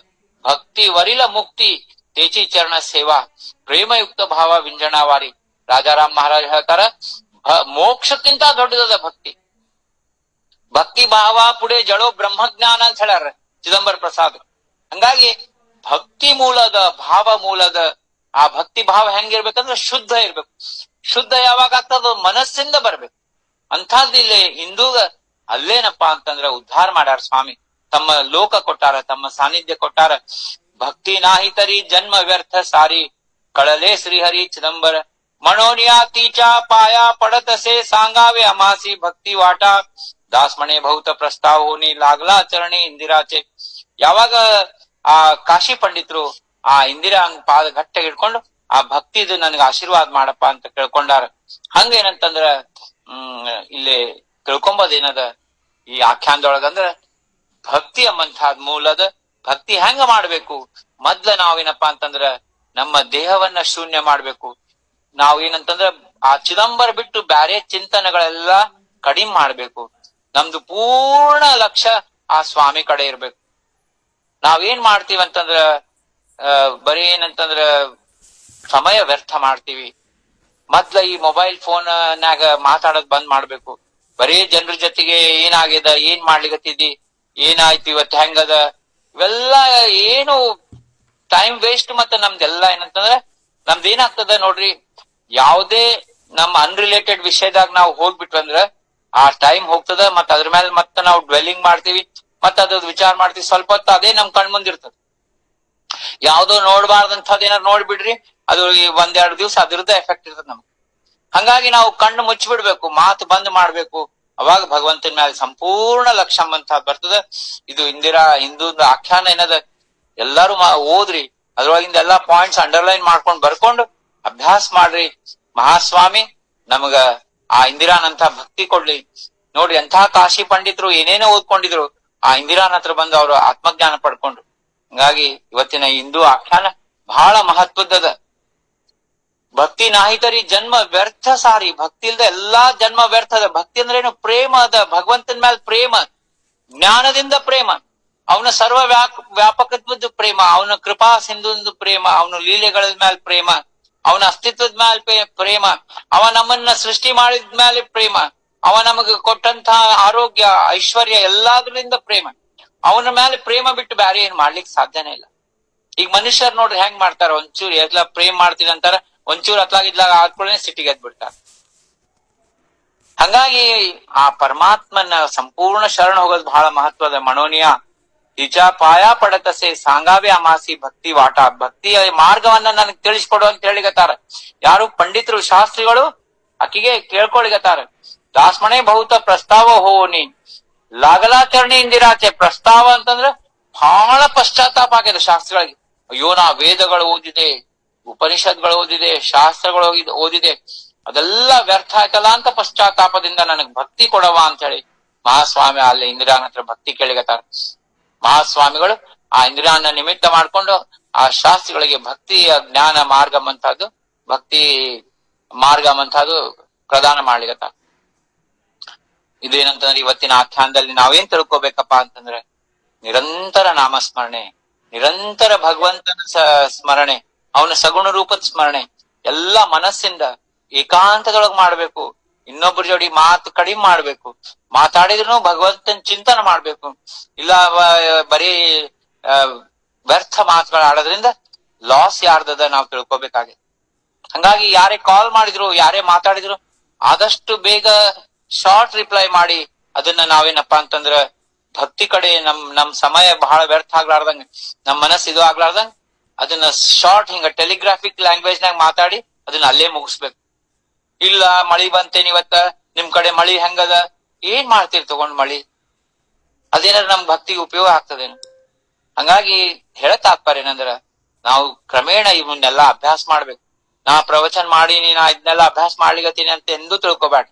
[SPEAKER 1] ಭಕ್ತಿ ವರಿಲ ಮುಕ್ತಿ ತೇಚಿ ಚರಣ ಸೇವಾ ಪ್ರೇಮಯುಕ್ತ ಭಾವ ವಿಂಜಣಾವಾರಿ. ರಾಜಾರಾಮ್ ಮಹಾರಾಜ್ ಹೇಳ್ತಾರ, ಮೋಕ್ಷಕ್ಕಿಂತ ದೊಡ್ಡದದ ಭಕ್ತಿ. ಭಕ್ತಿ ಭಾವ ಪುಡೆ ಜಳೋ ಬ್ರಹ್ಮಜ್ಞಾನ ಅಂತ ಹೇಳ್ಯಾರ ಚಿದಂಬರ ಪ್ರಸಾದ್. ಹಂಗಾಗಿ ಭಕ್ತಿ ಮೂಲದ ಭಾವ ಮೂಲದ ಆ ಭಕ್ತಿ ಭಾವ ಹೆಂಗಿರ್ಬೇಕಂದ್ರೆ ಶುದ್ಧ ಇರ್ಬೇಕು. ಶುದ್ಧ ಯಾವಾಗ ಆಗ್ತದ? ಮನಸ್ಸಿಂದ ಬರ್ಬೇಕು. ಅಂಥದ್ದು ಇಲ್ಲಿ ಹಿಂದೂಗ ಅಲ್ಲೇನಪ್ಪಾ ಅಂತಂದ್ರ ಉದ್ಧಾರ ಮಾಡ್ಯಾರ ಸ್ವಾಮಿ. ತಮ್ಮ ಲೋಕ ಕೊಟ್ಟಾರ, ತಮ್ಮ ಸಾನ್ನಿಧ್ಯ ಕೊಟ್ಟಾರ. ಭಕ್ತಿ ನಾಹಿತರಿ ಜನ್ಮ ವ್ಯರ್ಥ ಸಾರಿ, ಕಳಲೆ ಶ್ರೀಹರಿ ಚಿದಂಬರ ಮನೋನಿಯಾ ತೀಚಾ ಪಾಯಾ ಪಡತಸೆ सांगावे अमासी ಭಕ್ತಿ ವಾಟ. ದಾಸ್ಮಣೆ ಭೌತ ಪ್ರಸ್ತಾವ ಹೋನಿ ಲಾಗ್ಲಾ ಚರಣಿ ಇಂದಿರಾಚೆ. ಯಾವಾಗ ಆ ಕಾಶಿ ಪಂಡಿತರು ಆ ಇಂದಿರಾ ಹಂಗ್ ಪಾದ ಗಟ್ಟಿಗೆ ಇಟ್ಕೊಂಡು ಆ ಭಕ್ತಿದು ನನ್ಗೆ ಆಶೀರ್ವಾದ ಮಾಡಪ್ಪ ಅಂತ ಕೇಳ್ಕೊಂಡಾರ. ಹಂಗೇನಂತಂದ್ರ ಇಲ್ಲಿ ತಿಳ್ಕೊಂಬೋದೇನದ ಈ ಆಖ್ಯಾನದೊಳಗಂದ್ರ ಭಕ್ತಿ ಎಂಬಂತಹದ್ ಮೂಲದ ಭಕ್ತಿ ಹೆಂಗ ಮಾಡ್ಬೇಕು? ಮೊದ್ಲ ನಾವೇನಪ್ಪಾ ಅಂತಂದ್ರ ನಮ್ಮ ದೇಹವನ್ನ ಶೂನ್ಯ ಮಾಡ್ಬೇಕು. ನಾವೇನಂತಂದ್ರ ಆ ಚಿದಂಬರ ಬಿಟ್ಟು ಬ್ಯಾರೆ ಚಿಂತನೆಗಳೆಲ್ಲಾ ಕಡಿಮೆ ಮಾಡ್ಬೇಕು. ನಮ್ದು ಪೂರ್ಣ ಲಕ್ಷ್ಯ ಆ ಸ್ವಾಮಿ ಕಡೆ ಇರ್ಬೇಕು. ನಾವೇನ್ ಮಾಡ್ತೀವಂತಂದ್ರ ಬರೀ ಏನಂತಂದ್ರ ಸಮಯ ವ್ಯರ್ಥ ಮಾಡ್ತೀವಿ. ಮೊದ್ಲ ಈ ಮೊಬೈಲ್ ಫೋನ್ ನಾಗ ಮಾತಾಡೋದ್ ಬಂದ್ ಮಾಡ್ಬೇಕು. ಬರೀ ಜನರ ಜೊತೆಗೆ ಏನಾಗ್ಯದ, ಏನ್ ಮಾಡ್ಲಿಕತ್ತಿದ್ದಿ, ಏನಾಯ್ತು ಇವತ್ತು ಹೆಂಗದ, ಇವೆಲ್ಲ ಏನು ಟೈಮ್ ವೇಸ್ಟ್. ಮತ್ತ ನಮ್ದೆಲ್ಲಾ ಏನಂತಂದ್ರ ನಮ್ದ ಏನಾಗ್ತದ ನೋಡ್ರಿ, ಯಾವುದೇ ನಮ್ಮ ಅನ್ರಿಲೇಟೆಡ್ ವಿಷಯದಾಗ ನಾವು ಹೋಗ್ಬಿಟ್ವಂದ್ರ ಆ ಟೈಮ್ ಹೋಗ್ತದ. ಮತ್ತ ಅದ್ರ ಮೇಲೆ ಮತ್ತ ನಾವು ಡ್ವೆಲ್ಲಿಂಗ್ ಮಾಡ್ತೀವಿ, ಮತ್ತ ಅದ್ ವಿಚಾರ ಮಾಡ್ತೀವಿ. ಸ್ವಲ್ಪ ಹೊತ್ತು ಅದೇ ನಮ್ ಕಣ್ ಮುಂದಿರ್ತದ. ಯಾವ್ದೋ ನೋಡ್ಬಾರ್ದಂಥದ್ ಏನಾರು ನೋಡ್ಬಿಡ್ರಿ, ಅದು ಒಂದೆರಡು ದಿವ್ಸ ಅದ್ರದ್ದ ಎಫೆಕ್ಟ್ ಇರ್ತದ ನಮ್ಗೆ. ಹಂಗಾಗಿ ನಾವು ಕಣ್ಣು ಮುಚ್ಚಿಬಿಡ್ಬೇಕು, ಮಾತು ಬಂದ್ ಮಾಡ್ಬೇಕು. ಅವಾಗ ಭಗವಂತನ ಮೇಲೆ ಸಂಪೂರ್ಣ ಲಕ್ಷ್ಯ ಅಂತ ಬರ್ತದ. ಇದು ಹಿಂದೂ ಆಖ್ಯಾನ ಏನದ, ಎಲ್ಲಾರು ಓದ್ರಿ, ಅದ್ರೊಳಗಿಂದ ಎಲ್ಲಾ ಪಾಯಿಂಟ್ಸ್ ಅಂಡರ್ಲೈನ್ ಮಾಡ್ಕೊಂಡ್ ಬರ್ಕೊಂಡು ಅಭ್ಯಾಸ ಮಾಡ್ರಿ. ಮಹಾಸ್ವಾಮಿ ನಮಗ ಆ ಇಂದಿರಾನಂತ ಭಕ್ತಿ ಕೊಡ್ಲಿ. ನೋಡ್ರಿ, ಎಂಥ ಕಾಶಿ ಪಂಡಿತರು ಏನೇನೋ ಓದ್ಕೊಂಡಿದ್ರು, ಆ ಇಂದಿರಾನ ಹತ್ರ ಬಂದು ಅವರು ಆತ್ಮಜ್ಞಾನ ಪಡ್ಕೊಂಡ್ರು. ಹಂಗಾಗಿ ಇವತ್ತಿನ ಹಿಂದೂ ಆಖ್ಯಾನ ಬಹಳ ಮಹತ್ವದ್ದದ. ಭಕ್ತಿ ನಾಹಿತರಿ ಜನ್ಮ ವ್ಯರ್ಥ ಸಾರಿ. ಭಕ್ತಿ ಇಲ್ದ ಎಲ್ಲಾ ಜನ್ಮ ವ್ಯರ್ಥದ. ಭಕ್ತಿ ಅಂದ್ರೇನು? ಪ್ರೇಮ ಅದ, ಭಗವಂತನ ಮೇಲೆ ಪ್ರೇಮ, ಜ್ಞಾನದಿಂದ ಪ್ರೇಮ, ಅವನ ಸರ್ವ ವ್ಯಾಪಕತ್ವದ ಪ್ರೇಮ, ಅವನ ಕೃಪಾ ಸಿಂಧುಂದು ಪ್ರೇಮ, ಅವನ ಲೀಲೆಗಳ ಮೇಲೆ ಪ್ರೇಮ, ಅವನ ಅಸ್ತಿತ್ವದ ಮೇಲೆ ಪ್ರೇಮ, ಅವ ನಮ್ಮನ್ನ ಸೃಷ್ಟಿ ಮಾಡಿದ ಮೇಲೆ ಪ್ರೇಮ, ಅವ ನಮಗ ಕೊಟ್ಟಂತಹ ಆರೋಗ್ಯ ಐಶ್ವರ್ಯ ಎಲ್ಲಾದ್ರಿಂದ ಪ್ರೇಮ. ಅವನ ಮೇಲೆ ಪ್ರೇಮ ಬಿಟ್ಟು ಬ್ಯಾರೆ ಏನ್ ಮಾಡ್ಲಿಕ್ಕೆ ಸಾಧ್ಯನೇ ಇಲ್ಲ. ಈಗ ಮನುಷ್ಯರ್ ನೋಡ್ರಿ ಹೆಂಗ್ ಮಾಡ್ತಾರ, ಒಂಚೂರು ಎಲ್ಲ ಪ್ರೇಮ್ ಮಾಡ್ತೀನಿ ಅಂತಾರ, ಒಂಚೂರು ಅತ್ಲಾಗಿದ್ಲಾಗ ಆದ್ಕೊಳ್ಳೆ ಸಿಟ್ಟಿಗೆ ಎದ್ ಬಿಡ್ತಾರ. ಹಂಗಾಗಿ ಆ ಪರಮಾತ್ಮನ ಸಂಪೂರ್ಣ ಶರಣ ಹೋಗೋದು ಬಹಳ ಮಹತ್ವದ. ಮನೋನಿಯ ನಿಜ ಪಾಯ ಪಡತಸೆ ಸಾಂಗಾವೆ ಅಮಾಸಿ ಭಕ್ತಿ ವಾಟ. ಭಕ್ತಿಯ ಮಾರ್ಗವನ್ನ ನನಗ್ ತಿಳಿಸ್ಕೊಡು ಅಂತ ಹೇಳಿಗತ್ತಾರ ಯಾರು? ಪಂಡಿತರು, ಶಾಸ್ತ್ರಿಗಳು ಆಕಿಗೆ ಕೇಳ್ಕೊಳಿಗತ್ತಾರ. ದಾಸ್ಮಣೆ ಬಹುತ ಪ್ರಸ್ತಾವ ಹೋನಿ ಲಾಗಲಾಚರಣೆ ಇಂದಿರಾಚೆ. ಪ್ರಸ್ತಾವ ಅಂತಂದ್ರ ಬಹಳ ಪಶ್ಚಾತ್ತಾಪ ಆಗಿದೆ ಶಾಸ್ತ್ರಗಳಿಗೆ. ಅಯ್ಯೋ, ನಾ ವೇದಗಳು ಓದಿದೆ, ಉಪನಿಷತ್ಗಳು ಓದಿದೆ, ಶಾಸ್ತ್ರಗಳು ಓದಿದೆ, ಅದೆಲ್ಲ ವ್ಯರ್ಥ ಆಯ್ತಲ್ಲ ಅಂತ ಪಶ್ಚಾತ್ತಾಪದಿಂದ ನನಗ್ ಭಕ್ತಿ ಕೊಡವ ಅಂತ ಹೇಳಿ ಮಹಾಸ್ವಾಮಿ ಅಲ್ಲಿ ಇಂದಿರಾನ ಹತ್ರ ಭಕ್ತಿ ಕೇಳಿಗತ್ತಾರ. ಮಹಾಸ್ವಾಮಿಗಳು ಆ ಇಂದಿರಾನ ನಿಮಿತ್ತ ಮಾಡ್ಕೊಂಡು ಆ ಶಾಸ್ತ್ರಿಗಳಿಗೆ ಭಕ್ತಿಯ ಜ್ಞಾನ ಮಾರ್ಗಂ ಅಂತದ್ದು, ಭಕ್ತಿ ಮಾರ್ಗಂ ಅಂತದ್ದು ಪ್ರದಾನ ಮಾಡ್ಲಿಗತ್ತಾರ. ಇದೇನಂತಂದ್ರೆ ಇವತ್ತಿನ ಆಖ್ಯಾನದಲ್ಲಿ ನಾವೇನ್ ತಿಳ್ಕೊಬೇಕಪ್ಪ ಅಂತಂದ್ರೆ, ನಿರಂತರ ನಾಮಸ್ಮರಣೆ, ನಿರಂತರ ಭಗವಂತನ ಸ್ಮರಣೆ, ಅವನ ಸಗುಣ ರೂಪದ ಸ್ಮರಣೆ ಎಲ್ಲ ಮನಸ್ಸಿಂದ ಏಕಾಂತದೊಳಗ್ ಮಾಡ್ಬೇಕು. ಇನ್ನೊಬ್ಬರ ಜೋಡಿ ಮಾತು ಕಡಿಮೆ ಮಾಡ್ಬೇಕು. ಮಾತಾಡಿದ್ರು ಭಗವಂತನ ಚಿಂತನ ಮಾಡ್ಬೇಕು. ಇಲ್ಲ ಬರೀ ವ್ಯರ್ಥ ಮಾತುಗಳು ಆಡೋದ್ರಿಂದ ಲಾಸ್ ಯಾರ್ದದ ನಾವು ತಿಳ್ಕೊಬೇಕಾಗಿದೆ. ಹಂಗಾಗಿ ಯಾರೇ ಕಾಲ್ ಮಾಡಿದ್ರು, ಯಾರೇ ಮಾತಾಡಿದ್ರು ಆದಷ್ಟು ಬೇಗ ಶಾರ್ಟ್ ರಿಪ್ಲೈ ಮಾಡಿ ಅದನ್ನ ನಾವೇನಪ್ಪಾ ಅಂತಂದ್ರ ಭಕ್ತಿ ಕಡೆ ನಮ್ ಸಮಯ ಬಹಳ ವ್ಯರ್ಥ ಆಗ್ಲಾರ್ದಂಗ, ನಮ್ ಮನಸ್ಸು ಇದು ಆಗ್ಲಾರ್ದಂಗ ಅದನ್ನ ಶಾರ್ಟ್ ಹಿಂಗ ಟೆಲಿಗ್ರಾಫಿಕ್ ಲ್ಯಾಂಗ್ವೇಜ್ ನಾಗ ಮಾತಾಡಿ ಅದನ್ನ ಅಲ್ಲೇ ಮುಗಿಸ್ಬೇಕು. ಇಲ್ಲ ಮಳಿ ಬಂತೇನ್ ಇವತ್ತ, ನಿಮ್ ಕಡೆ ಮಳಿ ಹೆಂಗದ, ಏನ್ ಮಾಡ್ತೀರಿ ತಗೊಂಡ್ ಮಳಿ, ಅದೇನಾರ ನಮ್ ಭಕ್ತಿಗೆ ಉಪಯೋಗ ಆಗ್ತದೇನು? ಹಂಗಾಗಿ ಹೇಳತ್ತಾಕ್ಪಾರ ಏನಂದ್ರ, ನಾವು ಕ್ರಮೇಣ ಇವನ್ನೆಲ್ಲಾ ಅಭ್ಯಾಸ ಮಾಡ್ಬೇಕು. ನಾ ಪ್ರವಚನ ಮಾಡೀನಿ, ನಾ ಇದನ್ನೆಲ್ಲ ಅಭ್ಯಾಸ ಮಾಡ್ಲಿಗತ್ತೀನಿ ಅಂತ ಎಂದೂ ತಿಳ್ಕೊಬೇಡ.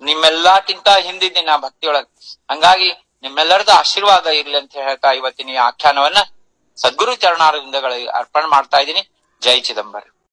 [SPEAKER 1] ನಿಮ್ಮೆಲ್ಲಾಕ್ಕಿಂತ ಹಿಂದಿದ್ದೀನಿ ನಾ ಭಕ್ತಿಯೊಳಗ. ಹಂಗಾಗಿ ನಿಮ್ಮೆಲ್ಲರದು ಆಶೀರ್ವಾದ ಇರ್ಲಿ ಅಂತ ಹೇಳ್ತಾ ಇವತ್ತಿನ ಈ ಆಖ್ಯಾನವನ್ನ ಸದ್ಗುರು ಚರಣಾರವಿಂದಗಳಿಗೆ ಅರ್ಪಣೆ ಮಾಡ್ತಾ ಇದ್ದೀನಿ. ಜೈ ಚಿದಂಬರ.